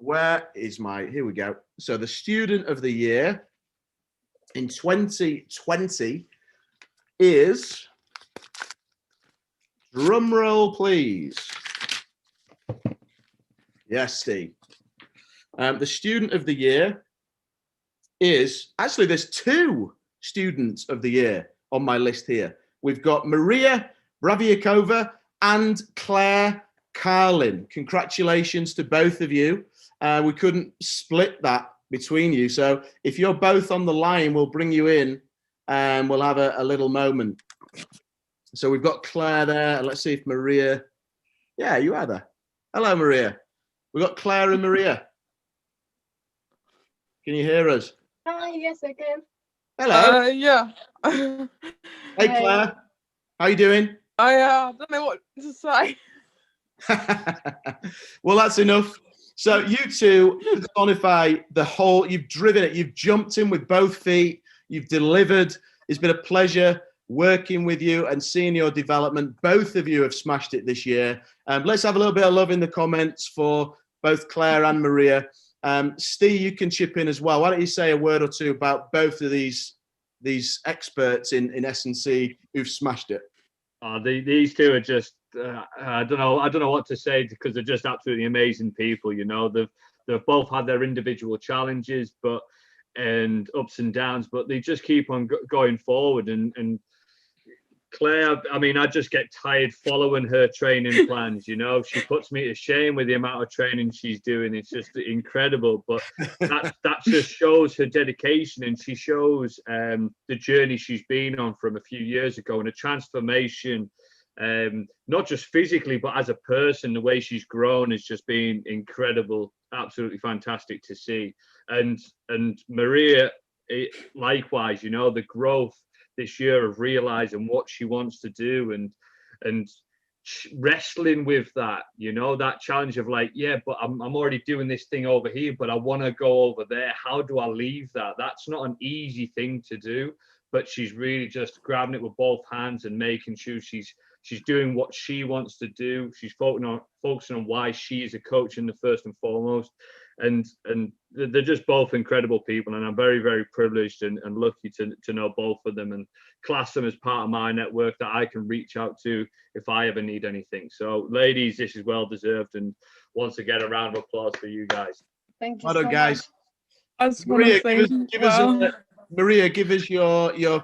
here we go. So the Student of the Year in 2020 is, drum roll please. Yes, Steve. The Student of the Year is, actually there's two student of the year on my list here. We've got Maria Braviakova and Claire Carlin. Congratulations to both of you. We couldn't split that between you. So if you're both on the line, we'll bring you in and we'll have a little moment. So we've got Claire there. Let's see if Maria, yeah, you are there. Hello, Maria. We've got Claire and Maria. Can you hear us? Hi, yes, I can. Hello. Yeah. Hey, Claire. How you doing? I don't know what to say. Well, that's enough. So you two personify the whole, you've driven it, you've jumped in with both feet, you've delivered. It's been a pleasure working with you and seeing your development. Both of you have smashed it this year. Let's have a little bit of love in the comments for both Claire and Maria. Steve, you can chip in as well. Why don't you say a word or two about both of these experts in S&C who've smashed it? These two are just I don't know what to say, because they're just absolutely amazing people. You know, they've both had their individual challenges and ups and downs, but they just keep on going forward. And Claire, I mean, I just get tired following her training plans. You know, she puts me to shame with the amount of training she's doing. It's just incredible. But that just shows her dedication, and she shows the journey she's been on from a few years ago, and a transformation, not just physically, but as a person. The way she's grown has just been incredible, absolutely fantastic to see. And Maria, likewise, you know, the growth this year of realizing what she wants to do and wrestling with that, you know, that challenge of like, yeah, but I'm already doing this thing over here, but I want to go over there. How do I leave that? That's not an easy thing to do, but she's really just grabbing it with both hands and making sure she's doing what she wants to do. She's focusing on why she is a coach in the first and foremost. And they're just both incredible people, and I'm very, very privileged and lucky to know both of them and class them as part of my network that I can reach out to if I ever need anything. So, ladies, this is well deserved, and once again, a round of applause for you guys. Thank you Well done, so guys. much. Maria, Maria, give us your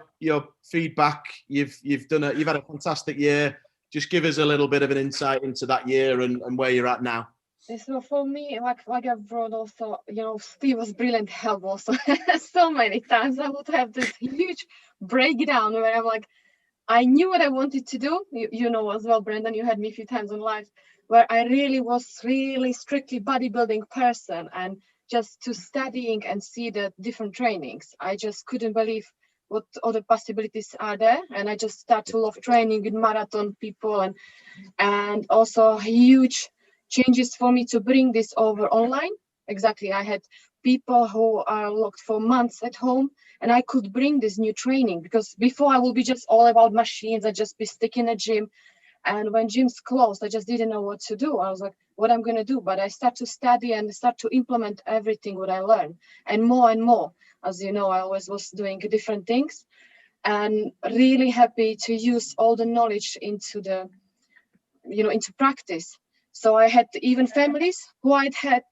feedback. You've had a fantastic year. Just give us a little bit of an insight into that year and where you're at now. So for me, like I've brought also, you know, Steve was brilliant help also. So many times I would have this huge breakdown where I'm like, I knew what I wanted to do. You know as well, Brendan, you had me a few times on live, where I really was strictly bodybuilding person, and just to studying and see the different trainings. I just couldn't believe what other possibilities are there. And I just start to love training with marathon people and also huge changes for me to bring this over online. Exactly. I had people who are locked for months at home, and I could bring this new training, because before I will be just all about machines. I just be stuck in a gym. And when gyms closed, I just didn't know what to do. I was like, what I'm going to do? But I start to study and start to implement everything what I learned, and more. As you know, I always was doing different things, and really happy to use all the knowledge into practice. So I had even families who I'd had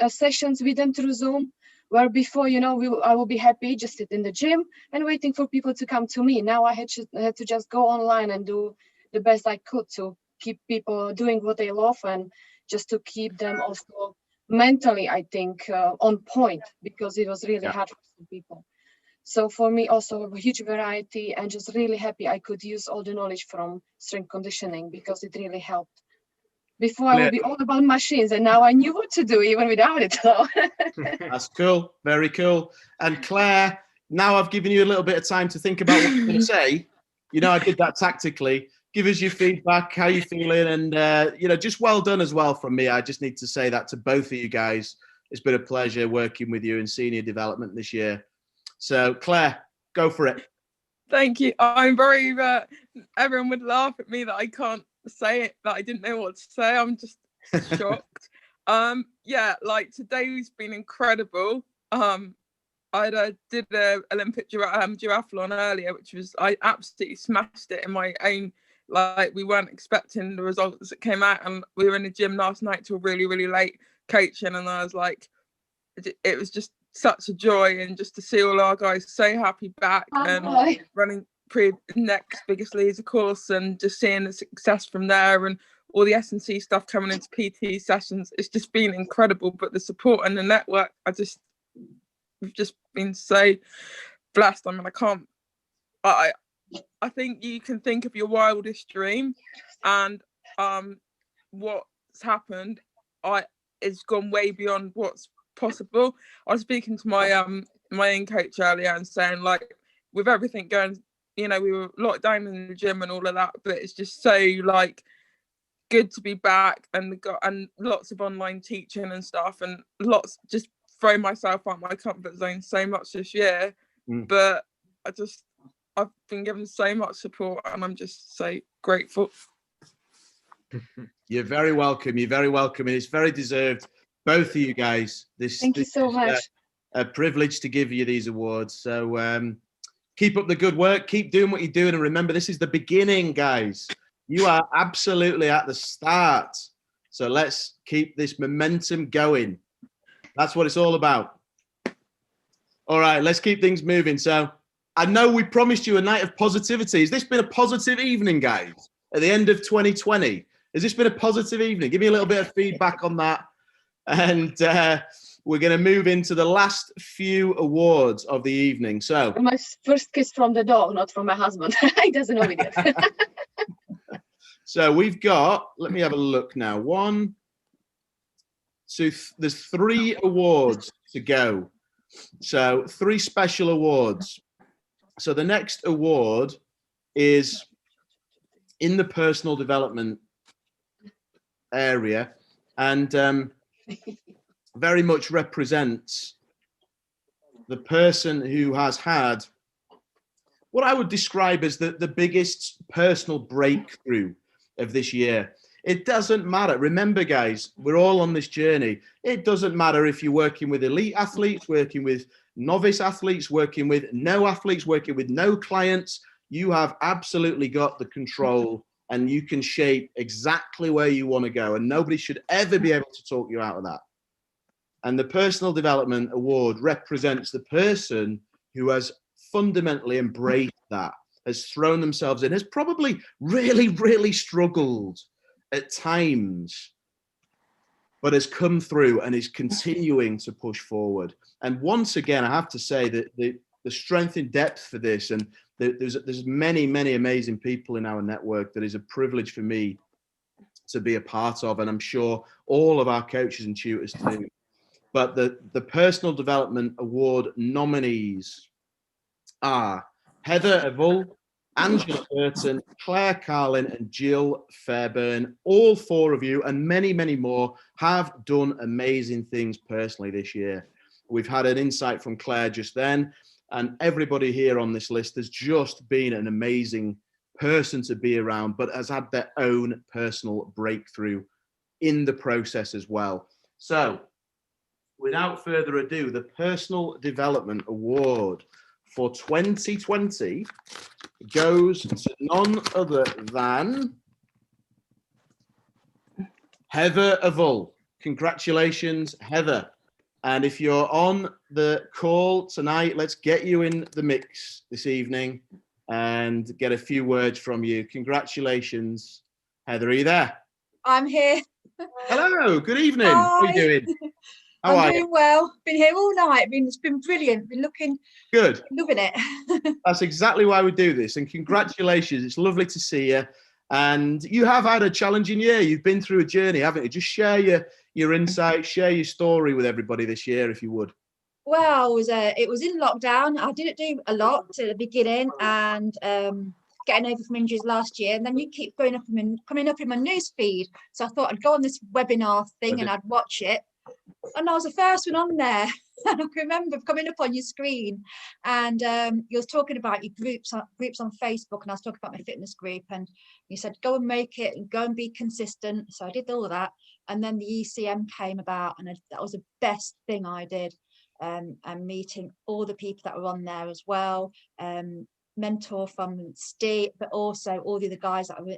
sessions with them through Zoom, where before, you know, I would be happy just sit in the gym and waiting for people to come to me. Now I had to just go online and do the best I could to keep people doing what they love, and just to keep them also mentally, I think, on point, because it was really hard for some people. So for me also a huge variety, and just really happy I could use all the knowledge from strength conditioning, because it really helped. Before I would be all about machines, and now I knew what to do even without it. So that's cool, very cool. And Claire, now I've given you a little bit of time to think about what you're going to say. You know, I did that tactically. Give us your feedback, how you feeling, and you know, just well done as well from me. I just need to say that to both of you guys. It's been a pleasure working with you in senior development this year. So Claire, go for it. thank you. I'm very everyone would laugh at me that I can't say it, that I didn't know what to say. I'm just shocked. Yeah, like today's been incredible. I did a Olympic duathlon earlier, which was, I absolutely smashed it in my own. Like, we weren't expecting the results that came out, and we were in the gym last night till really, really late coaching, and I was like, it was just such a joy, and just to see all our guys so happy back and running next biggest leads, of course, and just seeing the success from there and all the S&C stuff coming into PT sessions. It's just been incredible. But the support and the network, we've just been so blessed. I mean, I think you can think of your wildest dream, and what's happened, it's gone way beyond what's possible. I was speaking to my my own coach earlier and saying, like, with everything going, you know, we were locked down in the gym and all of that, but it's just so like good to be back, and lots of online teaching and stuff, and lots just throw myself out my comfort zone so much this year. But I've been given so much support, and I'm just so grateful. You're very welcome. You're very welcome, and it's very deserved. Both of you guys. Thank you so much. A privilege to give you these awards. So keep up the good work. Keep doing what you're doing, and remember, this is the beginning, guys. You are absolutely at the start. So let's keep this momentum going. That's what it's all about. All right, let's keep things moving. So I know we promised you a night of positivity. Has this been a positive evening, guys? At the end of 2020, has this been a positive evening? Give me a little bit of feedback on that. And we're going to move into the last few awards of the evening. So my first kiss from the dog, not from my husband. He doesn't know it yet. So we've got, let me have a look now. One, two, there's 3 awards to go. So 3 special awards. So the next award is in the personal development area, and very much represents the person who has had what I would describe as the biggest personal breakthrough of this year. It doesn't matter. Remember, guys, we're all on this journey. It doesn't matter if you're working with elite athletes, working with novice athletes, working with no athletes, working with no clients. You have absolutely got the control, and you can shape exactly where you want to go. And nobody should ever be able to talk you out of that. And the Personal Development Award represents the person who has fundamentally embraced that, has thrown themselves in, has probably really, really struggled at times, but has come through and is continuing to push forward. And once again, I have to say that the strength and depth for this, and there's many, many amazing people in our network that is a privilege for me to be a part of, and I'm sure all of our coaches and tutors too. But the Personal Development Award nominees are Heather Evull, Angela Burton, Claire Carlin, and Jill Fairburn. All 4 of you, and many, many more, have done amazing things personally this year. We've had an insight from Claire just then, and everybody here on this list has just been an amazing person to be around, but has had their own personal breakthrough in the process as well. So, without further ado, the Personal Development Award for 2020 goes to none other than Heather Evull. Congratulations, Heather. And if you're on the call tonight, let's get you in the mix this evening and get a few words from you. Congratulations, Heather. Are you there? I'm here. Hello, good evening. Hi. How are you doing? I'm doing well. Been here all night. It's been brilliant. Been looking good. Loving it. That's exactly why we do this. And congratulations. It's lovely to see you. And you have had a challenging year. You've been through a journey, haven't you? Just share your insights, share your story with everybody this year, if you would. Well, it was in lockdown. I didn't do a lot at the beginning, and getting over from injuries last year. And then you keep coming up in my news feed. So I thought I'd go on this webinar thing and I'd watch it. And I was the first one on there. And I can remember coming up on your screen, and you was talking about your groups on Facebook, and I was talking about my fitness group, and you said go and make it and go and be consistent. So I did all of that, and then the ECM came about, and that was the best thing I did. And meeting all the people that were on there as well, mentor from Steve, but also all the other guys that were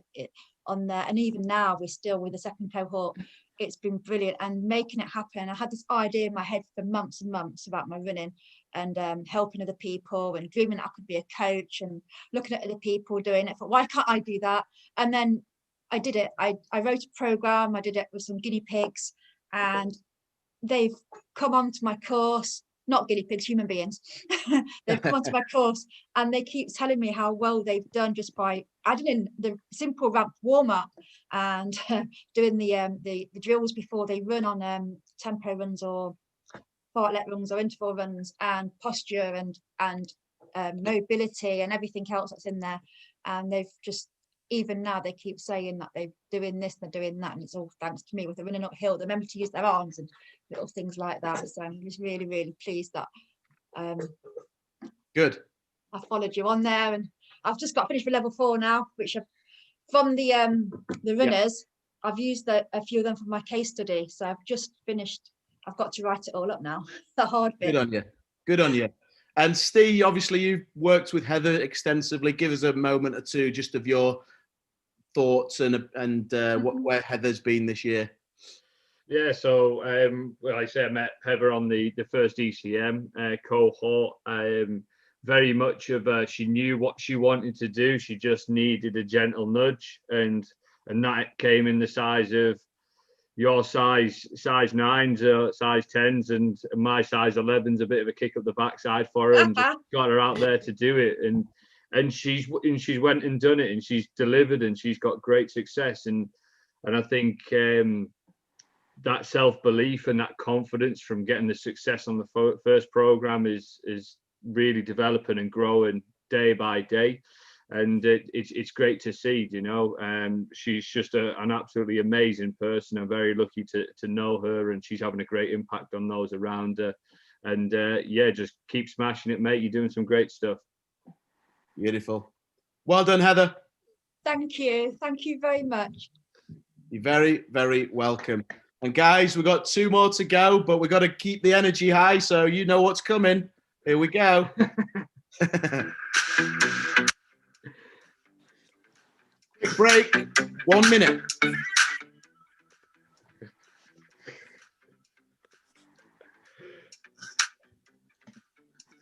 on there, and even now we're still with the second cohort it's been brilliant, and making it happen. I had this idea in my head for months and months about my running, and helping other people, and dreaming that I could be a coach, and looking at other people doing it. But why can't I do that? And then I did it. I wrote a program. I did it with some guinea pigs, and they've come onto my course. Not guinea pigs, human beings. They've come onto my course, and they keep telling me how well they've done just by adding in the simple ramp warm up, and doing the drills before they run on tempo runs or fartlek runs or interval runs, and posture and mobility and everything else that's in there. And they've just, even now they keep saying that they're doing this, they're doing that, and it's all thanks to me. With the running uphill, they remember to use their arms and little things like that. So I'm just really, really pleased that Good. I followed you on there, and I've just got finished with level 4 now, which are from the runners. I've used a few of them for my case study, so I've just finished. I've got to write it all up now. The hard bit. Good on you. Good on you. And Steve, obviously you've worked with Heather extensively. Give us a moment or two just of your thoughts and where Heather's been this year. Yeah, so well, I say I met Heather on the first ECM cohort. Very much of she knew what she wanted to do. She just needed a gentle nudge, and that came in the size of your size 9s or size 10s, and my size 11s, a bit of a kick up the backside for her, and just got her out there to do it. And she's went and done it, and she's delivered, and she's got great success. And I think that self-belief and that confidence from getting the success on the first program is really developing and growing day by day. And it's great to see, you know. She's just an absolutely amazing person. I'm very lucky to know her, and she's having a great impact on those around her. And yeah, just keep smashing it, mate. You're doing some great stuff. Beautiful. Well done, Heather. Thank you very much. You're very, very welcome. And guys, we've got 2 more to go, but we've got to keep the energy high, so you know what's coming. Here we go. Quick break, 1 minute.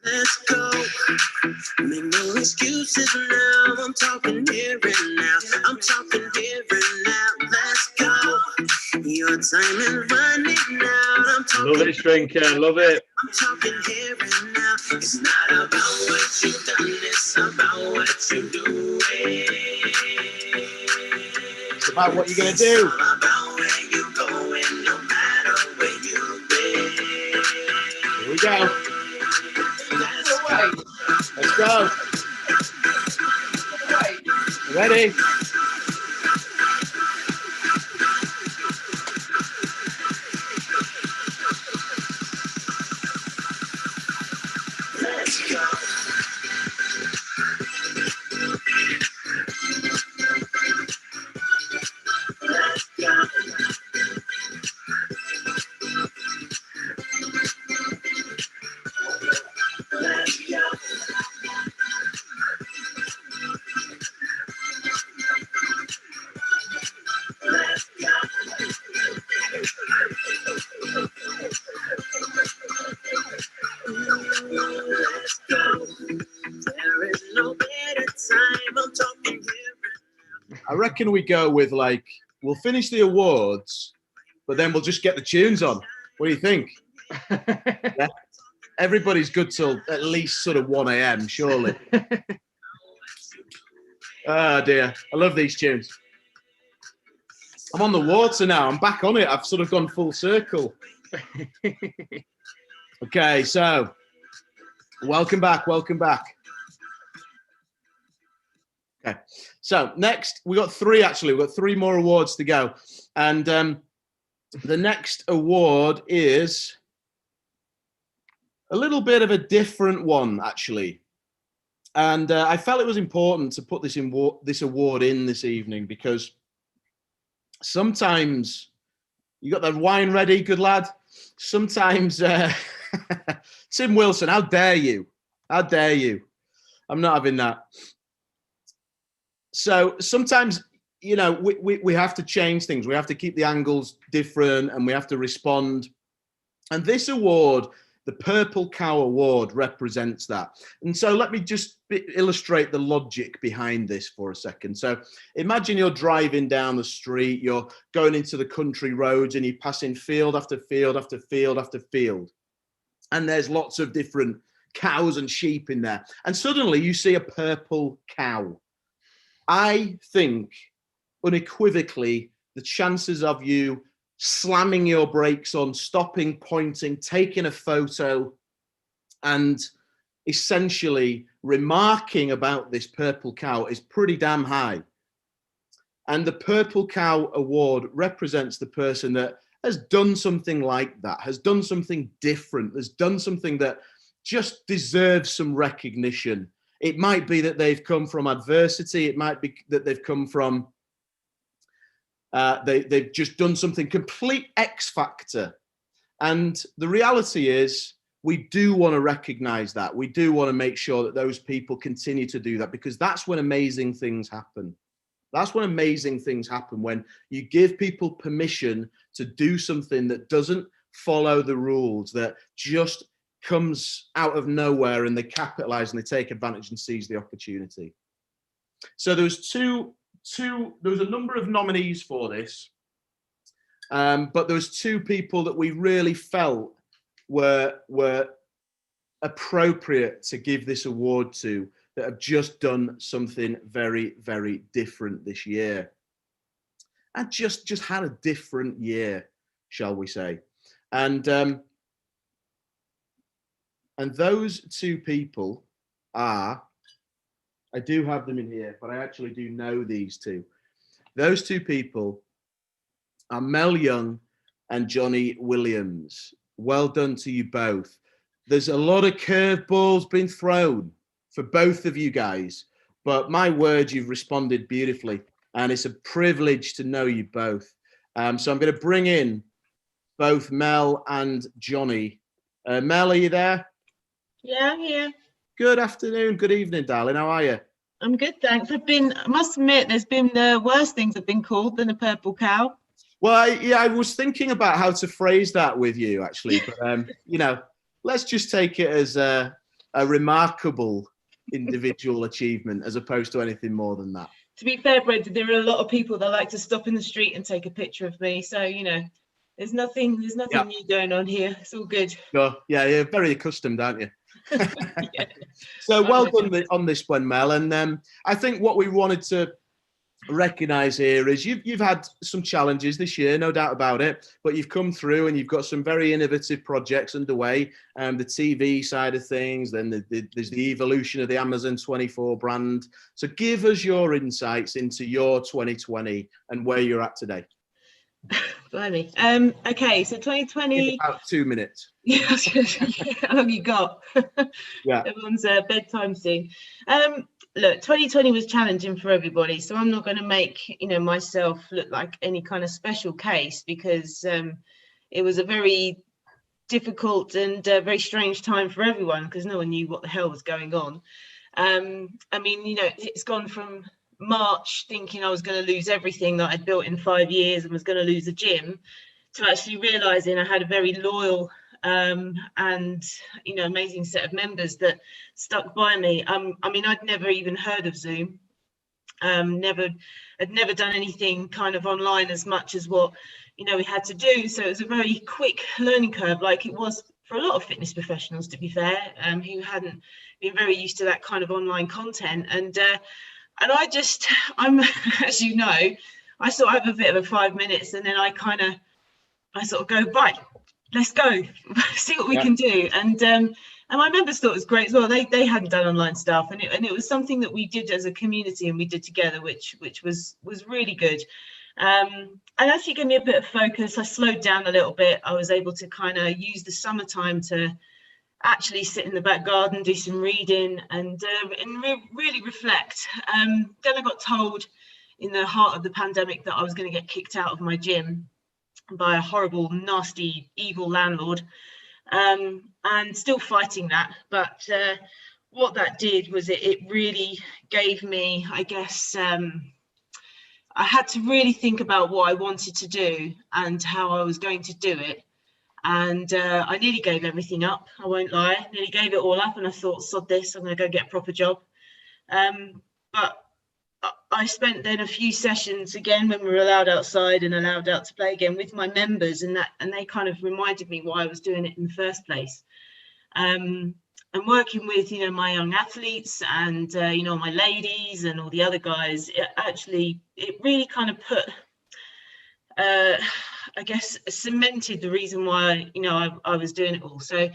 Let's go. Make no excuses now. I'm talking here and now. I'm talking here and now. Let's go. Your time is running out. I'm talking. Love it, Strinker. Love it. I'm talking here and now. It's not about what you've done. It's about what you're doing. It's about what you're going to do. It's all about where you're going, no matter where you've been. Here we go. Let's go. Ready? Let's go. Let's go. Let's go. Let's go. Let's go. There is no better time. I'm talking here. I reckon we go with we'll finish the awards, but then we'll just get the tunes on. What do you think? Yeah. Everybody's good till at least sort of 1 a.m. surely. Oh dear, I love these tunes. I'm on the water now. I'm back on it. I've sort of gone full circle. Okay, so welcome back. Welcome back. Okay, so next we got 3 actually. We've got 3 more awards to go, and the next award is a little bit of a different one actually, and I felt it was important to put this award in this evening because sometimes you got that wine ready, good lad. Sometimes Tim Wilson, how dare you? How dare you? I'm not having that. So sometimes you know, we have to change things. We have to keep the angles different, and we have to respond. And this award, the Purple Cow Award, represents that. And so let me just illustrate the logic behind this for a second. So imagine you're driving down the street, you're going into the country roads, and you're passing field after field after field after field. And there's lots of different cows and sheep in there. And suddenly you see a purple cow. I think unequivocally the chances of you slamming your brakes on, stopping, pointing, taking a photo, and essentially remarking about this purple cow is pretty damn high. And the Purple Cow Award represents the person that has done something like that, has done something different, has done something that just deserves some recognition. It might be that they've come from adversity. It might be that they've come from they've just done something complete X factor. And the reality is we do want to recognize that. We do want to make sure that those people continue to do that, because that's when amazing things happen. That's when amazing things happen, when you give people permission to do something that doesn't follow the rules, that just comes out of nowhere, and they capitalize and they take advantage and seize the opportunity. So there was there was a number of nominees for this, but there was two people that we really felt were appropriate to give this award to, that have just done something very, very different this year. And just had a different year, shall we say. And those two people are, I do have them in here, but I actually do know these two. Those two people are Mel Young and Johnny Williams. Well done to you both. There's a lot of curveballs been thrown for both of you guys, but my word, you've responded beautifully, and it's a privilege to know you both. So I'm going to bring in both Mel and Johnny. Mel, are you there? Yeah, I'm here. Good afternoon, good evening, darling. How are you? I'm good, thanks. I must admit, there's been worse things have been called than a purple cow. Well, yeah, I was thinking about how to phrase that with you, actually, but you know, let's just take it as a remarkable individual achievement as opposed to anything more than that. To be fair, Brent, there are a lot of people that like to stop in the street and take a picture of me. So, you know, there's nothing new going on here. It's all good. Sure. Yeah, you're very accustomed, aren't you? Yeah. So well done on this one, Mel. And I think what we wanted to recognize here is you've had some challenges this year, no doubt about it, but you've come through and you've got some very innovative projects underway. The TV side of things, then there's the evolution of the Amazon 24 brand. So give us your insights into your 2020 and where you're at today. Blimey. Okay, so 2020. In about 2 minutes. Yeah, how long you got? Yeah. Everyone's bedtime soon. Look, 2020 was challenging for everybody, so I'm not going to make myself look like any kind of special case, because it was a very difficult and very strange time for everyone, because no one knew what the hell was going on. I mean, it's gone from March thinking I was going to lose everything that I'd built in 5 years and was going to lose the gym, to actually realizing I had a very loyal and amazing set of members that stuck by me. I mean, I'd never even heard of Zoom. I'd never done anything kind of online as much as what we had to do. So it was a very quick learning curve, like it was for a lot of fitness professionals, to be fair, who hadn't been very used to that kind of online content. And I'm as you know, I sort of have a bit of a 5 minutes, and then I sort of go, right, let's go, see what we can do. And my members thought it was great as well. They hadn't done online stuff, and it was something that we did as a community and we did together, which was really good. And actually gave me a bit of focus. I slowed down a little bit. I was able to kind of use the summertime to actually sit in the back garden, do some reading, and really reflect. Then I got told in the heart of the pandemic that I was going to get kicked out of my gym by a horrible, nasty, evil landlord, and still fighting that. But what that did was it really gave me, I guess, I had to really think about what I wanted to do and how I was going to do it. And I nearly gave everything up, I won't lie, nearly gave it all up, and I thought, sod this, I'm going to go get a proper job. But I spent then a few sessions again when we were allowed outside and allowed out to play again with my members, and they kind of reminded me why I was doing it in the first place. And working with, you know, my young athletes and, you know, my ladies and all the other guys, it really kind of put, I guess, cemented the reason why, you know, I was doing it all. So,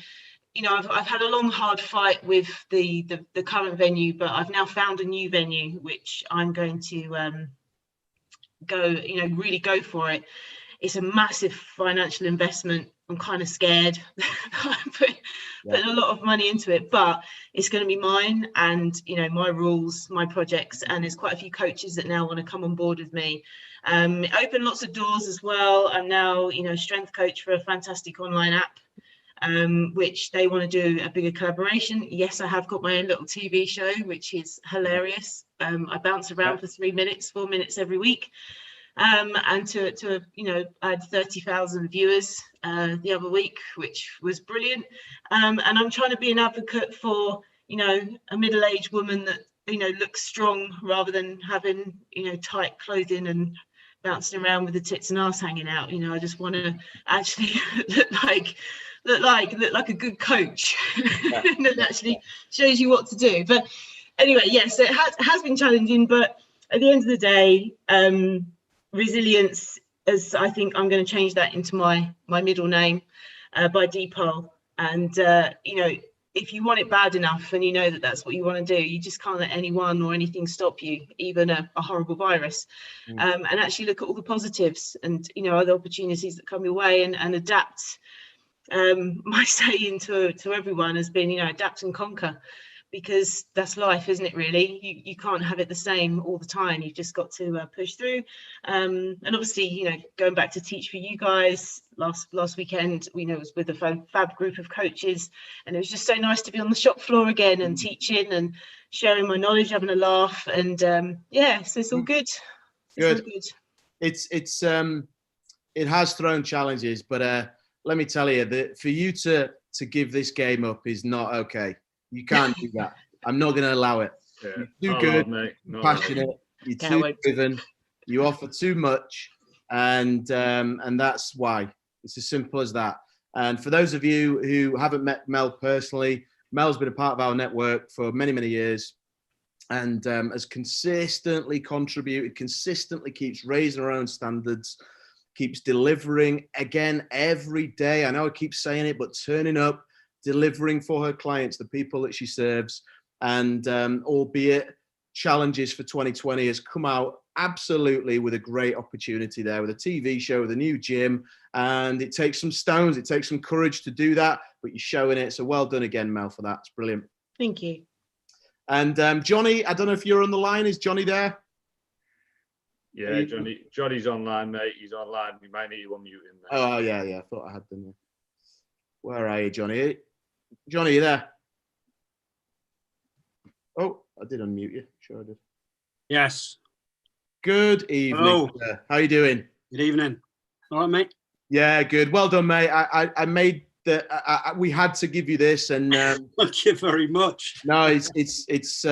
you know, I've had a long, hard fight with the current venue, but I've now found a new venue, which I'm going to really go for it. It's a massive financial investment. I'm kind of scared. I'm putting a lot of money into it, but it's going to be mine and, you know, my rules, my projects, and there's quite a few coaches that now want to come on board with me. It opened lots of doors as well. I'm now, you know, strength coach for a fantastic online app, which they want to do a bigger collaboration. Yes, I have got my own little TV show, which is hilarious. I bounce around for 4 minutes every week. And to you know, I had 30,000 viewers the other week, which was brilliant. And I'm trying to be an advocate for, you know, a middle-aged woman that, you know, looks strong rather than having, you know, tight clothing and bouncing around with the tits and ass hanging out. You know, I just want to actually look like a good coach that actually shows you what to do. But anyway, yes, it has been challenging, but at the end of the day, resilience, as I think I'm going to change that into my middle name by Deepal. And you know, if you want it bad enough and you know that that's what you want to do, you just can't let anyone or anything stop you, even a horrible virus. And actually look at all the positives and, you know, other opportunities that come your way and adapt. My saying to everyone has been, you know, adapt and conquer, because that's life, isn't it, really? You can't have it the same all the time. You've just got to push through. And obviously, you know, going back to teach for you guys last weekend, you know, it was with a fab group of coaches, and it was just so nice to be on the shop floor again and teaching and sharing my knowledge, having a laugh, and yeah, so it's all good. It's all good. It has thrown challenges, but let me tell you that for you to give this game up is not okay. You can't do that. I'm not going to allow it. Yeah. You're too good, you're passionate, you're too driven, you offer too much, and that's why. It's as simple as that. And for those of you who haven't met Mel personally, Mel's been a part of our network for many, many years, and has consistently contributed, consistently keeps raising her own standards, keeps delivering again every day. I know I keep saying it, but turning up, delivering for her clients, the people that she serves, and albeit challenges for 2020, has come out absolutely with a great opportunity there with a TV show, with a new gym, and it takes some stones, it takes some courage to do that, but you're showing it. So well done again, Mel, for that. It's brilliant. Thank you. And Johnny, I don't know if you're on the line. Is Johnny there? Yeah, Johnny's online, mate. He's online. We might need to unmute him. Oh yeah, I thought I had them. Where are you, Johnny? Johnny, you there? Oh, I did unmute you. Sure I did. Yes. Good evening. Hello. How you doing? Good evening. All right, mate. Yeah, good. Well done, mate. I made the. We had to give you this, and thank you very much. No, it's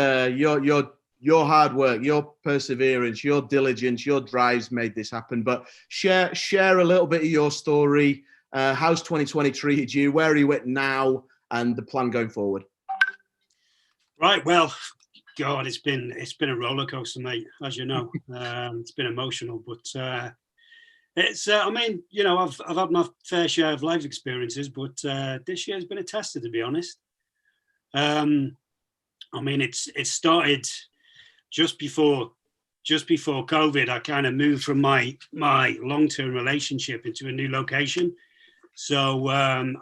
your hard work, your perseverance, your diligence, your drives made this happen. But share a little bit of your story. How's 2020 treated you? Where are you at now? And the plan going forward. Right. Well, God, it's been a roller coaster, mate. As you know, it's been emotional, but it's. I mean, you know, I've had my fair share of life experiences, but this year has been a tester, to be honest. I mean, it started just before COVID. I kind of moved from my long-term relationship into a new location. So, and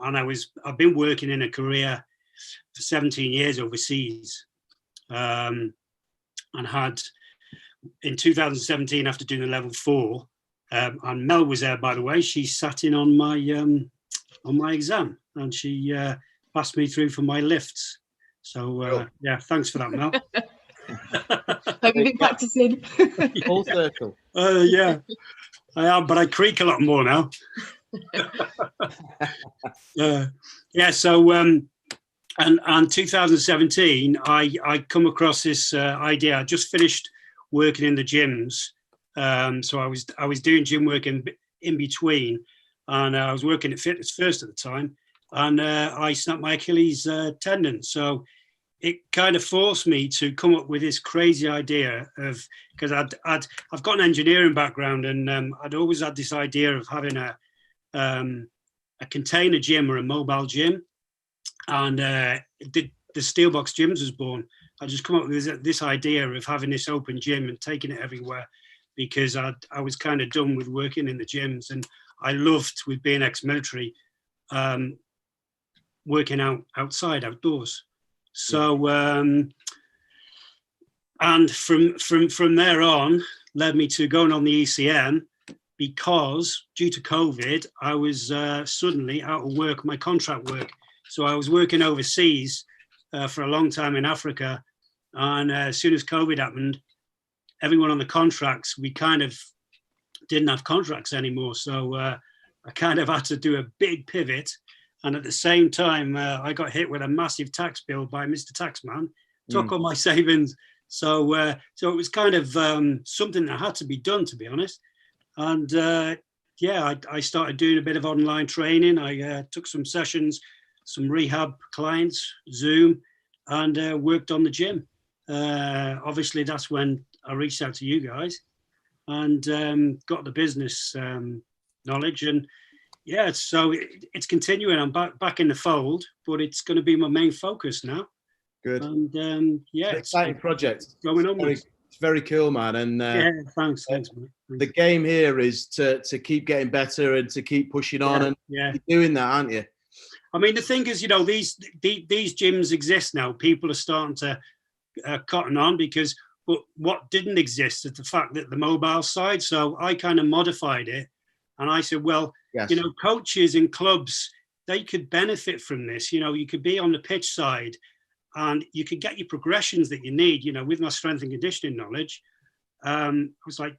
I've been working in a career for 17 years overseas, and had in 2017, after doing the level 4, and Mel was there, by the way. She sat in on my exam, and she passed me through for my lifts. So yeah, thanks for that, Mel. Have you been practicing? Full circle. Yeah, I am, but I creak a lot more now. Yeah, so and 2017, I come across this idea. I just finished working in the gyms, so I was doing gym work in between, and I was working at Fitness First at the time, and I snapped my Achilles tendon. So it kind of forced me to come up with this crazy idea of, because I've got an engineering background, and I'd always had this idea of having a container gym or a mobile gym, and the Steelbox Gyms was born. I just come up with this idea of having this open gym and taking it everywhere, because I was kind of done with working in the gyms, and I loved, with being ex-military, working outside, outdoors. So and from there on, led me to going on the ECM, because due to COVID, I was suddenly out of work, my contract work. So I was working overseas for a long time in Africa. And as soon as COVID happened, everyone on the contracts, we kind of didn't have contracts anymore. So I kind of had to do a big pivot. And at the same time, I got hit with a massive tax bill by Mr. Taxman, took all my savings. So so it was kind of something that had to be done, to be honest. And yeah, I started doing a bit of online training. I took some sessions, some rehab clients, Zoom, and worked on the gym. Obviously, that's when I reached out to you guys and got the business knowledge. And yeah, so it's continuing. I'm back in the fold, but it's going to be my main focus now. Good. And yeah, it's an exciting project. Going on. It's very cool, man. And yeah, thanks, man. The game here is to keep getting better and to keep pushing on, and yeah, you're doing that, aren't you? I mean, the thing is, you know, these gyms exist now. People are starting to cotton on, because, but what didn't exist is the fact that the mobile side. So I kind of modified it, and I said, well, you know, coaches in clubs, they could benefit from this. You know, you could be on the pitch side, and you could get your progressions that you need. You know, with my strength and conditioning knowledge, I was like,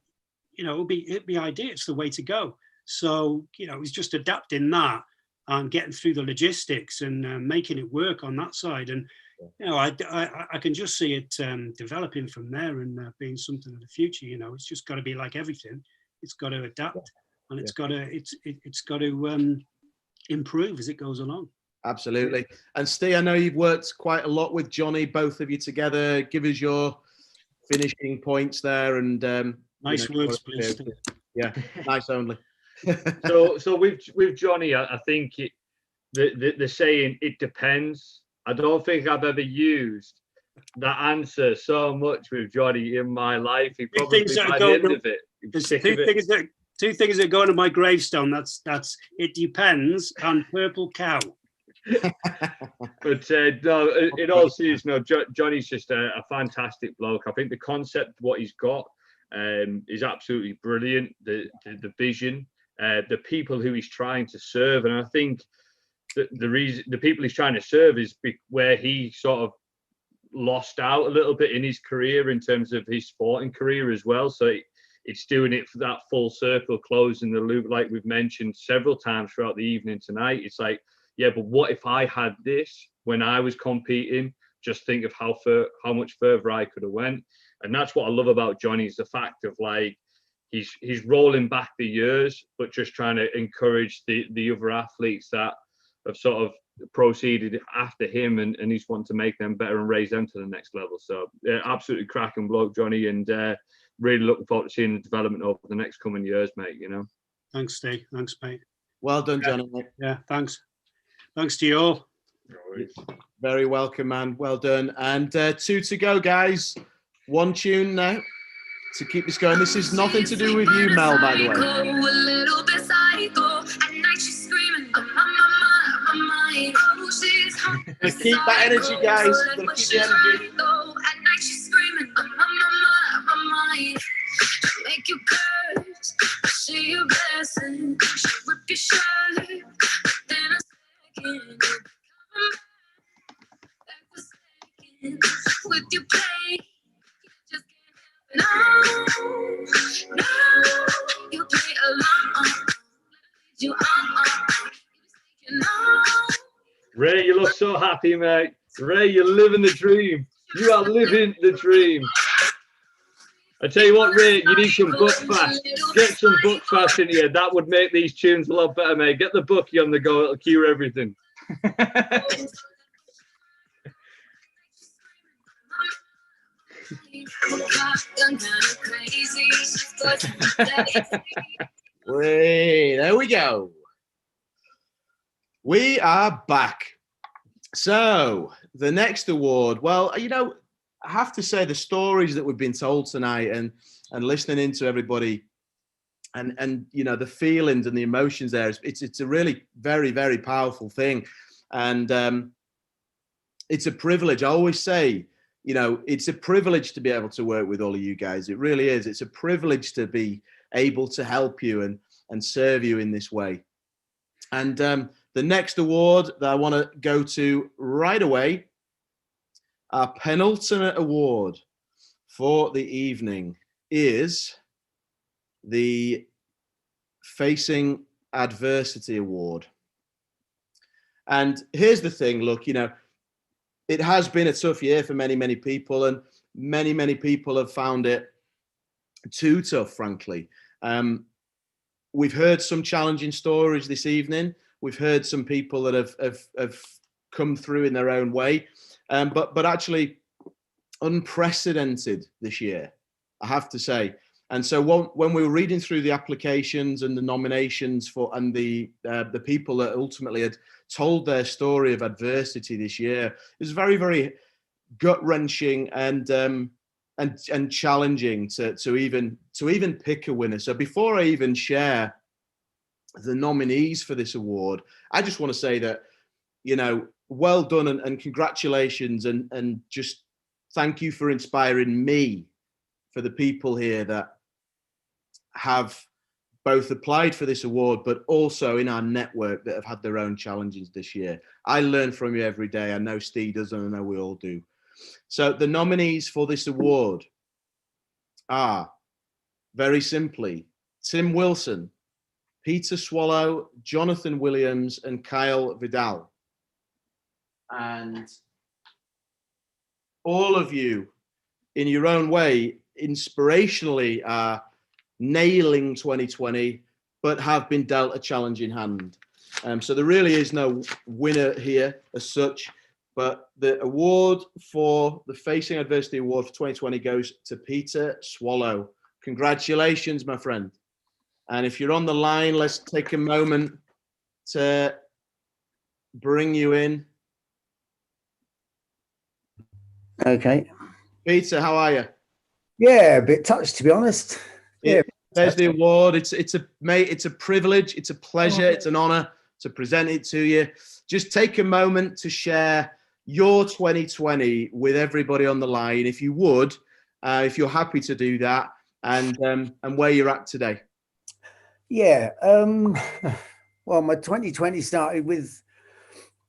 you know, it'd be ideal. It's the way to go. So, you know, it was just adapting that and getting through the logistics and making it work on that side. And, you know, I can just see it developing from there and being something of the future. You know, it's just got to be like everything. It's got to adapt, and it's got to improve as it goes along. Absolutely. And Steve, I know you've worked quite a lot with Johnny, both of you together. Give us your finishing points there, and nice words, please. Yeah, nice only. so with Johnny, I think the saying "it depends." I don't think I've ever used that answer so much with Johnny in my life. He probably by the end of it, two things that go into my gravestone. That's it depends and purple cow. But no, in all seriousness, no, Johnny's just a fantastic bloke. I think the concept, what he's got, is absolutely brilliant. The vision, the people who he's trying to serve, and I think that the people he's trying to serve is where he sort of lost out a little bit in his career in terms of his sporting career as well. So it's doing it for that full circle, closing the loop, like we've mentioned several times throughout the evening tonight. It's like, yeah, but what if I had this when I was competing? Just think of how much further I could have went. And that's what I love about Johnny, is the fact of like he's rolling back the years, but just trying to encourage the other athletes that have sort of proceeded after him, and he's wanting to make them better and raise them to the next level. So yeah, absolutely cracking bloke, Johnny, and really looking forward to seeing the development over the next coming years, mate. You know. Thanks, Steve. Thanks, mate. Well done, Johnny. Yeah, thanks. Thanks to you all. Very welcome, man. Well done. And 2 to go, guys. One tune now to keep this going. This is nothing to do with you, Mel, by the way. Keep that energy, guys. Gotta keep the energy. Make you curse, see you blessing, rip your shirt, then a second, with your play, Ray, you look so happy, mate. Ray, you're living the dream. You are living the dream. I tell you what, Ray, you need some book fast. Get some book fast in here. That would make these tunes a lot better, mate. Get the bookie on the go. It'll cure everything. There we go. We are back. So the next award, well, you know, I have to say the stories that we've been told tonight and listening into everybody and you know, the feelings and the emotions there, it's a really very, very powerful thing. And it's a privilege. I always say, you know, it's a privilege to be able to work with all of you guys. It really is. It's a privilege to be able to help you and serve you in this way. And the next award that I want to go to right away, our penultimate award for the evening is the Facing Adversity Award. And here's the thing, look, you know, it has been a tough year for many, many people, and many, many people have found it too tough, frankly. We've heard some challenging stories this evening. We've heard some people that have come through in their own way, but actually unprecedented this year, I have to say. And so when we were reading through the applications and the nominations for and the people that ultimately had told their story of adversity this year, it was very, very gut-wrenching and challenging to even pick a winner. So before I even share the nominees for this award, I just want to say that, you know, well done and congratulations and just thank you for inspiring me, for the people here that have both applied for this award, but also in our network that have had their own challenges this year. I learn from you every day. I know Steve does, and I know we all do. So the nominees for this award are, very simply, Tim Wilson, Peter Swallow, Jonathan Williams, and Kyle Vidal. And all of you, in your own way, inspirationally are nailing 2020, but have been dealt a challenging hand. So there really is no winner here as such, but the award for the Facing Adversity Award for 2020 goes to Peter Swallow. Congratulations, my friend. And if you're on the line, let's take a moment to bring you in. Okay. Peter, how are you? Yeah, a bit touched, to be honest. Yeah. There's the award. It's a privilege. It's a pleasure. It's an honor to present it to you. Just take a moment to share your 2020 with everybody on the line, if you would, if you're happy to do that, and where you're at today. Yeah. Well, my 2020 started with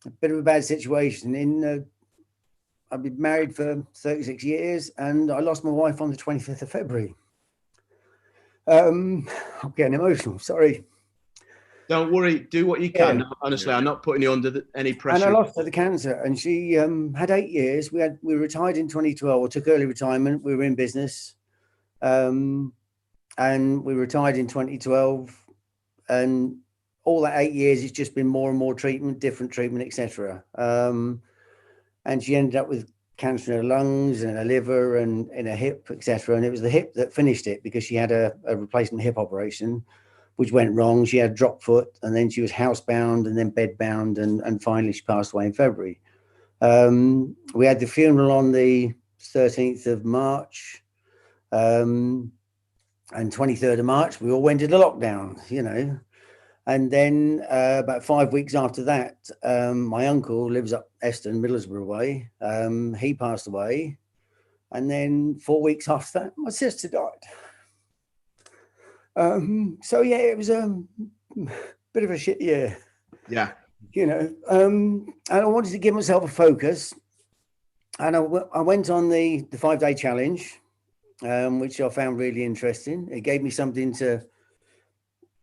a bit of a bad situation. I've been married for 36 years, and I lost my wife on the 25th of February. I'm getting emotional, sorry. Don't worry, do what you can. Yeah. Honestly, I'm not putting you under any pressure. And I lost her to cancer, and she had 8 years. We retired in 2012, or took early retirement. We were in business, and we retired in 2012. And all that 8 years, it's just been more and more treatment, different treatment, etc. And she ended up with cancer in her lungs and her liver and in her hip, etc. And it was the hip that finished it, because she had a replacement hip operation, which went wrong. She had drop foot, and then she was housebound and then bedbound, and finally she passed away in February. We had the funeral on the 13th of March, and 23rd of March, we all went into lockdown, you know. And then about 5 weeks after that, my uncle lives up Eston, Middlesbrough way. He passed away. And then 4 weeks after that, my sister died. So yeah, it was a bit of a shit year. Yeah. You know, and I wanted to give myself a focus. And I went on the 5-day challenge, which I found really interesting. It gave me something to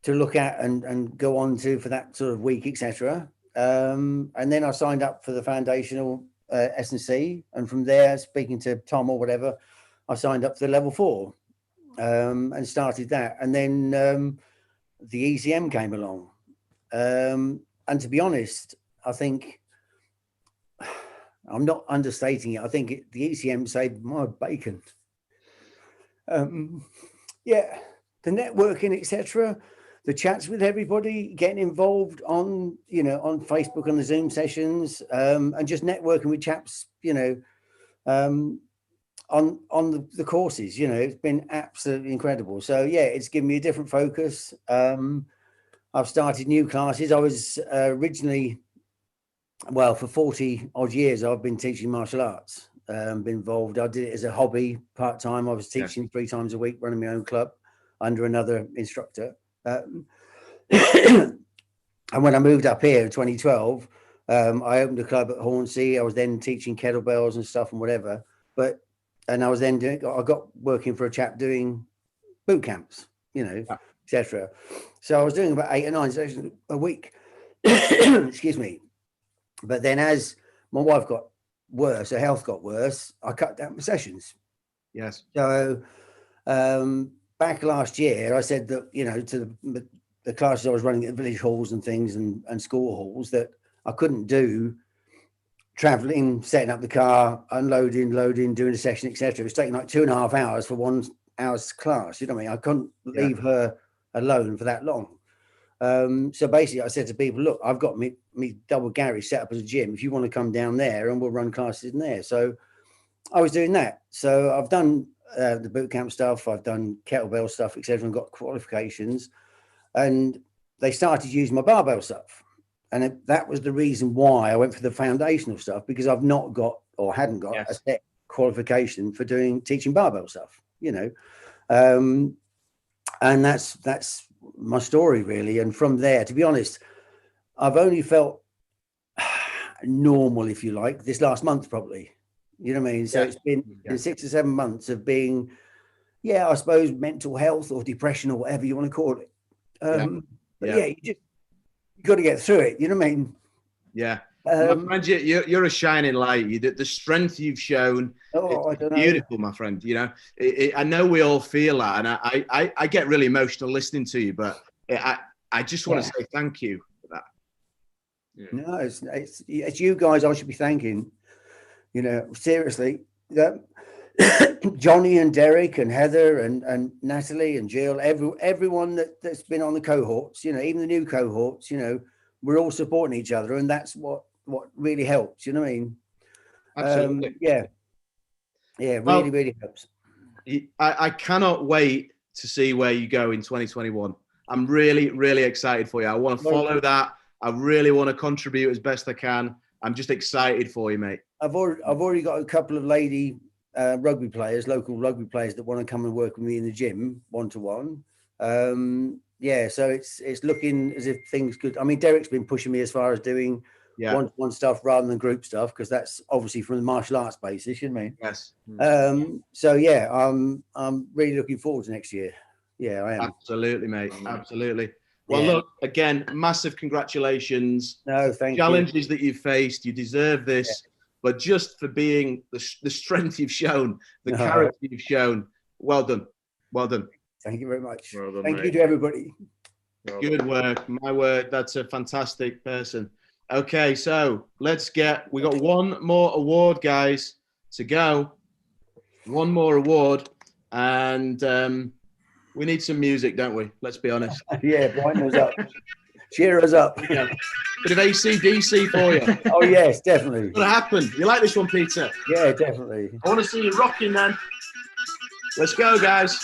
look at and go on to for that sort of week, etc. And then I signed up for the foundational SCE, and from there, speaking to Tom or whatever, I signed up for the level 4 and started that. And then the ECM came along. And to be honest, I think I'm not understating it. I think the ECM saved my bacon. Yeah, the networking, etc., the chats with everybody, getting involved on, you know, on Facebook, on the Zoom sessions, and just networking with chaps, you know, on the courses. You know, it's been absolutely incredible. So yeah, it's given me a different focus. I've started new classes. I was originally, well, for 40 odd years, I've been teaching martial arts. Been involved. I did it as a hobby, part-time. I was teaching 3 times a week, running my own club under another instructor. And when I moved up here in 2012, I opened a club at Hornsey. I was then teaching kettlebells and stuff and whatever. And I was then I got working for a chap doing boot camps, you know, etc. So I was doing about 8 or 9 sessions a week. Excuse me. But then as my wife got worse, her health got worse, I cut down my sessions. Yes. So back last year, I said that, you know, to the classes I was running at village halls and things and school halls, that I couldn't do traveling, setting up the car, unloading, loading, doing a session, etc. It was taking like 2.5 hours for 1 hour's class. You know what I mean? I couldn't leave her alone for that long. So basically I said to people, look, I've got me double garage set up as a gym. If you want to come down there and we'll run classes in there. So I was doing that. So I've done the boot camp stuff. I've done kettlebell stuff, etc. and got qualifications, and they started using my barbell stuff. And that was the reason why I went for the foundational stuff, because I've not got or hadn't got a set qualification for teaching barbell stuff, you know. And that's my story really. And from there, to be honest, I've only felt normal, if you like, this last month probably, you know what I mean? So it's been 6 or 7 months of being, I suppose, mental health or depression or whatever you want to call it. But you got to get through it, you know what I mean? Yeah. My friend, you're a shining light. The strength you've shown, it's beautiful, my friend. You know, I know we all feel that, and I get really emotional listening to you. But I just want to say thank you for that. Yeah. No, it's you guys I should be thanking. You know, seriously, Johnny and Derek and Heather and Natalie and Jill, everyone that's been on the cohorts. You know, even the new cohorts. You know, we're all supporting each other, and that's what really helps. You know what I mean? Absolutely. Really helps. I cannot wait to see where you go in 2021. I'm really excited for you. I want to follow that. I really want to contribute as best I can. I'm just excited for you, mate. I've already got a couple of lady rugby players, local rugby players, that want to come and work with me in the gym 1-to-1. So it's looking as if things could. I mean, Derek's been pushing me as far as doing one-to-one stuff rather than group stuff, because that's obviously from the martial arts basis, you know what I mean? Yes. I'm really looking forward to next year. Yeah, I am. Absolutely, mate. Absolutely. Well, look, again, massive congratulations. No, thank you. Challenges that you've faced, you deserve this. But just for being the strength you've shown, the character you've shown, well done. Well done. Thank you very much. Well done, Thank mate. you to everybody. Well Good done. work. My word, that's a fantastic person. Okay, so we got one more award, guys, to go. One more award. And we need some music, don't we? Let's be honest. Brighten us up. Cheer us up. Bit of AC/DC for you. Oh, yes, definitely. What's going to happen? You like this one, Peter? Yeah, definitely. I want to see you rocking, man. Let's go, guys.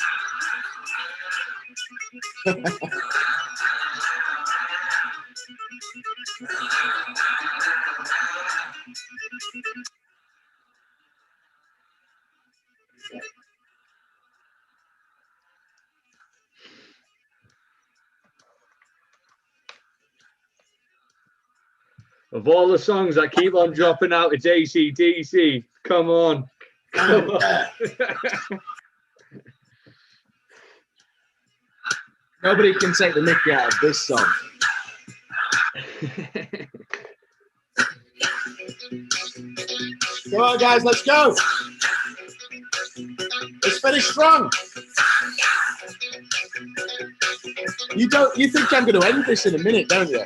Of all the songs that keep on dropping out, it's AC/DC. Come on. Come on. Nobody can take the mickey out of this song. Come on, guys, let's go. Let's finish strong. You think I'm going to end this in a minute, don't you?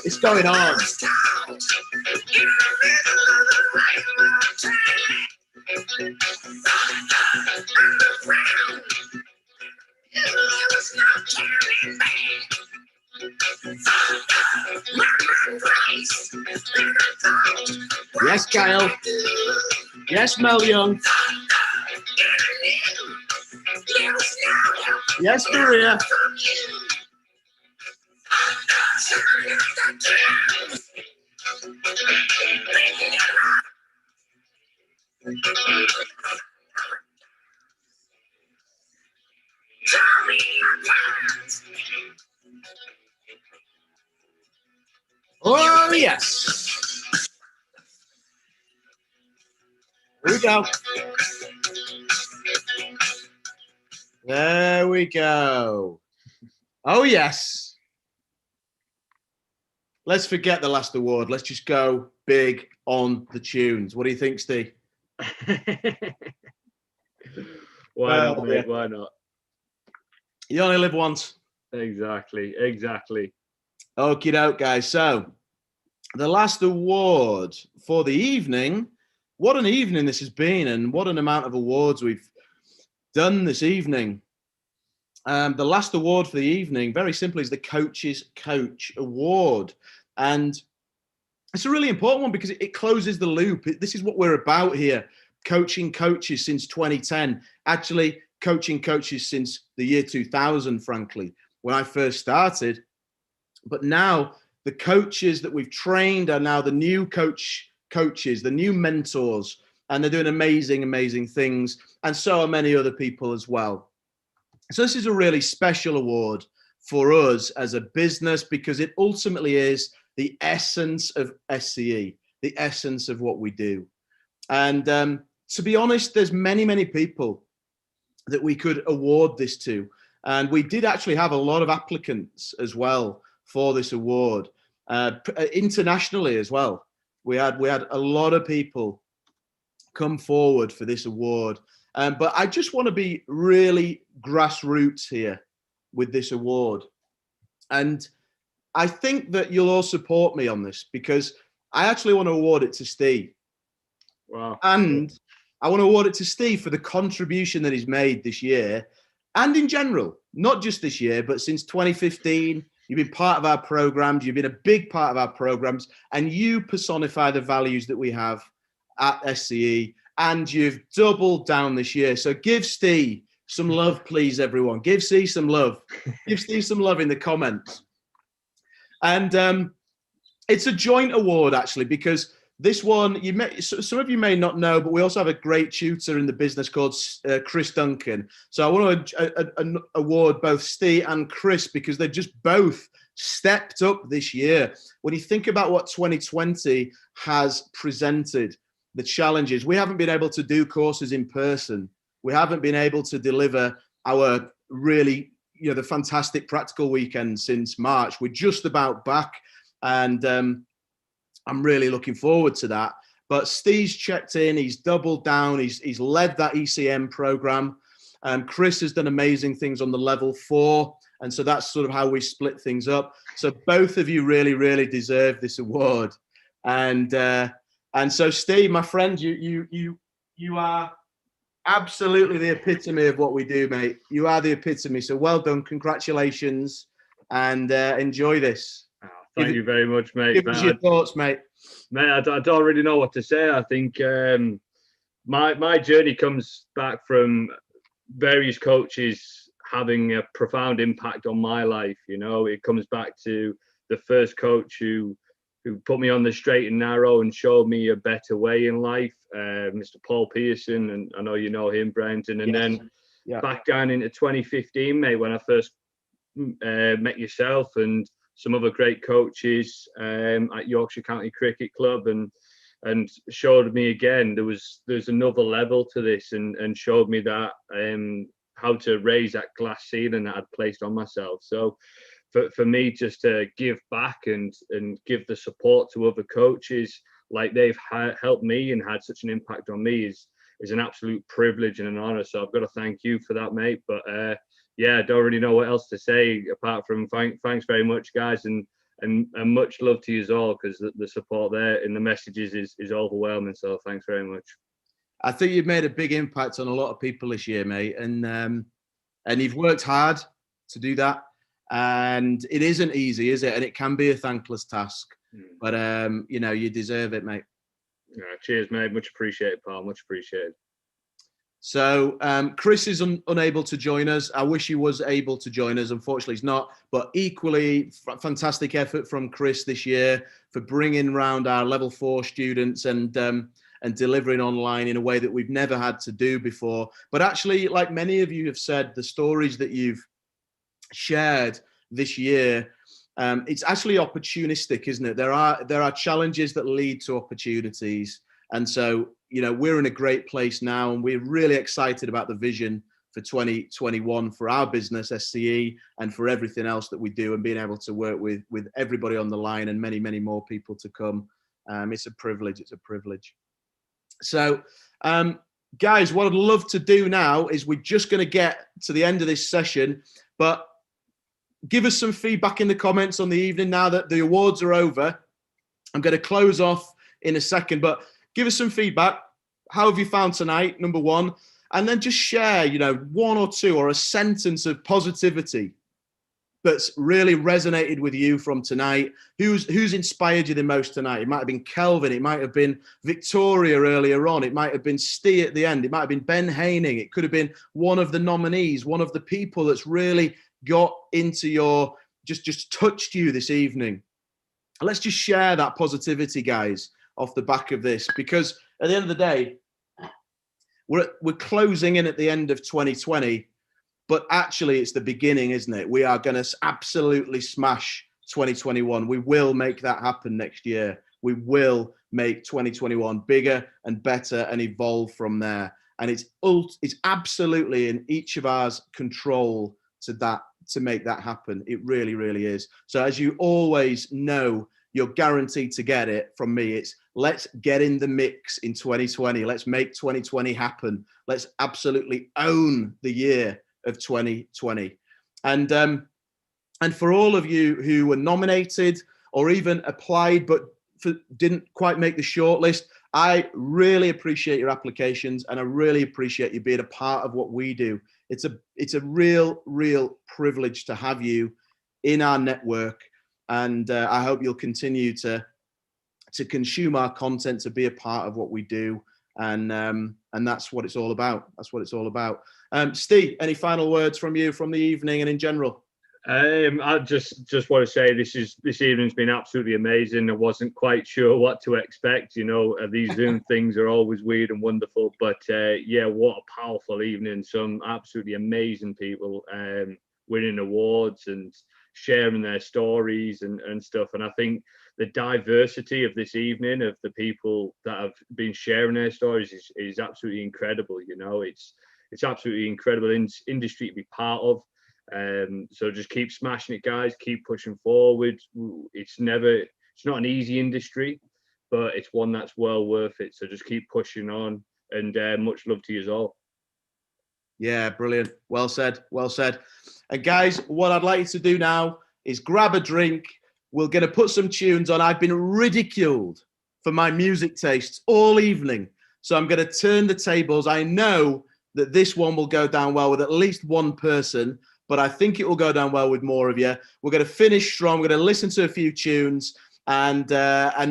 It's going on. Yes, Kyle. Yes, Mel Young. Yes, Maria. Oh, yes. Here we go. There we go. Oh, yes. Let's forget the last award. Let's just go big on the tunes. What do you think, Steve? Why not, mate? Why not? You only live once. Exactly. Okie doke, guys. So, the last award for the evening. What an evening this has been, and what an amount of awards we've done this evening. The last award for the evening, very simply, is the Coach's Coach Award. And it's a really important one because it closes the loop. This is what we're about here. Coaching coaches since 2010. Actually, coaching coaches since the year 2000, frankly, when I first started. But now the coaches that we've trained are now the new coaches, the new mentors, and they're doing amazing things. And so are many other people as well. So this is a really special award for us as a business because it ultimately is the essence of SCE, the essence of what we do. And to be honest, there's many people that we could award this to. And we did actually have a lot of applicants as well for this award, internationally as well. We had a lot of people come forward for this award. But I just want to be really grassroots here with this award. And I think that you'll all support me on this because I actually want to award it to Steve. Wow. And I want to award it to Steve for the contribution that he's made this year and in general, not just this year, but since 2015, you've been part of our programs. You've been a big part of our programs, and you personify the values that we have at SCE, and you've doubled down this year. So give Steve some love, please, everyone. Give Steve some love. Give Steve some love in the comments. And it's a joint award, actually, because this one, some of you may not know, but we also have a great tutor in the business called Chris Duncan. So I want to award both Steve and Chris because they've just both stepped up this year. When you think about what 2020 has presented, the challenges, we haven't been able to do courses in person. We haven't been able to deliver our really, the fantastic practical weekend since March. We're just about back, and I'm really looking forward to that. But Steve's checked in, he's doubled down, he's led that ECM program. Chris has done amazing things on the level 4. And so that's sort of how we split things up. So both of you really deserve this award. And so Steve, my friend, you are absolutely the epitome of what we do, mate. You are the epitome. So well done, congratulations, and enjoy this. Thank you very much, mate. Give us your thoughts, mate. Mate, I don't really know what to say. I think my journey comes back from various coaches having a profound impact on my life. It comes back to the first coach who put me on the straight and narrow and showed me a better way in life, Mr. Paul Pearson, and I know you know him, Brenton. And then back down into 2015, mate, when I first met yourself and some other great coaches at Yorkshire County Cricket Club, and showed me again there's another level to this, and showed me that how to raise that glass ceiling that I'd placed on myself. So for me, just to give back and give the support to other coaches like they've helped me and had such an impact on me is an absolute privilege and an honor. So I've got to thank you for that, mate. But yeah, I don't really know what else to say apart from thanks very much, guys, and much love to you all, because the support there and the messages is overwhelming. So thanks very much. I think you've made a big impact on a lot of people this year, mate, and you've worked hard to do that. And it isn't easy, is it? And it can be a thankless task, but you know, you deserve it, mate. Yeah, cheers, mate. Much appreciated, pal. Much appreciated. So Chris is unable to join us. I wish he was able to join us. Unfortunately, he's not. But equally, fantastic effort from Chris this year for bringing round our level 4 students and delivering online in a way that we've never had to do before. But actually, like many of you have said, the stories that you've shared this year, it's actually opportunistic, isn't it? There are challenges that lead to opportunities. And so, you know, we're in a great place now, and we're really excited about the vision for 2021 for our business, SCE, and for everything else that we do, and being able to work with everybody on the line and many, many more people to come. It's a privilege. It's a privilege. So, guys, what I'd love to do now is we're just going to get to the end of this session, but give us some feedback in the comments on the evening now that the awards are over. I'm going to close off in a second, but give us some feedback. How have you found tonight, number one? And then just share, you know, one or two or a sentence of positivity that's really resonated with you from tonight. Who's inspired you the most tonight? It might have been Kelvin. It might have been Victoria earlier on. It might have been Steve at the end. It might have been Ben Haining. It could have been one of the nominees, one of the people that's really got into your, just touched you this evening. Let's just share that positivity, guys, off the back of this, because at the end of the day, we're closing in at the end of 2020, but actually it's the beginning, isn't it? We are going to absolutely smash 2021. We will make that happen next year. We will make 2021 bigger and better and evolve from there. And it's absolutely in each of ours control to make that happen. It really, really is. So as you always know, you're guaranteed to get it from me. It's let's get in the mix in 2020. Let's make 2020 happen. Let's absolutely own the year of 2020. And for all of you who were nominated or even applied but didn't quite make the shortlist, I really appreciate your applications, and I really appreciate you being a part of what we do. It's a real privilege to have you in our network. And I hope you'll continue to consume our content, to be a part of what we do, and that's what it's all about. That's what it's all about. Steve, any final words from you from the evening and in general? I just want to say this evening's been absolutely amazing. I wasn't quite sure what to expect. You know, these Zoom things are always weird and wonderful, but yeah, what a powerful evening. Some absolutely amazing people winning awards and sharing their stories and stuff. And I think the diversity of this evening, of the people that have been sharing their stories, is absolutely incredible. You know, it's absolutely incredible industry to be part of. So just keep smashing it, guys. Keep pushing forward. It's not an easy industry, but it's one that's well worth it. So just keep pushing on, and much love to you all. Yeah, brilliant. Well said. Well said. And guys, what I'd like you to do now is grab a drink. We're going to put some tunes on. I've been ridiculed for my music tastes all evening, so I'm going to turn the tables. I know that this one will go down well with at least one person, but I think it will go down well with more of you. We're going to finish strong. We're going to listen to a few tunes, and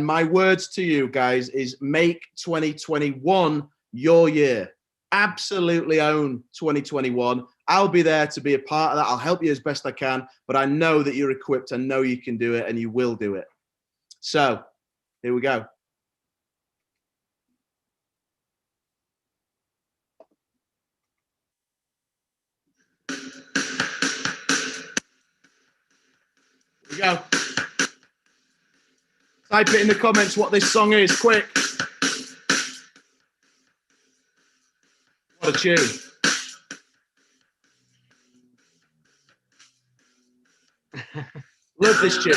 my words to you guys is make 2021 your year. Absolutely own 2021. I'll be there to be a part of that. I'll help you as best I can, but I know that you're equipped. I know you can do it, and you will do it. So here we go. Here we go. Type it in the comments what this song is, quick. What a tune. Love this tune.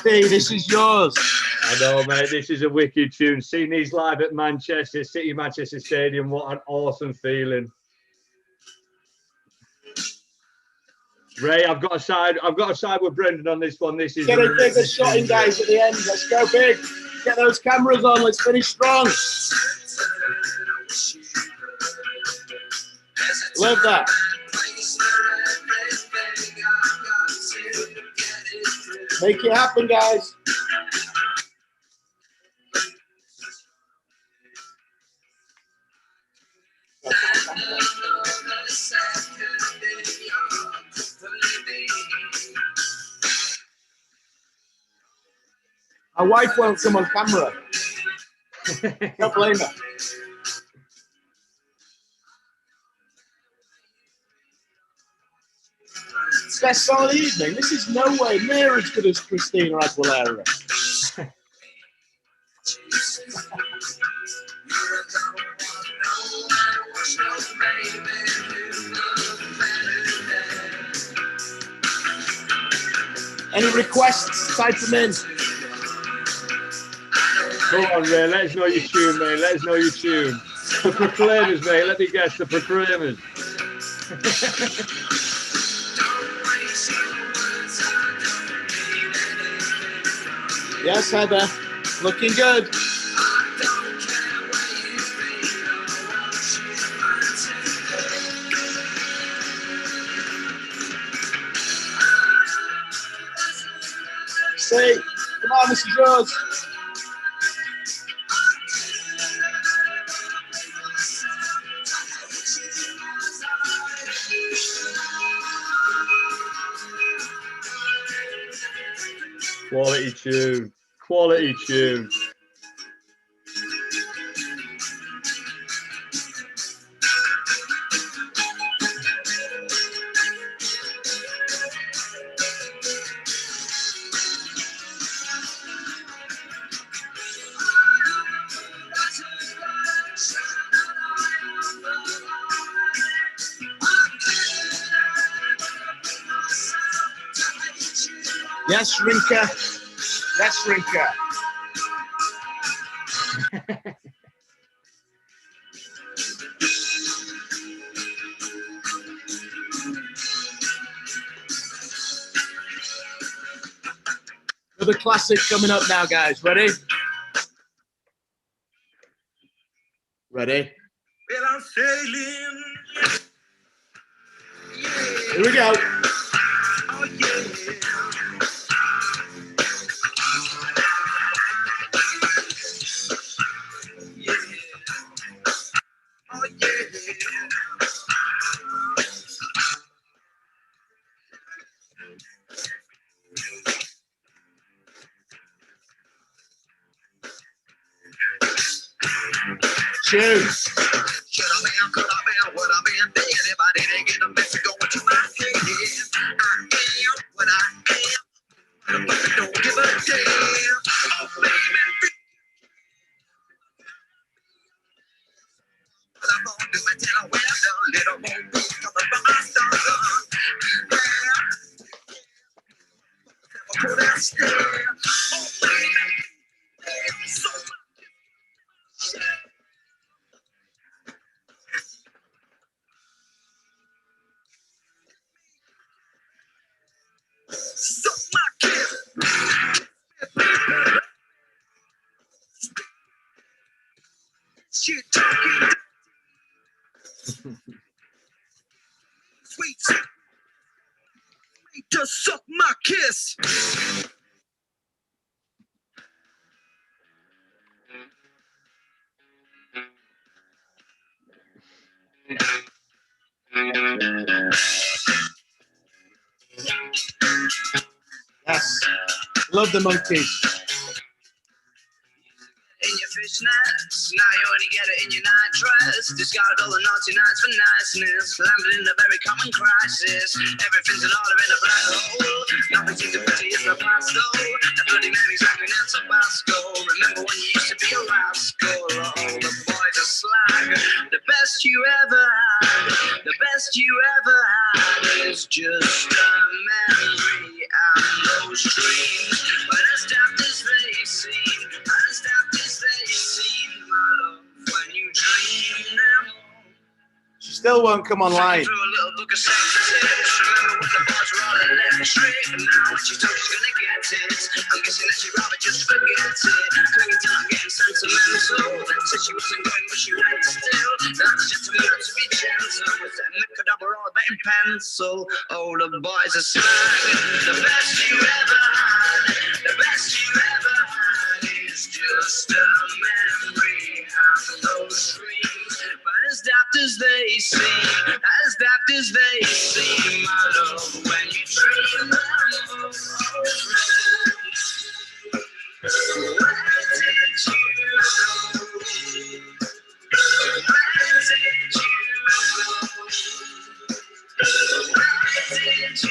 ST, this is yours. I know, mate. This is a wicked tune. Seeing these live at Manchester City, Manchester Stadium, what an awesome feeling. Ray, I've got a side with Brendan on this one. This is Get a bigger shot in, guys, at the end. Let's go big. Get those cameras on. Let's finish strong. Love that. Make it happen, guys. My wife won't come on camera. Don't blame her. Best song of the evening. This is no way near as good as Christina Aguilera. Any requests? Type them in. Come on, Ray. Let us know your tune, mate. Let us know your tune. The Proclaimers, mate. Let me guess. The Proclaimers. Yes, Heather. Looking good. Say, come on, this is yours. Quality tune. Quality tune. Yes, Rinka. Yes, Rinka. Another classic coming up now, guys. Ready? Ready? Well, I'm sailing. Here we go. Oh, yeah. Oh, yeah. Tune. Should I be, could I be, would I be dead if I didn't get a message going to my head? I am what I am, but I don't give a damn. Oh, baby, but I'm gonna do it till I wear the little more beat, cause the rock's done. Yeah, put that stare. Oh, baby, so much. Suck my kiss. Shit talking. Sweet. Just suck my kiss. Yes. Love the Monkeys. In your fishnets, now you only get it in your night dress. Discarded all the naughty nights for niceness. Landed in a very common crisis. Everything's in order in a black hole. Nothing seems to pretty as the past though. The bloody man is acting in Tabasco. Remember when you used to be a rascal? Oh, the boys are slag. The best you ever had. The best you ever had is just a memory and those dreams. But as Still won't come online. Pencil, oh, the boys are slag. The best you ever had, the best you ever had is just a memory and those dreams. But as daft as they seem, as daft as they seem, my love, when you dream them of those rooms, where did you go? Where did you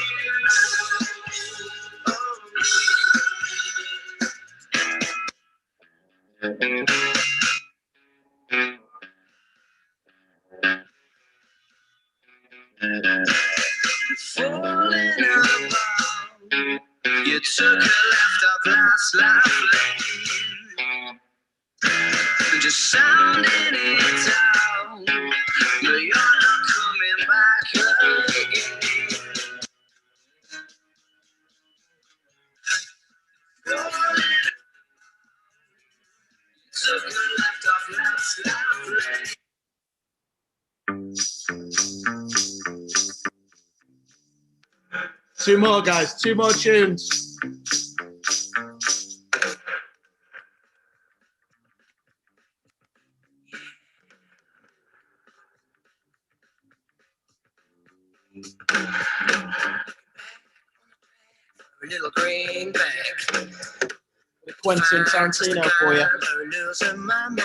go? Where did you falling about? You took a left off last lane, just sounding it out, but you're not coming back again. Took a left off last lane. Two more, guys. Two more tunes. A little greenback. Quentin Tarantino for you. Losing my mind.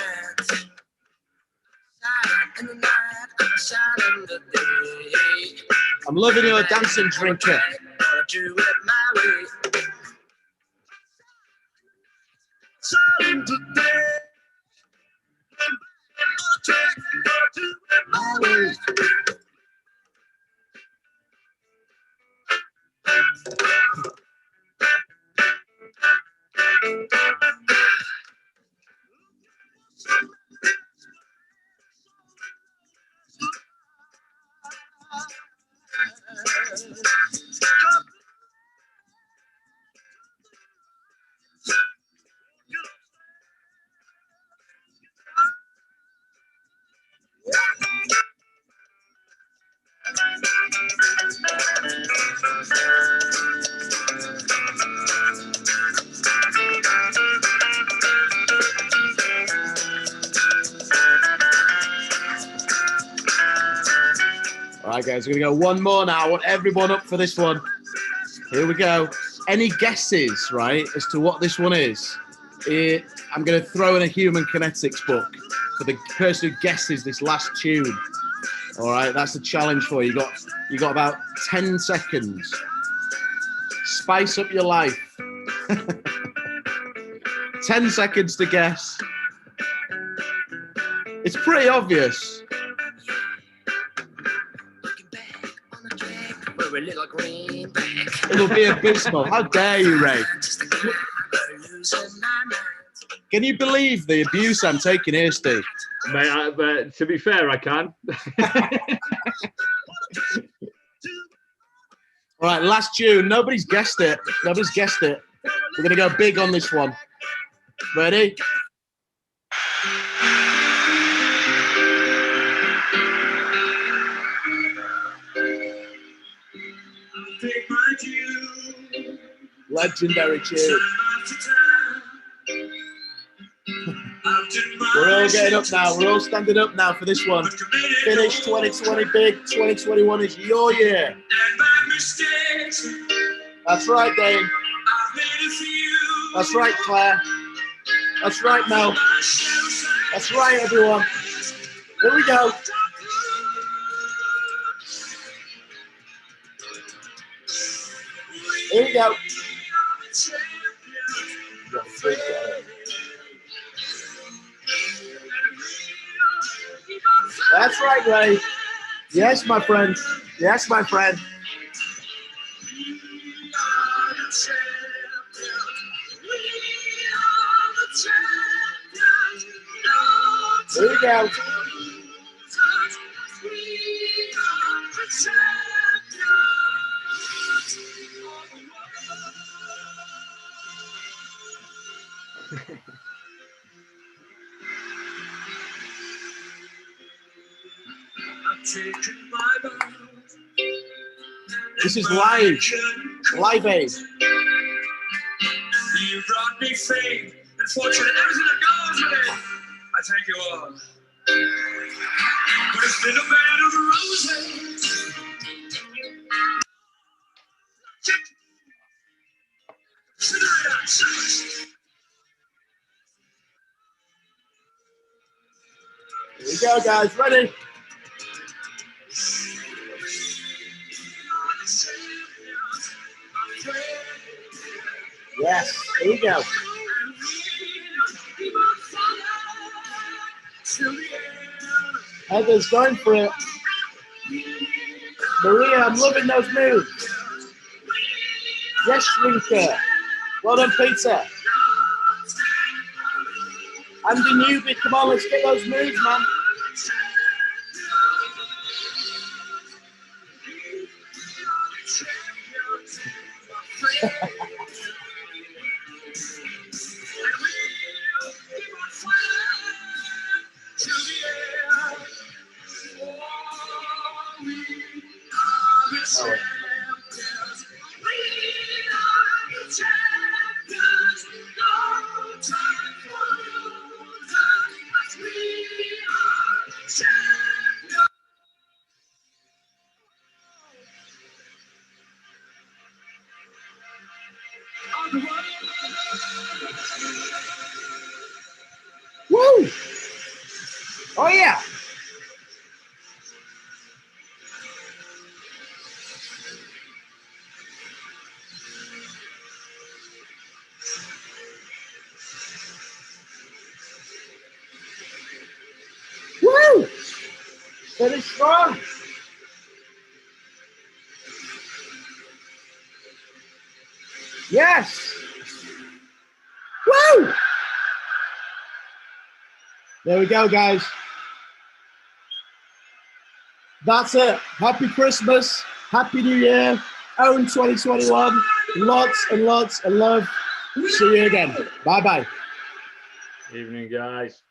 Silent in the night, silent in the day. I'm loving your dancing, drinker. Gonna do it my way. Silent today. Gonna do it my way. All right, guys, we're going to go one more now. I want everyone up for this one. Here we go. Any guesses, right, as to what this one is? I'm going to throw in a human kinetics book for the person who guesses this last tune. All right, that's the challenge for you. You got about 10 seconds. Spice up your life. 10 seconds to guess. It's pretty obvious. It'll be abysmal. How dare you, Ray? Can you believe the abuse I'm taking here, Steve? Mate, to be fair, I can. All right, last tune. Nobody's guessed it. Nobody's guessed it. We're going to go big on this one. Ready? Legendary tune. We're all getting up now. We're all standing up now for this one. Finish 2020 big. 2021 is your year. That's right, Dane. That's right, Claire. That's right, Mel. That's right, everyone. Here we go. Here we go. That's right, Ray. Yes, my friend. Yes, my friend. Here we go. This is live aid. You brought me fame and fortune and everything that goes with it. I thank you all. But it's been a bed of roses. Here we go, guys. Ready? Yes, here we go. Heather's going for it. Maria, I'm loving those moves. Yes, Shrinker. Well done, Peter. Andy Newby, come on, let's get those moves, man. Woo! Oh yeah! Woo! Very strong. Yes. Woo! There we go, guys. That's it. Happy Christmas. Happy New Year. Own 2021. Lots and lots of love. See you again. Bye-bye. Evening, guys.